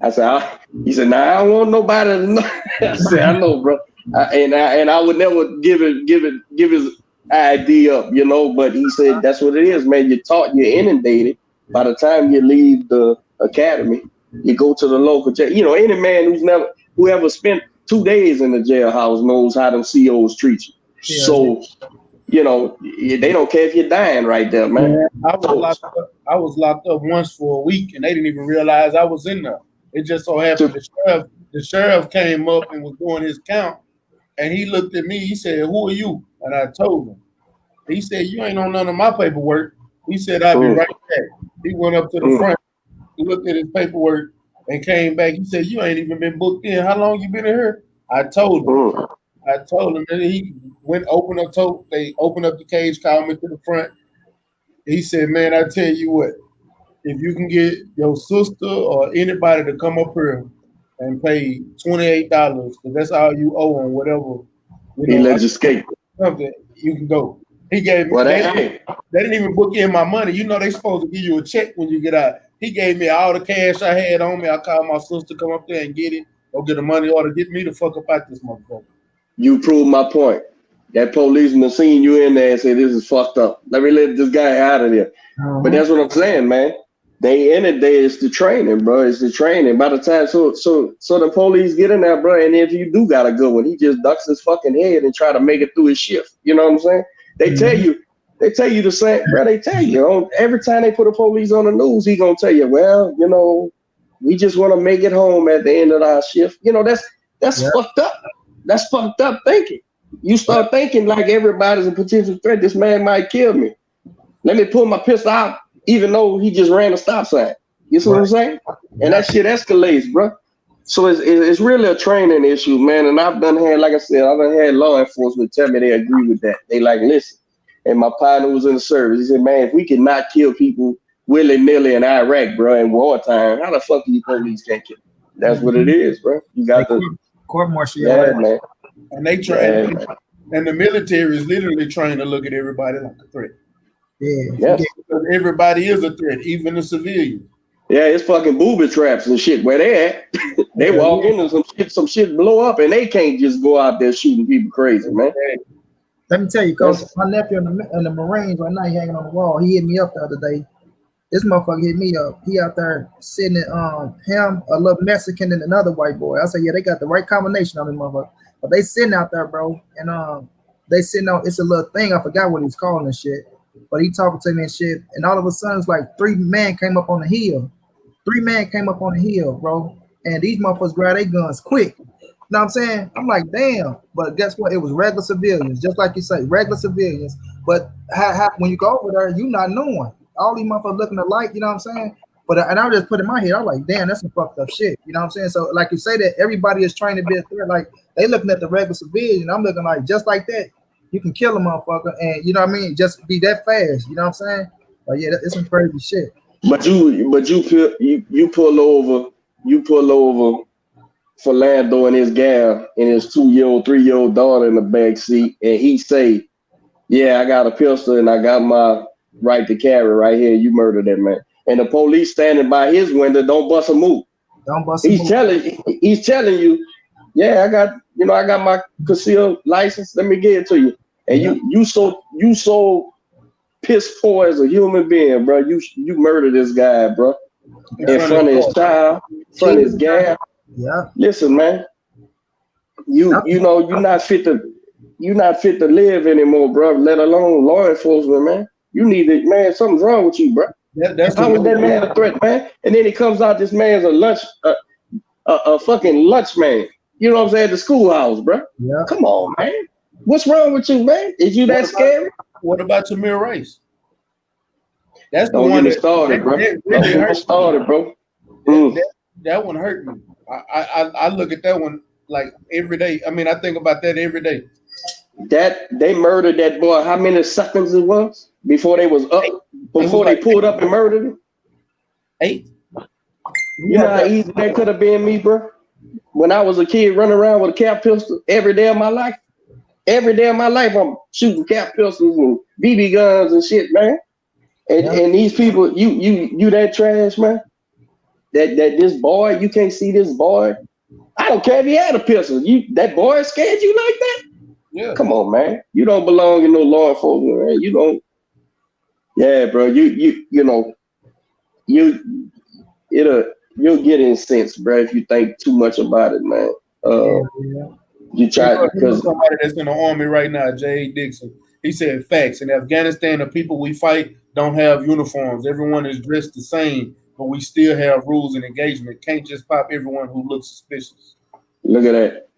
I said, he said, nah, I don't want nobody to know. I said, I know, bro. And I would never give his ID up, you know, but he said, that's what it is, man. You're inundated. By the time you leave the academy, you go to the local jail. You know, any man who ever spent 2 days in the jailhouse knows how them COs treat you. Yeah. So, you know, they don't care if you're dying right there, man. Yeah, I was locked up once for a week, and they didn't even realize I was in there. It just so happened the sheriff came up and was doing his count, and he looked at me. He said, "Who are you?" And I told him. He said, "You ain't on none of my paperwork." He said, "I'll be right back." He went up to the front, he looked at his paperwork, and came back. He said, "You ain't even been booked in. How long you been in here?" I told him. And he opened up the cage, called me to the front. He said, "Man, I tell you what, if you can get your sister or anybody to come up here and pay $28, because that's all you owe on whatever, he let you escape. Something, you can go." He gave me. They didn't even book in my money. You know they supposed to give you a check when you get out. He gave me all the cash I had on me. I called my sister to come up there and get it. Go get a money order. Get me the fuck up out this motherfucker. You proved my point. That policeman seen you in there and said, "This is fucked up. Let me let this guy out of there." But that's what I'm saying, man. They in the day, it's the training, bro. It's the training. By the time so the police get in there, bro, and if you do got a good one, he just ducks his fucking head and try to make it through his shift. You know what I'm saying? They tell you the same, bro. They tell you every time they put a police on the news, he gonna tell you, well, you know, we just want to make it home at the end of our shift. You know, that's fucked up. That's fucked up thinking. You start thinking like everybody's a potential threat. This man might kill me. Let me pull my pistol out, even though he just ran a stop sign. You see what I'm saying? And that shit escalates, bro. So it's really a training issue, man. And I've done had law enforcement tell me they agree with that. They like, listen. And my partner was in the service. He said, man, if we could not kill people willy-nilly in Iraq, bro, in wartime, how the fuck do you police can't kill them? That's what it is, bro. You got the court-martial. Yeah, man. And they train, and the military is literally trained to look at everybody like a threat. Yeah. Because everybody is a threat, even the civilians. Yeah, it's fucking booby traps and shit where they at. They walk into some shit blow up, and they can't just go out there shooting people crazy, man. Let me tell you, Coach, my nephew in the Marines right now, he hanging on the wall. He hit me up the other day. This motherfucker hit me up. He out there sitting at him, a little Mexican, and another white boy. I said, yeah, they got the right combination on this motherfucker. But they sitting out there, bro, and they sitting out. It's a little thing. I forgot what he's calling and shit. But he talking to me and shit. And all of a sudden, it's like 3 men came up on the hill. 3 men came up on the hill, bro. And these motherfuckers grab their guns quick. You know what I'm saying? I'm like, damn. But guess what? It was regular civilians, just like you say, regular civilians. But when you go over there, you not knowing. All these motherfuckers looking alike, you know what I'm saying? But and I just put in my head, I'm like, damn, that's some fucked up shit. You know what I'm saying? So like you say that everybody is trained to be a threat. Like they looking at the regular civilian. I'm looking like just like that. You can kill a motherfucker, and you know what I mean? Just be that fast. You know what I'm saying? But yeah, it's some crazy shit. But you pull over for Lando and his gal and his 2-year-old, 3-year-old daughter in the back seat, and he say, "Yeah, I got a pistol and I got my right to carry right here. You murdered that man." And the police standing by his window, don't bust a move. Don't bust a move. He's telling you, yeah, I got my concealed license. Let me get it to you. And you so piss poor as a human being, bro. You murdered this guy, bro. In front of his child, in front of his gal. Yeah. Listen, man. You're not fit to live anymore, bro. Let alone law enforcement, man. You need it, man. Something's wrong with you, bro. How was that man a threat, man? And then he comes out, this man's a fucking lunch man. You know what I'm saying? The schoolhouse, bro. Yeah. Come on, man. What's wrong with you, man? Is you that scary? What about Tamir Rice? That's the Don't one get me started, bro. Don't get me started, bro. That one hurt me. I look at that one like every day. I mean, I think about that every day. That they murdered that boy. How many seconds it was before they was up? Before they pulled up and murdered him? 8. You know how easy that could have been me, bro? When I was a kid running around with a cap pistol every day of my life. Every day of my life, I'm shooting cap pistols and BB guns and shit, man. And these people, you that trash, man. that this boy, you can't see this boy. I don't care if he had a pistol. That boy scared you like that? Yeah. Come on, man. You don't belong in no law enforcement, man. You don't. Yeah, bro. You'll get incensed, bro, if you think too much about it, man. You try because somebody that's in the army right now, J.A. Dixon. He said facts. In Afghanistan, the people we fight don't have uniforms. Everyone is dressed the same, but we still have rules and engagement. Can't just pop everyone who looks suspicious. Look at that.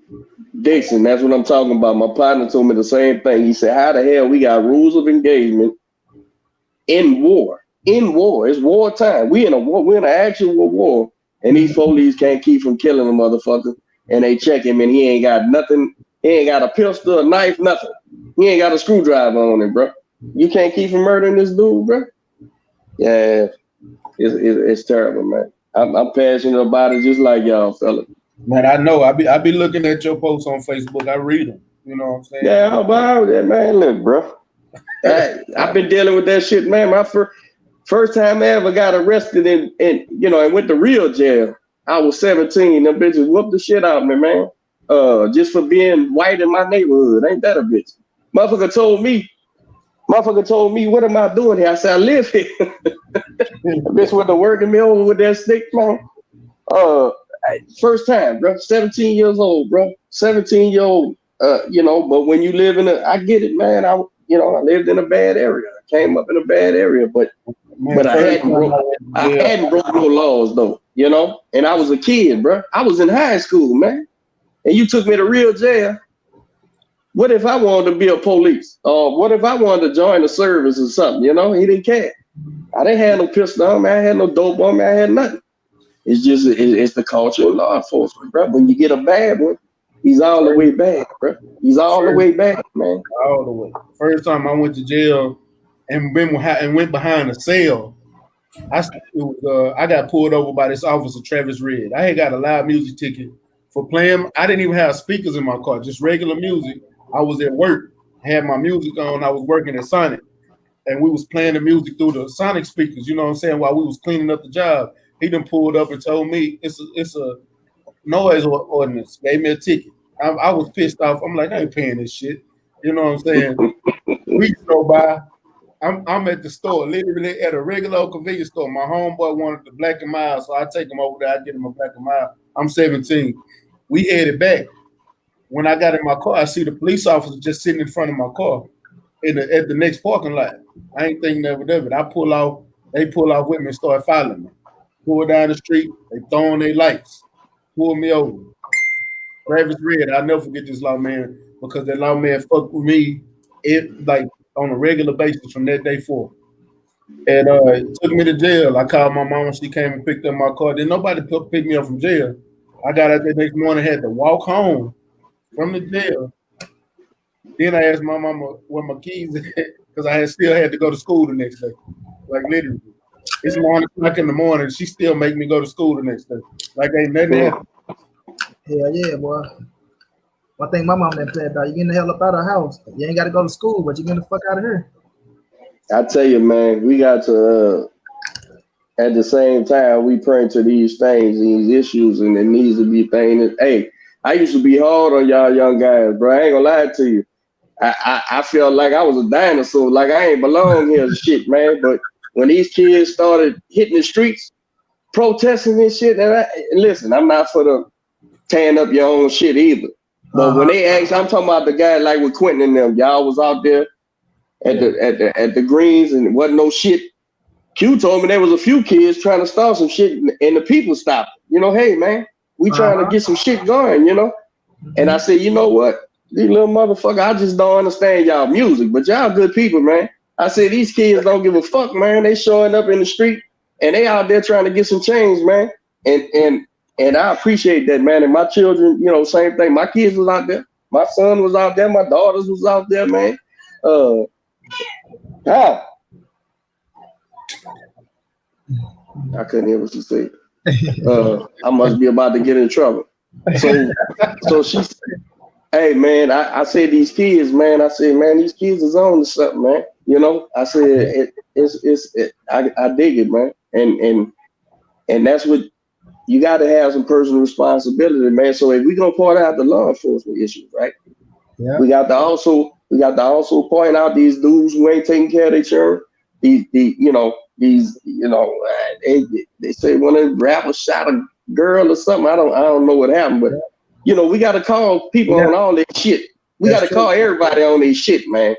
Dixon, that's what I'm talking about. My partner told me the same thing. He said, how the hell we got rules of engagement in war? In war. It's wartime. We in a war. We're in an actual war. And these police can't keep from killing a motherfucker. And they check him and he ain't got nothing. He ain't got a pistol, a knife, nothing. He ain't got a screwdriver on him, bro. You can't keep from murdering this dude, bro. Yeah, it's terrible, man. I'm passionate about it just like y'all, fella. Man, I know. I be looking at your posts on Facebook. I read them. You know what I'm saying? Yeah, how about that, man? Look, bro. I've been dealing with that shit, man. My first time I ever got arrested and went to real jail. I was 17. Them bitches whooped the shit out of me, man. Just for being white in my neighborhood. Ain't that a bitch? Motherfucker told me, what am I doing here? I said, I live here. Bitch went to working me over with that stick, man. First time, bro. 17 years old, bro. 17-year-old. But when you live I get it, man. I lived in a bad area. I came up in a bad area, but I hadn't broke no laws though, And I was a kid, bro. I was in high school, man. And you took me to real jail. What if I wanted to be a police? Or what if I wanted to join the service or something? He didn't care. I didn't have no pistol on me. I had no dope on me. I had nothing. It's just it's the culture of law enforcement, bro. When you get a bad one, he's all the way bad, bro. He's all the way bad, man. All the way. First time I went to jail and went behind a cell, I got pulled over by this officer, Travis Red. I had got a loud music ticket for playing. I didn't even have speakers in my car, just regular music. I was at work, had my music on. I was working at Sonic, and we was playing the music through the Sonic speakers. You know what I'm saying? While we was cleaning up the job, he done pulled up and told me it's a noise ordinance. Gave me a ticket. I was pissed off. I'm like, I ain't paying this shit. You know what I'm saying? Weeks go by. I'm at the store, literally at a regular convenience store. My homeboy wanted the Black and Mild, so I take him over there. I get him a Black and Mild. I'm 17. We headed back. When I got in my car, I see the police officer just sitting in front of my car at the next parking lot. I ain't thinking of it. I pull off. They pull off with me and start following me. Pull down the street. They throwing their lights. Pull me over. Travis Red, I'll never forget this lawman because that lawman fucked with me on a regular basis from that day forward. And it took me to jail. I called my mom and she came and picked up my car. Then nobody picked me up from jail. I got out there next morning, had to walk home from the jail. Then I asked my mama where my keys at because I still had to go to school the next day. Like literally. It's 9 o'clock in the morning. She still make me go to school the next day. Like ain't nothing happened. Yeah, boy. One thing my mom done said, you getting the hell up out of the house. You ain't got to go to school, but you getting the fuck out of here. I tell you, man, we got to, at the same time, we praying to these things, these issues, and it needs to be things. Hey, I used to be hard on y'all young guys, bro. I ain't gonna lie to you. I felt like I was a dinosaur, like I ain't belong here shit, man. But when these kids started hitting the streets, protesting and shit, and listen, I'm not for the tearing up your own shit either. But when they asked, I'm talking about the guy like with Quentin and them, y'all was out there at the greens and it wasn't no shit. Q told me there was a few kids trying to start some shit and the people stopped. Hey man, we trying to get some shit going, And I said, you know what? These little motherfuckers, I just don't understand y'all music, but y'all good people, man. I said, these kids don't give a fuck, man. They showing up in the street and they out there trying to get some change, man. And I appreciate that, man. And my children, same thing. My kids was out there. My son was out there. My daughters was out there, man. I couldn't hear what she said. I must be about to get in trouble. So she said, hey, man, I said these kids, man. I said, man, these kids is on to something, man. I said, I dig it, man. And that's what you got to have some personal responsibility, man. So if we gonna point out the law enforcement issues, right? Yeah. We got to also point out these dudes who ain't taking care of their children. They say one of the rappers shot a girl or something. I don't know what happened, but we got to call people on all this shit. We got to call everybody on this shit, man.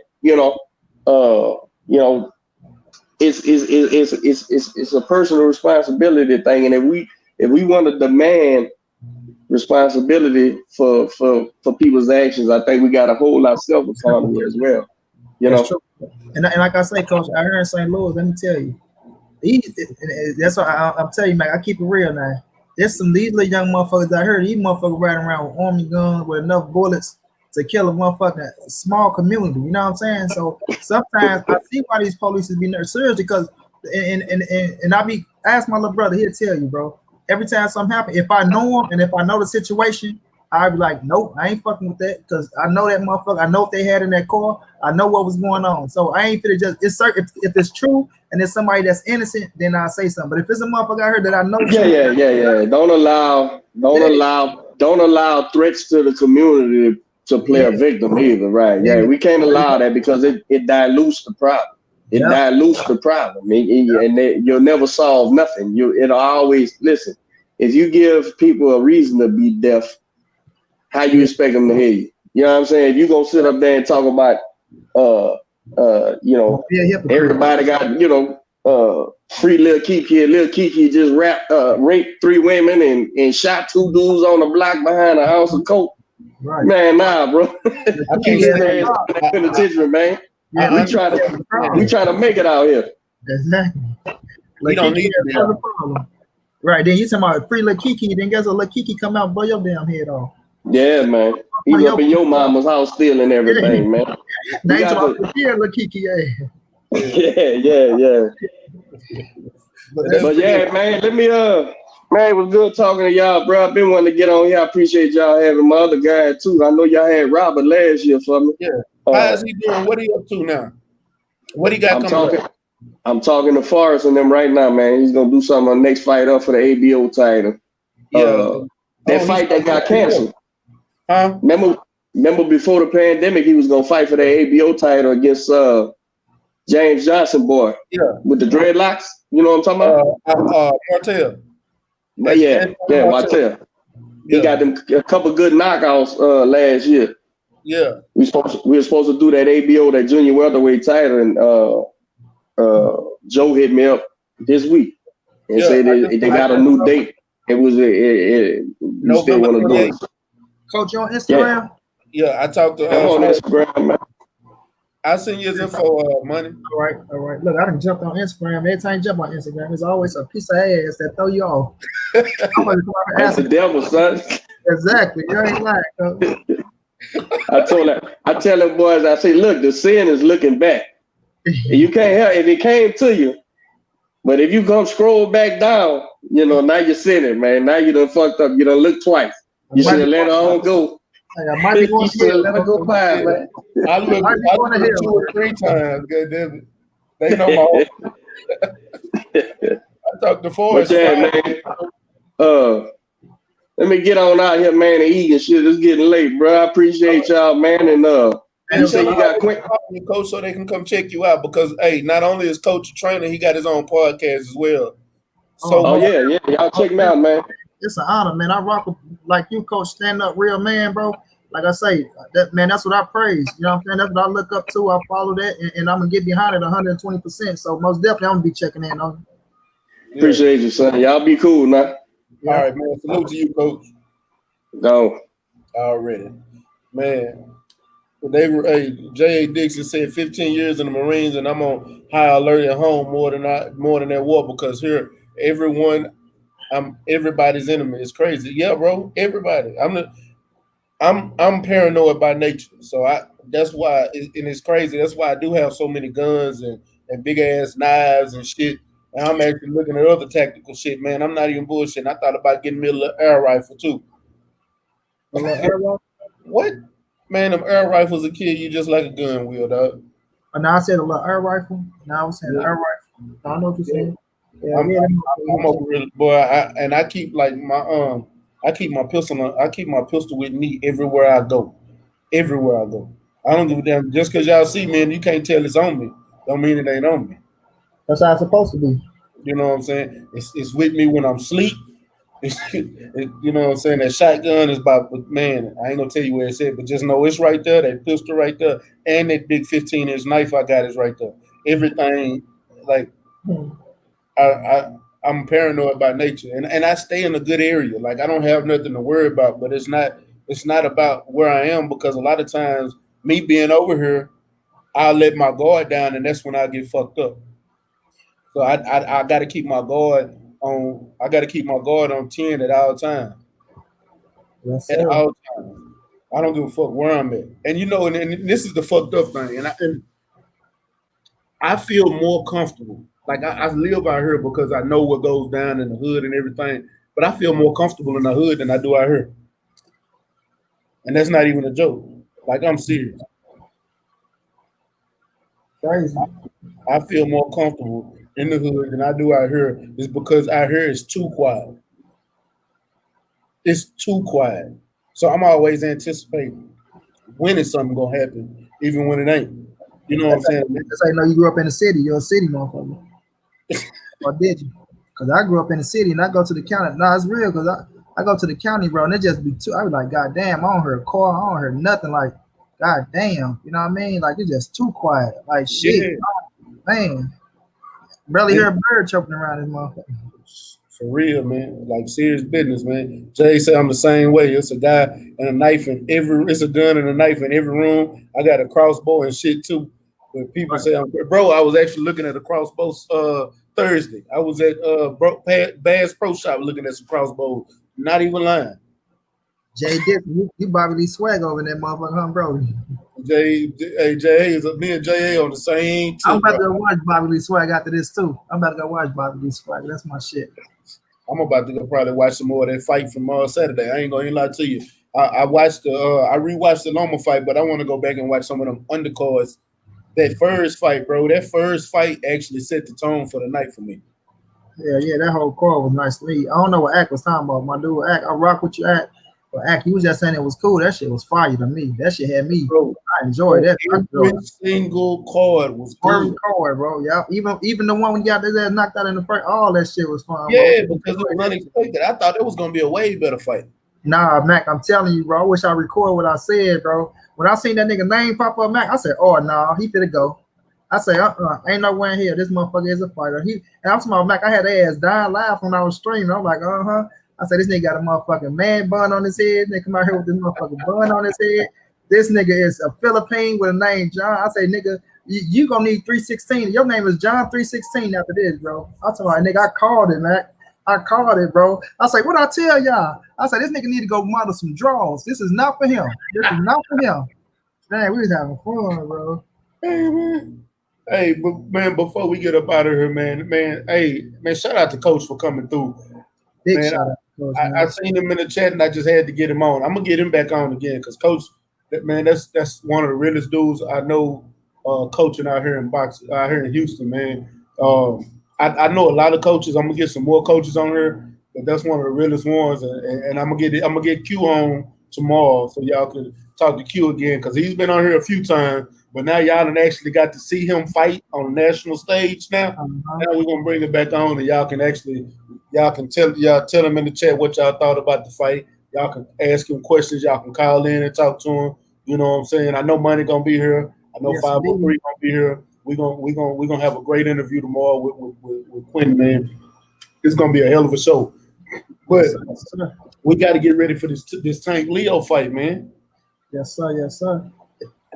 It's a personal responsibility thing, and if we want to demand responsibility for people's actions, I think we got to hold ourselves accountable as well. True. And like I say, Coach, I heard in St. Louis. Let me tell you, that's what I'm telling you, man. I keep it real now. There's these little young motherfuckers I heard. These motherfuckers riding around with army guns with enough bullets to kill a motherfucking small community. You know what I'm saying? So sometimes I see why these police be nervous, seriously, because and I be ask my little brother, he'll tell you, bro. Every time something happens, if I know him and if I know the situation, I'd be like, nope, I ain't fucking with that, because I know that motherfucker. I know if they had in that car, I know what was going on. So I ain't finna just, it's certain, if it's true and it's somebody that's innocent, then I'll say something. But if it's a motherfucker I heard that I know, yeah. Don't allow threats to the community to play a victim either, right? Yeah, we can't allow that, because it dilutes the problem. It dilutes the problem, and you'll never solve nothing. It'll always, listen, if you give people a reason to be deaf, how you expect them to hear you? You know what I'm saying? If you gonna sit up there and talk about, everybody got, free Lil Kiki, and Lil Kiki just raped 3 women and shot 2 dudes on the block behind a house of coke. Right. Man, nah, bro. I keep his ass in the penitentiary, man. Yeah, we try to make it out here. Exactly. We don't need to. Right, then you talking about free Lil Kiki, then guess what? Lil Kiki come out and blow your damn head off. Yeah, man. He's up in your mama's house stealing everything, man. They talk Lil Kiki, yeah. But yeah, man, let me man, it was good talking to y'all, bro. I've been wanting to get on here. I appreciate y'all having my other guy too. I know y'all had Robert last year for me. Yeah. How's he doing? What are you up to now? What he got coming up? I'm talking to Forrest and them right now, man. He's gonna do something on the next fight up for the ABO title. Yeah. That fight that got canceled. Huh? Remember before the pandemic, he was gonna fight for the ABO title against James Johnson boy. Yeah. With the dreadlocks. You know what I'm talking about? Martell. Yeah, Martell. He got them a couple good knockouts last year. Yeah. We were supposed to do that ABO, that junior welterweight title, and Joe hit me up this week and said they got a new date. It was you still want to do it. Coach, you on Instagram? Yeah, I talked to I'm on Instagram, man. I send you this info, money. All right. Look, I done jumped on Instagram. Every time you jump on Instagram, there's always a piece of ass that throw you off. That's the devil, son. Exactly. You ain't lying. I tell them boys, I say, look, the sin is looking back. You can't help if it came to you. But if you come scroll back down, now you're sinning, man. Now you done fucked up. You done looked twice. You should have let her on go. I might be going to let her go by, man. I looked 2 or 3 times. God damn it. They know my I talked to Forrest. Yeah, man. Let me get on out here, man, and eat and shit. It's getting late, bro. I appreciate y'all, man. And you say you got quick coach so they can come check you out, because not only is coach a trainer, he got his own podcast as well. So yeah, y'all check me out, man. It's an honor, man. I rock with, like you, coach, stand up real man, bro. Like I say, that's what I praise. You know what I'm saying? That's what I look up to. I follow that, and I'm gonna get behind it 120%. So most definitely, I'm gonna be checking in on you. Appreciate you, son. Y'all be cool now. All right, man. Salute to you, coach. No. Already, man. J.A. Dixon said 15 years in the Marines, and I'm on high alert at home more than at war, because here I'm everybody's enemy. It's crazy. Yeah, bro. Everybody. I'm paranoid by nature, so that's why it's crazy. That's why I do have so many guns and big ass knives and shit. And I'm actually looking at other tactical shit, man. I'm not even bullshitting. I thought about getting me a little air rifle too. A little air rifle? What? Man, them air rifles will kill you just like a gun will, dog. Now I said a little air rifle. Now I was saying air rifle. I don't know what you're saying. I'm over it, boy. I keep like my I keep my pistol with me everywhere I go. Everywhere I go. I don't give a damn. Just because y'all see me and you can't tell it's on me, don't mean it ain't on me. That's how it's supposed to be. You know what I'm saying? It's with me when I'm asleep. You know what I'm saying? That shotgun is about, man, I ain't gonna tell you where it's at, but just know it's right there, that pistol right there, and that big 15-inch knife I got is right there. Everything, like, I'm paranoid by nature, and I stay in a good area. Like, I don't have nothing to worry about, but it's not about where I am, because a lot of times me being over here, I'll let my guard down, and that's when I get fucked up. So I got to keep my guard on. I got to keep my guard on 10 at all times. Yes, at all times. I don't give a fuck where I'm at. And you know, and this is the fucked up thing. And I feel more comfortable. Like I live out here because I know what goes down in the hood and everything. But I feel more comfortable in the hood than I do out here. And that's not even a joke. Like, I'm serious. Crazy. I feel more comfortable in the hood than I do out here. It's because out here is too quiet. It's too quiet. So I'm always anticipating when is something gonna happen, even when it ain't. You know what I'm saying? That's how you know you grew up in the city. You're a city motherfucker. Or did you? Because I grew up in the city and I go to the county. No, it's real, because I go to the county, bro, and it just be too. I was like, God damn, I don't hear a car, I don't hear nothing. Like, God damn, you know what I mean? Like, it's just too quiet. Like, shit, man. Barely hear a bird chirping around this motherfucker. For real, man. Like, serious business, man. Jay said I'm the same way. It's a guy and a knife in it's a gun and a knife in every room. I got a crossbow and shit too. But people say, bro, I was actually looking at a crossbow Thursday. I was at Bass Pro Shop looking at some crossbows. Not even lying. Jay Dixon, you Bobby Lee Swag over in that motherfucker, huh, bro? Jay is me and Jay on the same tip. I'm about to go watch Bobby Lee Swag after this too. I'm about to go watch Bobby Lee Swag. That's my shit. I'm about to go probably watch some more of that fight from Saturday. I ain't gonna lie to you. I watched I rewatched the Loma fight, but I want to go back and watch some of them undercards. That first fight, bro. That first fight actually set the tone for the night for me. Yeah, that whole card was nice to me. I don't know what Ack was talking about. My dude, Ack, I rock with you, Ack. But Ack, you was just saying it was cool. That shit was fire to me. That shit had me. Bro, I enjoyed that. Every single card was good. Every card, bro. Yeah, even the one when you got his ass knocked out in the first, all that shit was fun. Yeah, bro. because it was unexpected. I thought it was gonna be a way better fight. Nah, Mac, I'm telling you, bro. I wish I record what I said, bro. When I seen that nigga name pop up, Mac, I said, oh, nah, he finna go. I say, ain't no way in here. This motherfucker is a fighter. And I'm talking about Mac, I had their ass dying live when I was streaming. I'm like, I said, this nigga got a motherfucking man bun on his head. They come out here with this motherfucking bun on his head. This nigga is a Philippine with a name John. I say, nigga, you gonna need 316. Your name is John 316 after this, bro. I told my nigga, I called it, Mac. I called it, bro. I say, what I tell y'all? I said, this nigga need to go model some draws. This is not for him. This is not for him. Man, we was having fun, bro. Hey, man. Hey, but man, before we get up out of here, man, shout out to Coach for coming through. Big man, shout out to Coach, I seen him in the chat and I just had to get him on. I'm gonna get him back on again because Coach, man, that's one of the realest dudes I know coaching out here in boxing, out here in Houston, man. I know a lot of coaches. I'm gonna get some more coaches on here, but that's one of the realest ones. And I'm gonna get Q on tomorrow so y'all can talk to Q again because he's been on here a few times. But now y'all done actually got to see him fight on the national stage now. Now we're gonna bring it back on and y'all can tell him in the chat what y'all thought about the fight. Y'all can ask him questions, y'all can call in and talk to him. You know what I'm saying? I know Money gonna be here. I know 503 gonna be here. We're gonna have a great interview tomorrow with Quentin, man. It's gonna be a hell of a show. But we gotta get ready for this Tank Leo fight, man. Yes, sir, yes, sir.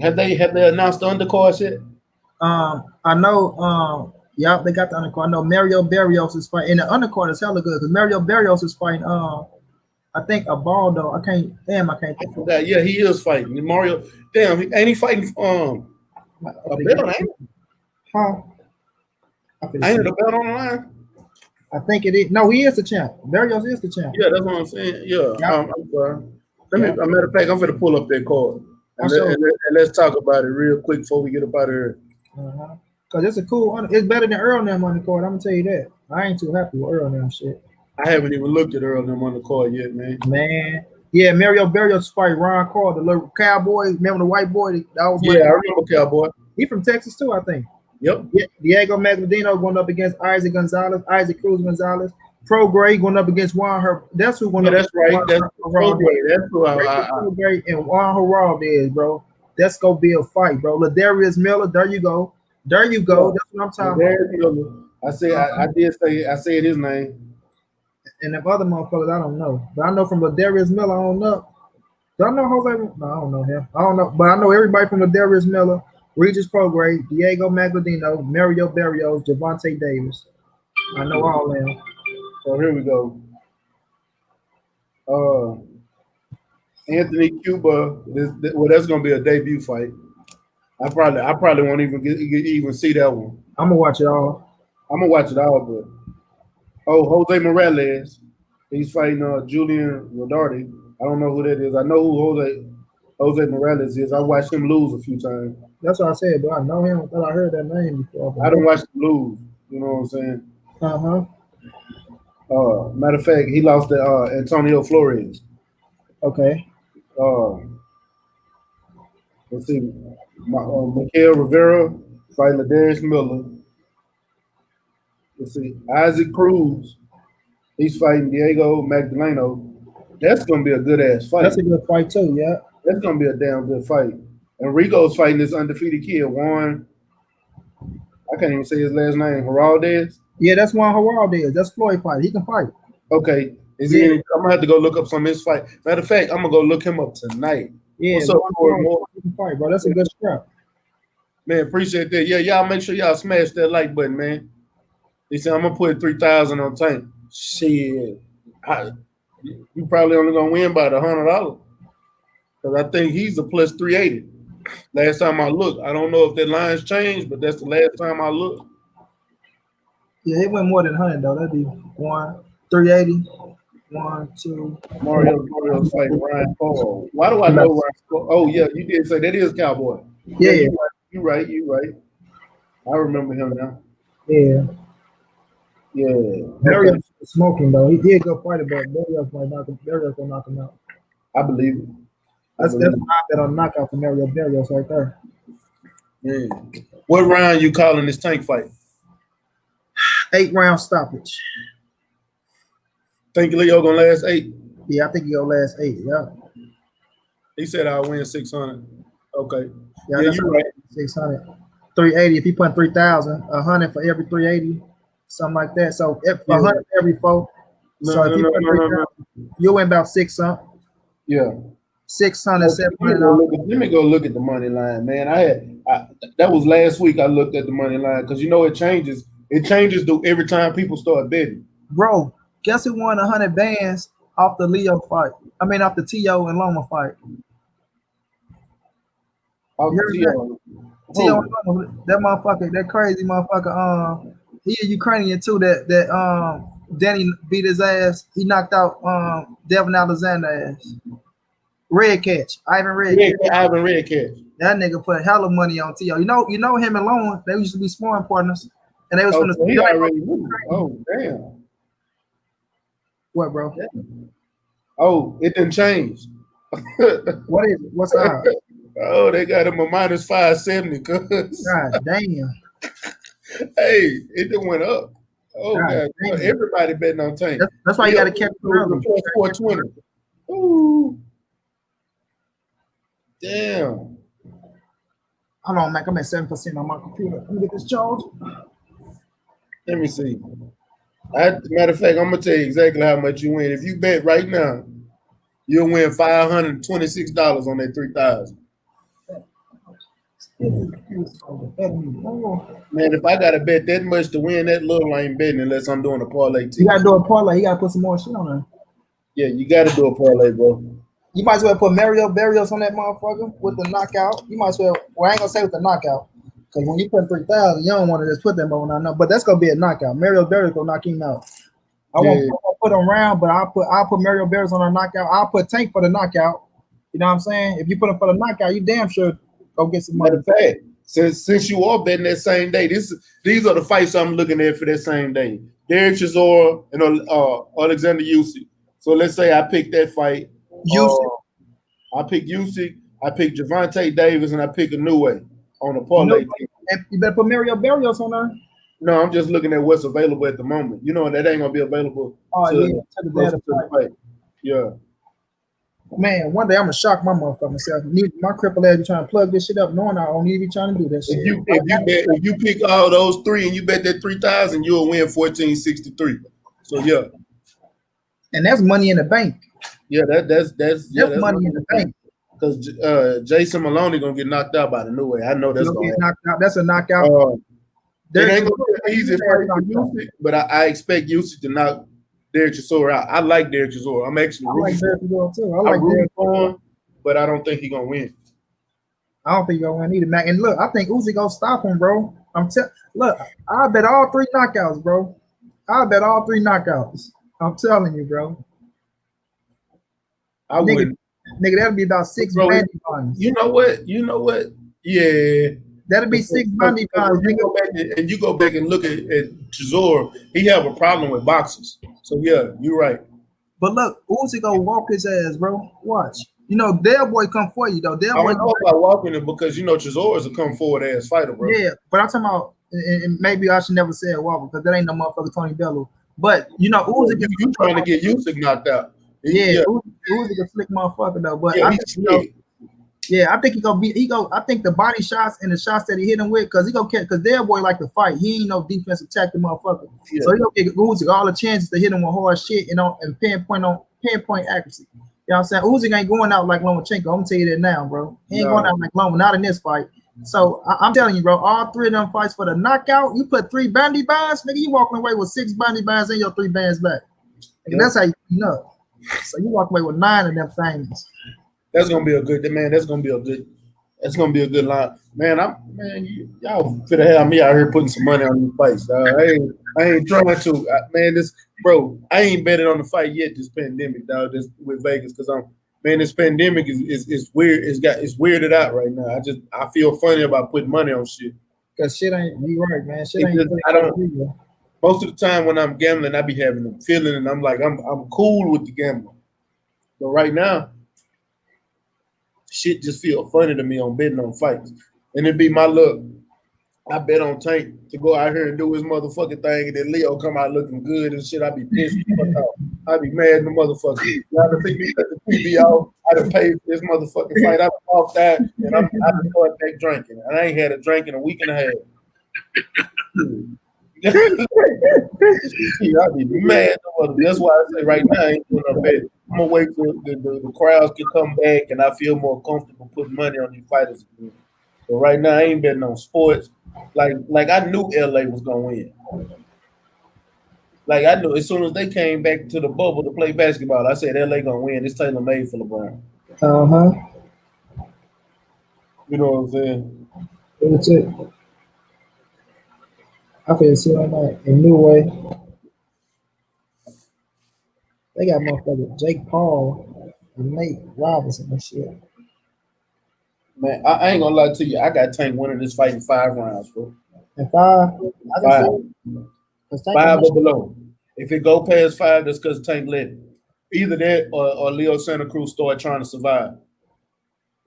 Have they announced the undercard yet? I know. Yeah, they got the undercard. I know Mario Barrios is fighting. And the undercard is hella good because Mario Barrios is fighting. I think Abaldo. I can't think of that. Yeah, he is fighting Mario. Damn, ain't he fighting? A belt, ain't it? Huh? Ain't it a belt on the line? I think it is. No, he is the champ. Barrios is the champ. Yeah, that's what I'm saying. Yeah. I'm sorry. A matter of fact, I'm gonna pull up that card. And let's talk about it real quick before we get up out of here. Cause it's a cool. It's better than Earl and them on the card. I'm gonna tell you that. I ain't too happy with Earl and them shit. I haven't even looked at Earl and them on the card yet, man. Man, yeah, Mario Barrios fight Ron Carr, the little cowboy. Remember the white boy? That was I remember Cowboy. He from Texas too, I think. Yep. Yeah, Diego Magdaleno going up against Isaac Cruz Gonzalez. Pro Gray going up against Juan Her. That's who going up. That's right. That's Pro Gray. That's who Pro Gray and Juan Heraldez, bro. That's gonna be a fight, bro. Ladarius Miller, there you go. There you go. That's what I'm talking about. I said his name. And the other motherfuckers, I don't know. But I know from Ladarius Miller on up. Do I know Jose? No, I don't know him. I don't know. But I know everybody from Ladarius Miller, Regis Prograde, Diego Magdaleno, Mario Barrios, Javante Davis. I know all of them. So here we go. Anthony Cuba. That's gonna be a debut fight. I probably won't even see that one. I'm gonna watch it all. I'm gonna watch it all, but Jose Morales, he's fighting Julian Rodarty. I don't know who that is. I know who Jose Morales is. I watched him lose a few times. That's what I said, but I know him. I thought I heard that name before. I don't watch him lose. You know what I'm saying? Matter of fact, he lost to Antonio Flores. Okay. Let's see. Mikael Rivera fighting Ladarius Miller. Let's see. Isaac Cruz. He's fighting Diego Magdaleno. That's gonna be a good ass fight. That's a good fight too, yeah. That's gonna be a damn good fight. And Rigo's fighting this undefeated kid, Juan. I can't even say his last name. Heraldez. Yeah, that's Juan Heraldez. That's Floyd fight. He can fight. Okay. I'm gonna have to go look up some of his fight. Matter of fact, I'm gonna go look him up tonight. Yeah, what's up, he can fight, bro. That's a good scrap. Man, appreciate that. Yeah, y'all make sure y'all smash that like button, man. He said I'm gonna put 3,000 on Tank. Shit. You probably only gonna win by $100. Because I think he's a plus 380. Last time I looked. I don't know if that line's changed, but that's the last time I looked. Yeah, he went more than 100 though. That'd be 380. 1, 2. Mario's fighting Ryan Paul. Why do I know Ryan Paul? Oh yeah, you did say that is Cowboy. Yeah. You're right. I remember him now. Yeah. Yeah. Barrios was smoking though. He did go fight it, but Barrios might gonna knock him out. I believe it. That's what I bet on knockout for Mario Barrios right there. Yeah. What round you calling this Tank fight? 8-round stoppage. Think Leo gonna last 8? Yeah, I think he'll last 8. Yeah. He said I'll win 600. Okay. Yeah, you're right. 600. 380. If he put 3,000, 100 for every 380, something like that. So if 100 every 4. So if you put 3,000, you'll win about 600. Yeah. 600, 700. Let me go look at the money line, man. That was last week. I looked at the money line because it changes. It changes every time people start betting. Bro, guess who won 100 bands off the Leo fight? I mean, off the T.O. and Loma fight. T.O. and Loma, that motherfucker, that crazy motherfucker. He a Ukrainian too. That Danny beat his ass. He knocked out Devin Alexander ass. Red Catch, Ivan Red Catch. That nigga put hella money on T.O. You know him and Lone, they used to be sparring partners, and they was from the. Oh damn! What, bro? Oh, it didn't change. What is it? What's the Oh, they got him a minus 570. God damn! Hey, it done went up. Oh God! Everybody betting on Tank. That's why you got to catch early. 420. Ooh. Damn. Hold on, Mac. I'm at 7% on my computer. Let me get this charged. Let me see. Matter of fact, I'm gonna tell you exactly how much you win. If you bet right now, you'll win $526 on that 3,000. Man, if I gotta bet that much to win that little, I ain't betting unless I'm doing a parlay too. You gotta do a parlay. You gotta put some more shit on there. Yeah, you gotta do a parlay, bro. You might as well put Mario Barrios on that motherfucker with the knockout. You might as well. Well, I ain't gonna say with the knockout because when you put 3,000, you don't want to just put them on. I know, but that's gonna be a knockout. Mario Barrios gonna knock him out. I won't put him around, but I'll put Mario Barrios on a knockout. I'll put Tank for the knockout. You know what I'm saying? If you put him for the knockout, you damn sure go get some money. Since you are betting that same day, these are the fights I'm looking at for that same day. Derek Chisora and Alexander Usyk. So let's say I pick that fight. I pick Usyk, I pick Gervonta Davis, and I pick Inoue on a parlay. You better put Mario Barrios on there. No, I'm just looking at what's available at the moment. You know, that ain't gonna be available to the fight. Yeah. Man, one day I'm gonna shock my motherfucking self. My cripple ass be trying to plug this shit up, knowing I don't need to be trying to do that shit. If you pick all those three and you bet that 3,000, you'll win 1463. So yeah. And that's money in the bank. Yeah, that's money in the bank. Because Jason Maloney gonna get knocked out by the new way. I know that's gonna get knocked out. That's a knockout. It ain't gonna be an easy fight for Usyk, but I expect Usyk to knock Derek Chisora out. I like Derek Chisora. I'm actually like Derek Chisora too. I like Derek for him, but I don't think he's gonna win. I don't think he's gonna win either, man. And look, I think Usyk gonna stop him, bro. Look, I bet all 3 knockouts, bro. I bet all 3 knockouts. I'm telling you, bro. I wouldn't. Nigga, that'll be about 6 bandy bonds. You know what? Yeah. That'll be 6 bandy bonds. You go back and look at Chisora, he have a problem with boxers. So yeah, you're right. But look, Usyk gonna walk his ass, bro. Watch. You know, their boy come for you though. I don't know about walking it because you know Chisora's a come forward ass fighter, bro. Yeah, but I'm talking about, and maybe I should never say it walk because that ain't no motherfucker Tony Bellew. But you know, Usyk, you trying to get Usyk knocked out. Yeah. Usyk a slick motherfucker though. But I think he gonna be. I think the body shots and the shots that he hit him with, because he gonna catch. Because their boy like to fight. He ain't no defensive tackle motherfucker. Yeah. So he gonna get Usyk all the chances to hit him with hard shit and pinpoint accuracy. You know what I'm saying? Usyk ain't going out like Lomachenko. I'm gonna tell you that now, bro. He ain't going out like Loma. Not in this fight. So I'm telling you, bro. All 3 of them fights for the knockout. You put 3 bandy bands, nigga. You walking away with 6 bandy bands and your 3 bands back. And that's how you know. So you walk away with 9 of them things. That's gonna be a good man. That's gonna be a good line, man. Y'all finna have me out here putting some money on these fights. I ain't trying to, I ain't betting on the fight yet. This pandemic, dog. This with Vegas, because this pandemic is weird. It's weirded out right now. I feel funny about putting money on shit. Cause shit ain't. You right, man. Shit ain't. I don't. Most of the time when I'm gambling, I be having a feeling, and I'm like, I'm cool with the gambling. But right now, shit just feel funny to me on betting on fights. And it be my luck. I bet on Tank to go out here and do his motherfucking thing, and then Leo come out looking good and shit. I be pissed the fuck off. I be mad at the motherfucker. Y'all done see me cut the TV off. I done paid for this motherfucking fight. I done off that, and I done started back drinking. And I ain't had a drink in a week and a half. I be mad. That's why I say right now I ain't doing no bet. I'm gonna wait till the crowds can come back and I feel more comfortable putting money on these fighters again. But right now I ain't betting on sports. Like I knew LA was gonna win. Like I knew as soon as they came back to the bubble to play basketball, I said LA gonna win. It's tailor made for LeBron. You know what I'm saying? That's it. I feel see like that in new way. They got motherfucker Jake Paul and Nate Robinson and shit. Man, I ain't gonna lie to you. I got Tank winning this fight in 5 rounds, bro. And 5? 5. 5 or below. If it go past 5, that's because Tank led it. Either that or Leo Santa Cruz start trying to survive.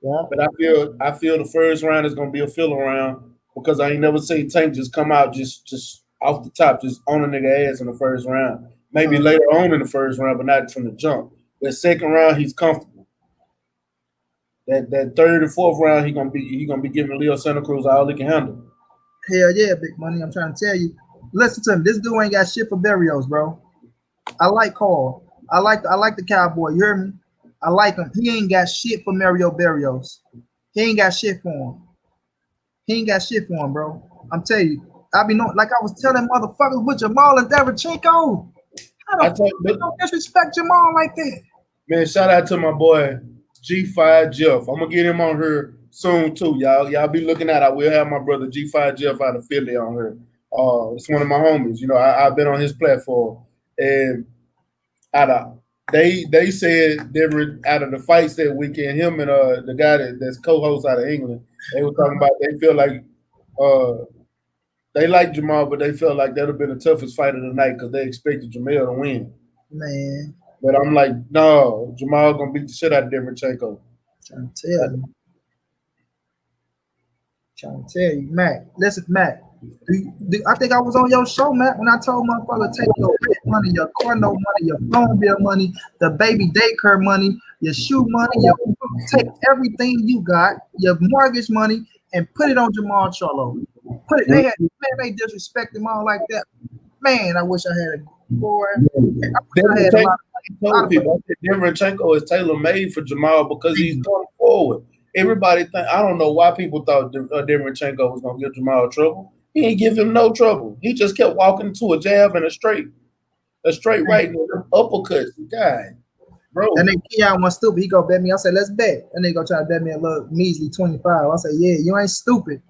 Yeah. But I feel the first round is gonna be a filler round because I ain't never seen Tank just come out just off the top, just on a nigga ass in the first round. Maybe later on in the first round, but not from the jump. The second round, he's comfortable. That third and fourth round, he gonna be giving Leo Santa Cruz all he can handle. Hell yeah, big money. I'm trying to tell you. Listen to him. This dude ain't got shit for Barrios, bro. I like Carl. I like the cowboy. You hear me? I like him. He ain't got shit for Mario Barrios. He ain't got shit for him. He ain't got shit for him, bro. I'm telling you. I be knowing, like I was telling motherfuckers with Jamal and Derevchenko. How the fuck don't disrespect Jamal like that? Man, shout out to my boy G5 Jeff. I'm gonna get him on here soon too, y'all. Y'all be looking at. I will have my brother G5 Jeff out of Philly on here. It's one of my homies. You know, I've been on his platform, and out of they said different out of the fights that weekend. Him and the guy that's co-host out of England, they were talking about they feel like they like Jamal, but they felt like that'd have been the toughest fight of the night because they expected Jamal to win. Man, but I'm like, no, Jamal gonna beat the shit out of Derevchenko. Trying to tell you, Mac. Listen, Mac. I think I was on your show, Mac, when I told motherfucker take your rent money, your car note money, your phone bill money, the baby daycare money, your shoe money, take everything you got, your mortgage money, and put it on Jamal Charlo. Put it. They disrespect him all like that. Man, I wish I had a boy. Derevchenko is tailor made for Jamal because he's going forward. Everybody think I don't know why people thought Derevchenko was gonna give Jamal trouble. He ain't give him no trouble. He just kept walking to a jab and a straight right, uppercut. God, bro. And then Keon was stupid. He go bet me. I said, let's bet. And they go try to bet me a little measly 25. I said, yeah, you ain't stupid.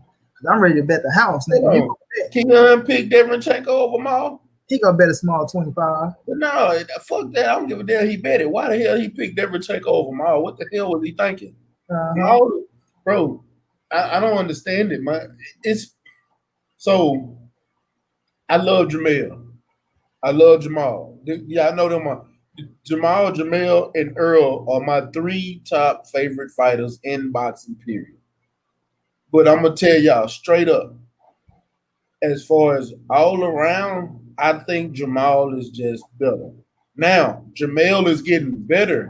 I'm ready to bet the house, nigga. Keon picked Derevchenko over Maul. He gonna bet a small 25. But no, fuck that. I don't give a damn. He bet it. Why the hell he picked Derevchenko over Maul? What the hell was he thinking? Bro, I don't understand it, man. So I love Jamel. I love Jamal. Yeah, I know them. Jamal, Jamel, and Earl are my 3 top favorite fighters in boxing, period. But I'm gonna tell y'all straight up, as far as all around, I think Jamal is just better. Now, Jamel is getting better.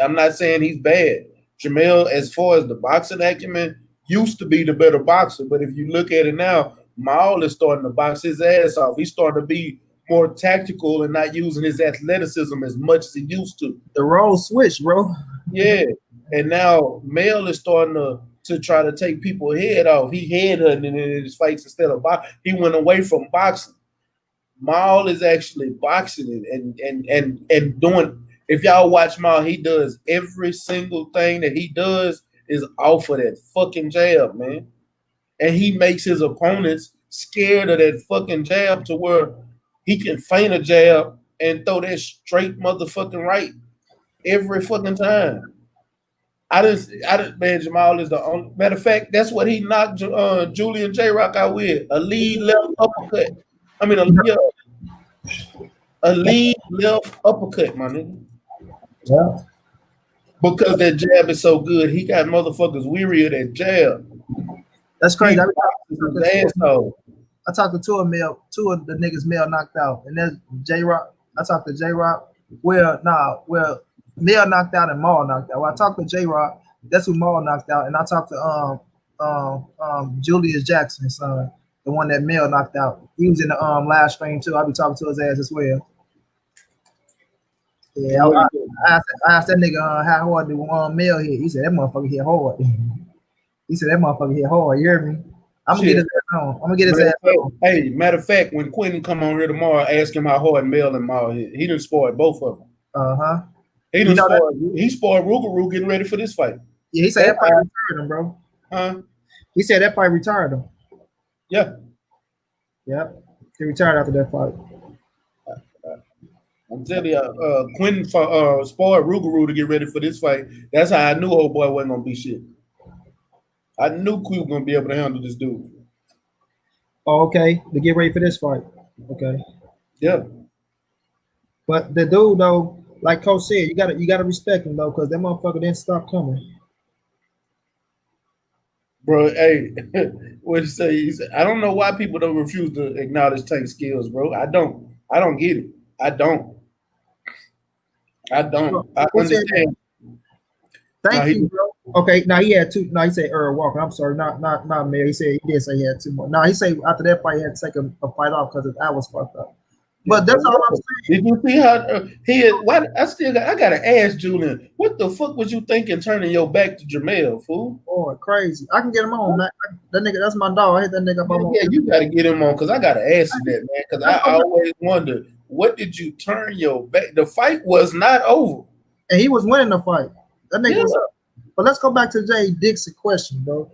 I'm not saying he's bad. Jamel, as far as the boxing acumen, used to be the better boxer. But if you look at it now, Maul is starting to box his ass off. He's starting to be more tactical and not using his athleticism as much as he used to. The role switch, bro. Yeah. And now Mel is starting to try to take people's head off. He headhunting in his fights instead of boxing. He went away from boxing. Maul is actually boxing and doing. If y'all watch Maul, he does every single thing that he does is off of that fucking jab, man. And he makes his opponents scared of that fucking jab to where he can feint a jab and throw that straight motherfucking right every fucking time. Man, Jamal is the only. Matter of fact, that's what he knocked Julian J. Rock out with, a lead left uppercut. I mean, a lead left uppercut, my nigga. Yeah. Because that jab is so good, he got motherfuckers weary of that jab. That's crazy. I talked to two of the niggas Mel knocked out, and there's J Rock. I talked to J Rock. Mel knocked out and Maul knocked out. Well, I talked to J Rock. That's who Maul knocked out, and I talked to Julius Jackson's son, the one that Mel knocked out. He was in the live stream too. I'll be talking to his ass as well. Yeah, I asked that nigga how hard did Mel hit. He said that motherfucker hit hard. He said that motherfucker hit hard. You hear me? I'm gonna get his ass on. I'm gonna get his ass on. Hey, matter of fact, when Quentin come on here tomorrow, ask him how hard Mel and Maul hit. He done spoiled both of them. He spoiled Rougarou getting ready for this fight. Yeah, he said that fight retired him, bro. He said that fight retired him. Yeah. Yep. He retired after that fight. I'm telling you, Quentin spoiled Rougarou to get ready for this fight. That's how I knew old boy wasn't gonna be shit. I knew Quentin was gonna be able to handle this dude. Oh, okay. To get ready for this fight. Okay. Yeah. But the dude though, like Coach said, you gotta respect him though, because that motherfucker didn't stop coming. Bro, hey, what you say? He said, I don't know why people don't refuse to acknowledge Tank's skills, bro. I don't get it. I don't. I understand. Thank you, bro. Okay, now he had two. Now he said Earl Walker. I'm sorry, not Mayor. He said he did say he had 2 more. Now he said after that fight he had to take a fight off because his eye was fucked up. But that's all I'm saying. Did you see how he is? Why I gotta ask Julian, what the fuck was you thinking turning your back to Jamel, fool? Oh, crazy! I can get him on, man. That nigga, that's my dog. I hit that nigga up on. Yeah, you gotta get him on because I gotta ask you that, man. Because I always wonder, what did you turn your back? The fight was not over, and he was winning the fight. That nigga was up. But let's go back to Jay Dixon question, bro.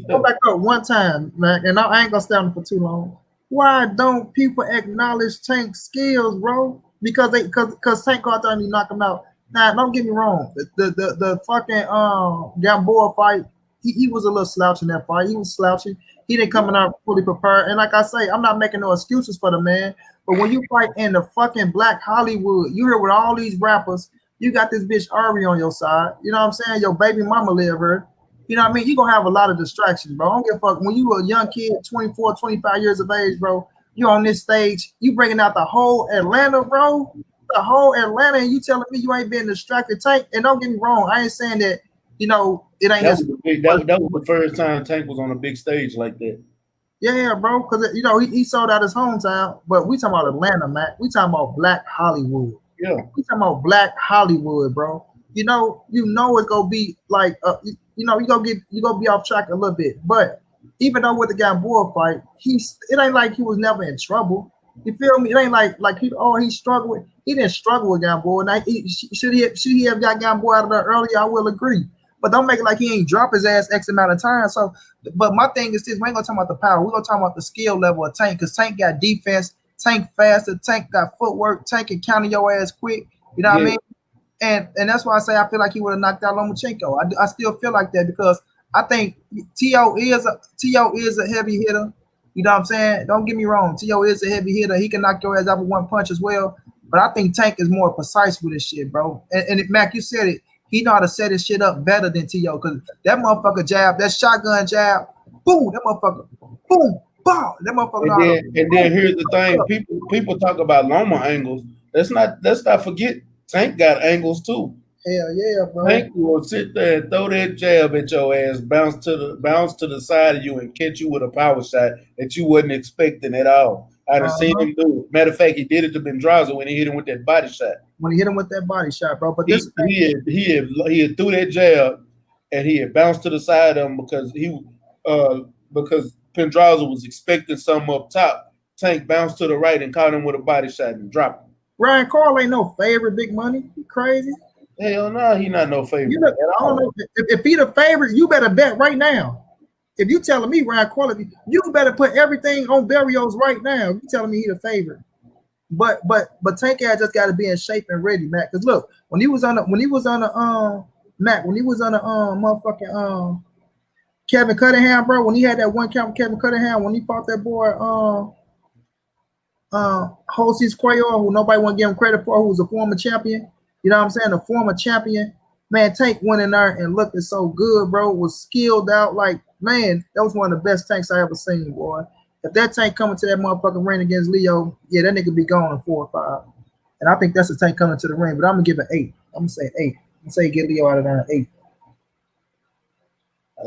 Go back up one time, man, and I ain't gonna stay on for too long. Why don't people acknowledge Tank's skills, bro? because Tank got there and he knocked him out. Now, don't get me wrong. The fucking Gamboa fight, he was a little slouch in that fight. He was slouchy. He didn't come in out fully prepared. And like I say, I'm not making no excuses for the man. But when you fight in the fucking Black Hollywood, you here with all these rappers. You got this bitch Ari on your side. You know what I'm saying? Your baby mama live her. You know what I mean? You're going to have a lot of distractions, bro. I don't give a fuck. When you a young kid, 24, 25 years of age, bro, you on this stage, you bringing out the whole Atlanta, bro. The whole Atlanta, and you telling me you ain't been distracted, Tank. And don't get me wrong, I ain't saying that, you know, it ain't. That was the first time Tank was on a big stage like that. Yeah, bro, because, you know, he sold out his hometown. But we talking about Atlanta, man. We talking about Black Hollywood. Yeah. We talking about Black Hollywood, bro. You know it's gonna be like, you know, you gonna be off track a little bit. But even though with the Gamboa fight, it ain't like he was never in trouble. You feel me? It ain't like he struggled with. He didn't struggle with Gamboa. Now, should he have got Gamboa out of there earlier? I will agree. But don't make it like he ain't drop his ass X amount of time. So, but my thing is this: we ain't gonna talk about the power. We're gonna talk about the skill level of Tank, because Tank got defense, Tank faster, Tank got footwork, Tank can counter your ass quick. You know what I mean? And that's why I say I feel like he would have knocked out Lomachenko. I still feel like that because I think T.O. is a heavy hitter. You know what I'm saying? Don't get me wrong. T.O. is a heavy hitter. He can knock your ass out with one punch as well. But I think Tank is more precise with his shit, bro. And Mac, you said it. He know how to set his shit up better than T.O. because that motherfucker jab, that shotgun jab, boom, that motherfucker, boom, bow. That motherfucker. And then here's the thing. People talk about Loma angles. Let's not forget Tank got angles too. Hell yeah, bro. Tank will sit there and throw that jab at your ass, bounce to the side of you, and catch you with a power shot that you wasn't expecting at all. I done seen him do it. Matter of fact, he did it to Bendraza when he hit him with that body shot. When he hit him with that body shot, bro. But he had threw that jab and he had bounced to the side of him because Pendraza was expecting something up top. Tank bounced to the right and caught him with a body shot and dropped him. Ryan Carl ain't no favorite, Big Money. You crazy? Hell no, he not no favorite. I don't know. If he the favorite, you better bet right now. If you telling me Ryan Quality, you better put everything on Barrios right now. If you telling me he the favorite. But Tank had just got to be in shape and ready, Matt. Because look, when he was on the motherfucking Kevin Cunningham, bro, when he had that one count with Kevin Cunningham, when he fought that boy Jose Cuellar, who nobody want to give him credit for, who was a former champion. You know what I'm saying? A former champion. Man, Tank went in there and looked so good, bro. Was skilled out. Like, man, that was one of the best Tanks I ever seen, boy. If that Tank coming to that motherfucking ring against Leo, yeah, that nigga be gone in 4 or 5. And I think that's the Tank coming to the ring, but I'm going to give it 8. I'm going to say 8. I'm going to say get Leo out of there at 8.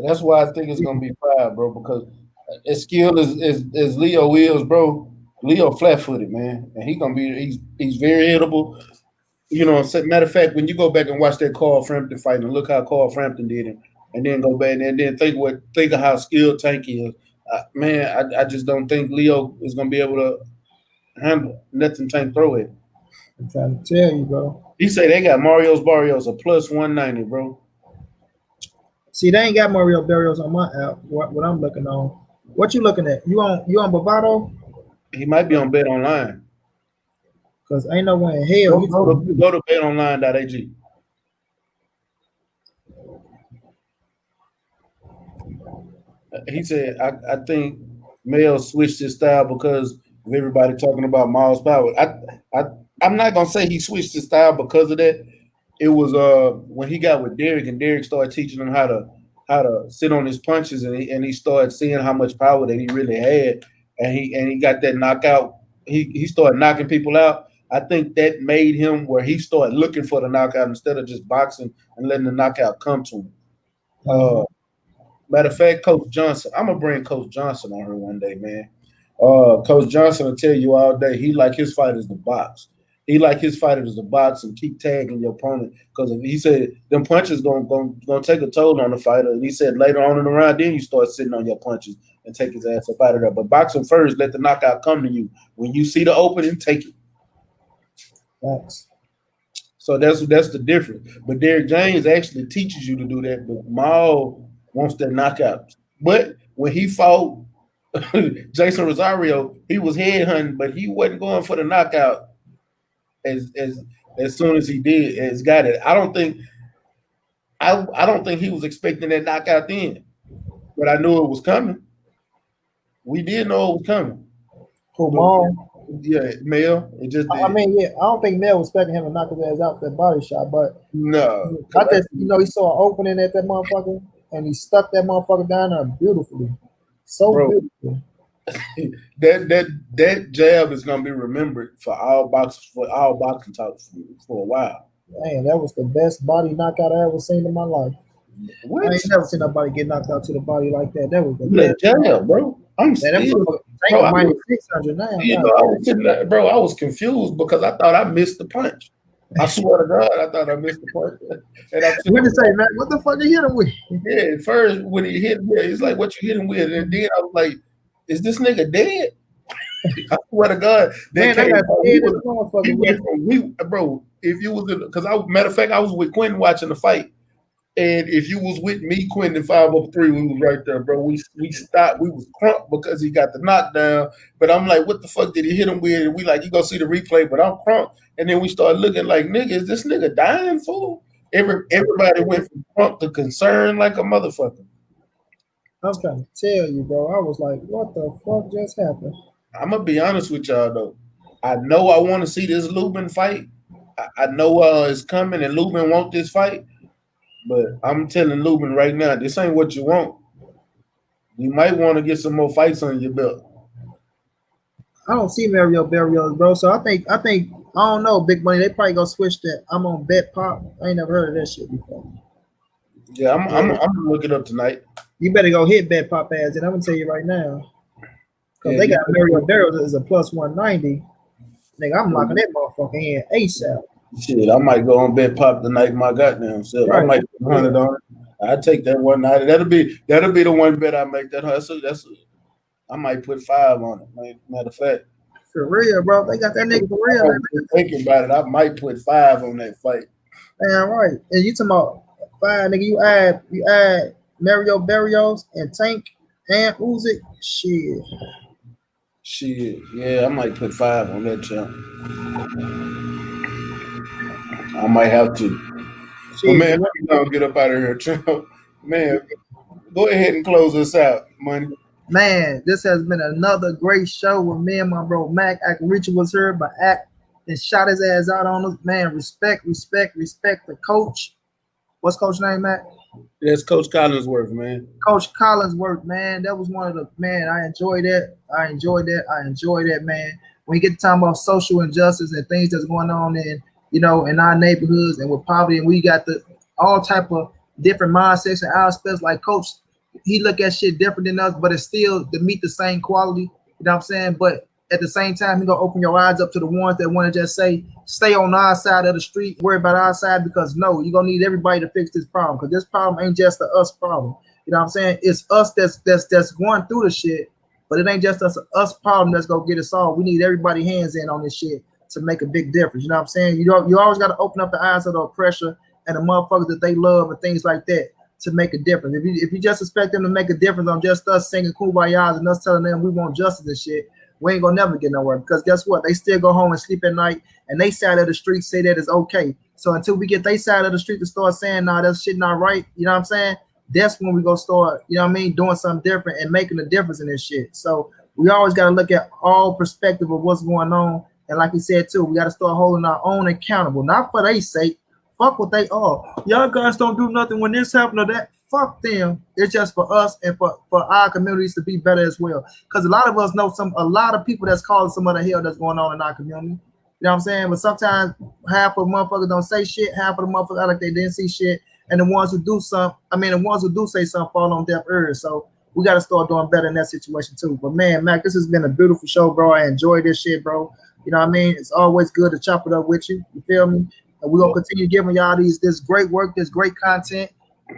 That's why I think it's going to be 5, bro, because as skilled as Leo is, bro, Leo flat-footed, man. And he's very hittable. You know, matter of fact, when you go back and watch that Carl Frampton fight and look how Carl Frampton did it, and then go back and then think of how skilled Tank is, man, I just don't think Leo is gonna be able to handle nothing Tank throw at. I'm trying to tell you, bro. He said they got Mario's Barrios a plus 190, bro. See, they ain't got Mario Barrios on my app. What I'm looking on. What you looking at? You on Bovado? He might be on Bet Online. Because ain't no way in hell. Go to betonline.ag. He said, I think Mel switched his style because of everybody talking about Miles Power. I'm not going to say he switched his style because of that. It was when he got with Derek and Derek started teaching him how to sit on his punches and he started seeing how much power that he really had. And he got that knockout. He started knocking people out. I think that made him where he started looking for the knockout instead of just boxing and letting the knockout come to him. Matter of fact, Coach Johnson, I'm going to bring Coach Johnson on here one day, man. Coach Johnson will tell you all day he like his fighters to box. He like his fighters to box and keep tagging your opponent because he said them punches going to take a toll on the fighter. And he said later on in the round, then you start sitting on your punches and take his ass up out of there. But boxing first, let the knockout come to you. When you see the opening, take it. Thanks. So that's the difference. But Derek James actually teaches you to do that. But Maul wants that knockout. But when he fought Jason Rosario, he was headhunting, but he wasn't going for the knockout as soon as he did, has got it. I don't think he was expecting that knockout then, but I knew it was coming. We did know it was coming. Yeah, Mel. It just. I mean, yeah, I don't think Mel was expecting him to knock his ass out with that body shot, but no, I just, he saw an opening at that motherfucker, and he stuck that motherfucker down there beautifully, beautiful. that jab is gonna be remembered for all boxing talks for a while. Man, that was the best body knockout I ever seen in my life. What? I ain't never seen nobody get knocked out to the body like that. That was the best jab, bro. I'm still, bro, minus 600 now. I was confused because I thought I missed the punch. I swear to God, I thought I missed the punch. And what did you say, man? What the fuck you hit him with? Yeah, at first when he hit me, it's like, what you hit him with? And then I was like, is this nigga dead? I swear to God, bro. If you was matter of fact, I was with Quentin watching the fight. And if you was with me, Quentin, 503, we was right there, bro. We stopped. We was crunk because he got the knockdown. But I'm like, what the fuck did he hit him with? And we like, you go see the replay, but I'm crunk. And then we started looking like, nigga, is this nigga dying, fool? Everybody went from crunk to concern like a motherfucker. I'm trying to tell you, bro. I was like, what the fuck just happened? I'm going to be honest with y'all, though. I know I want to see this Lubin fight. I know it's coming and Lubin want this fight. But I'm telling Lubin right now, this ain't what you want. You might want to get some more fights on your belt. I don't see Mario Barrios, bro. So I think I don't know, Big Money. They probably gonna switch that. I'm on Bet Pop. I ain't never heard of that shit before. Yeah, I'm gonna look it up tonight. You better go hit Bet Pop ads, and I'm gonna tell you right now, because they got Mario Barrios as a plus 190. Nigga, I'm locking that motherfucker in ASAP. Shit, I might go on Bet Pop tonight, my goddamn self. Right. I might put 100 on it. I take that 190. That'll be the one bet I make. I might put 5 on it. Matter of fact, for real, bro. They got that nigga for real. Thinking about it, I might put 5 on that fight. Damn right. And you talking about 5, nigga? You add Mario Barrios and Tank and Usyk. Shit. Yeah, I might put 5 on that champ. I might have to. Well, man, let me get up out of here, champ. Man, go ahead and close us out, Money. Man, this has been another great show with me and my bro Mac. Richard was here, but Act and shot his ass out on us. Man, respect the coach. What's coach name, Mac? That's Coach Collinsworth, man. Coach Collinsworth, man. That was one of the, man, I enjoyed that, man. When you get to talk about social injustice and things that's going on in our neighborhoods and with poverty, and we got the all type of different mindsets and aspects. Like Coach, he look at shit different than us, but it's still to meet the same quality. You know what I'm saying? But at the same time, he gonna open your eyes up to the ones that want to just say, stay on our side of the street, worry about our side, because no, you're gonna need everybody to fix this problem, because this problem ain't just a us problem. You know what I'm saying? It's us that's going through the shit, but it ain't just us problem that's gonna get us solved. We need everybody hands in on this shit to make a big difference. You know what I'm saying? You always got to open up the eyes of the oppressor and the motherfuckers that they love and things like that to make a difference. If you just expect them to make a difference on just us singing Kumbaya and us telling them we want justice and shit, we ain't gonna never get nowhere, because guess what? They still go home and sleep at night, and they side of the street say that it's okay. So until we get they side of the street to start saying, nah, that shit not right, you know what I'm saying? That's when we go start, you know what I mean, doing something different and making a difference in this shit. So we always got to look at all perspective of what's going on. And like he said too, we got to start holding our own accountable, not for their sake. Fuck what they are. Y'all guys don't do nothing when this happened or that. Fuck them. It's just for us and for our communities to be better as well. Because a lot of us know a lot of people that's causing some of the hell that's going on in our community. You know what I'm saying? But sometimes half of motherfuckers don't say shit, half of the motherfuckers act like they didn't see shit. And the ones who do say something fall on deaf ears. So we got to start doing better in that situation too. But man, Mac, this has been a beautiful show, bro. I enjoyed this shit, bro. You know what I mean? It's always good to chop it up with you. You feel me? And we're going to continue giving y'all this great work, this great content.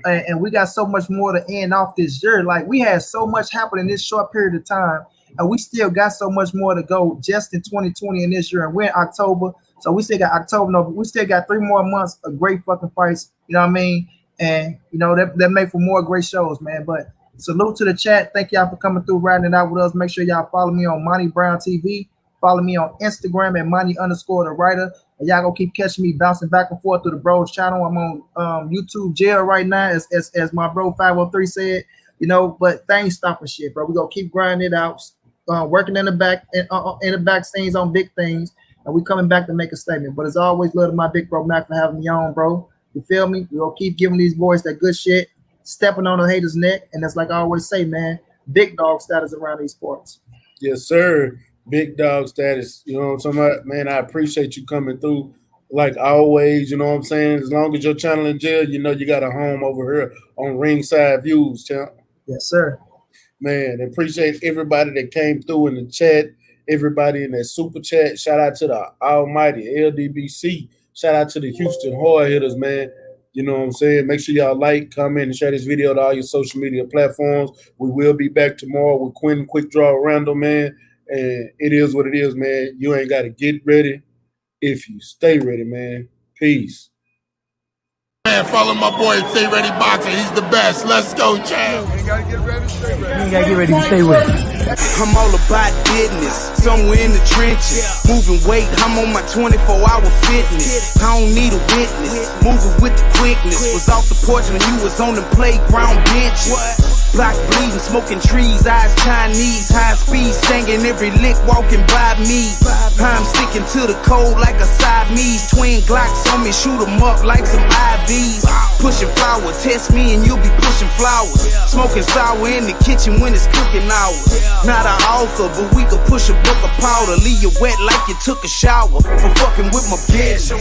And we got so much more to end off this year. Like, we had so much happen in this short period of time. And we still got so much more to go just in 2020 and this year. And we're in October. So we still got October. No, we still got 3 more months of great fucking fights. You know what I mean? And, that make for more great shows, man. But salute to the chat. Thank y'all for coming through, riding it out with us. Make sure y'all follow me on Monty Brown TV. Follow me on Instagram at Money_the_writer. And y'all gonna keep catching me bouncing back and forth through the bros channel. I'm on YouTube jail right now, as my bro 503 said. You know, but things stopping shit, bro. We gonna keep grinding it out, working in the back scenes on big things, and we coming back to make a statement. But as always, love to my big bro Mac for having me on, bro. You feel me? We gonna keep giving these boys that good shit, stepping on the haters' neck, and that's like I always say, man, big dog status around these sports. Yes, sir. Big dog status. You know what I'm talking about? Man, I appreciate you coming through like always. You know what I'm saying? As long as your channel in jail, you know you got a home over here on RingSide Views, champ. Yes, sir. Man, appreciate everybody that came through in the chat, everybody in that super chat. Shout out to the almighty LDBC. Shout out to the Houston Hard Hitters, man. You know what I'm saying? Make sure y'all like, comment, and share this video to all your social media platforms. We will be back tomorrow with Quentin Quick Draw Randall, man. And it is what it is, man. You ain't got to get ready if you stay ready, man. Peace. Man, follow my boy, Stay Ready Boxer. He's the best. Let's go, champ. You ain't got to get ready, stay ready. You ain't got to get ready to stay ready. I'm all about business, somewhere in the trenches. Moving weight, I'm on my 24-hour fitness. I don't need a witness, moving with the quickness. Was off the porch when you was on the playground benches. Block bleeding, smoking trees, eyes Chinese. High speed, singing every lick walking by me. I'm sticking to the code like a Siamese. Twin Glocks on me, shoot 'em up like some IVs. Pushing flour, test me and you'll be pushing flowers. Smoking sour in the kitchen when it's cooking hours. Not an author, but we could push a book of powder. Leave you wet like you took a shower for fucking with my bitch.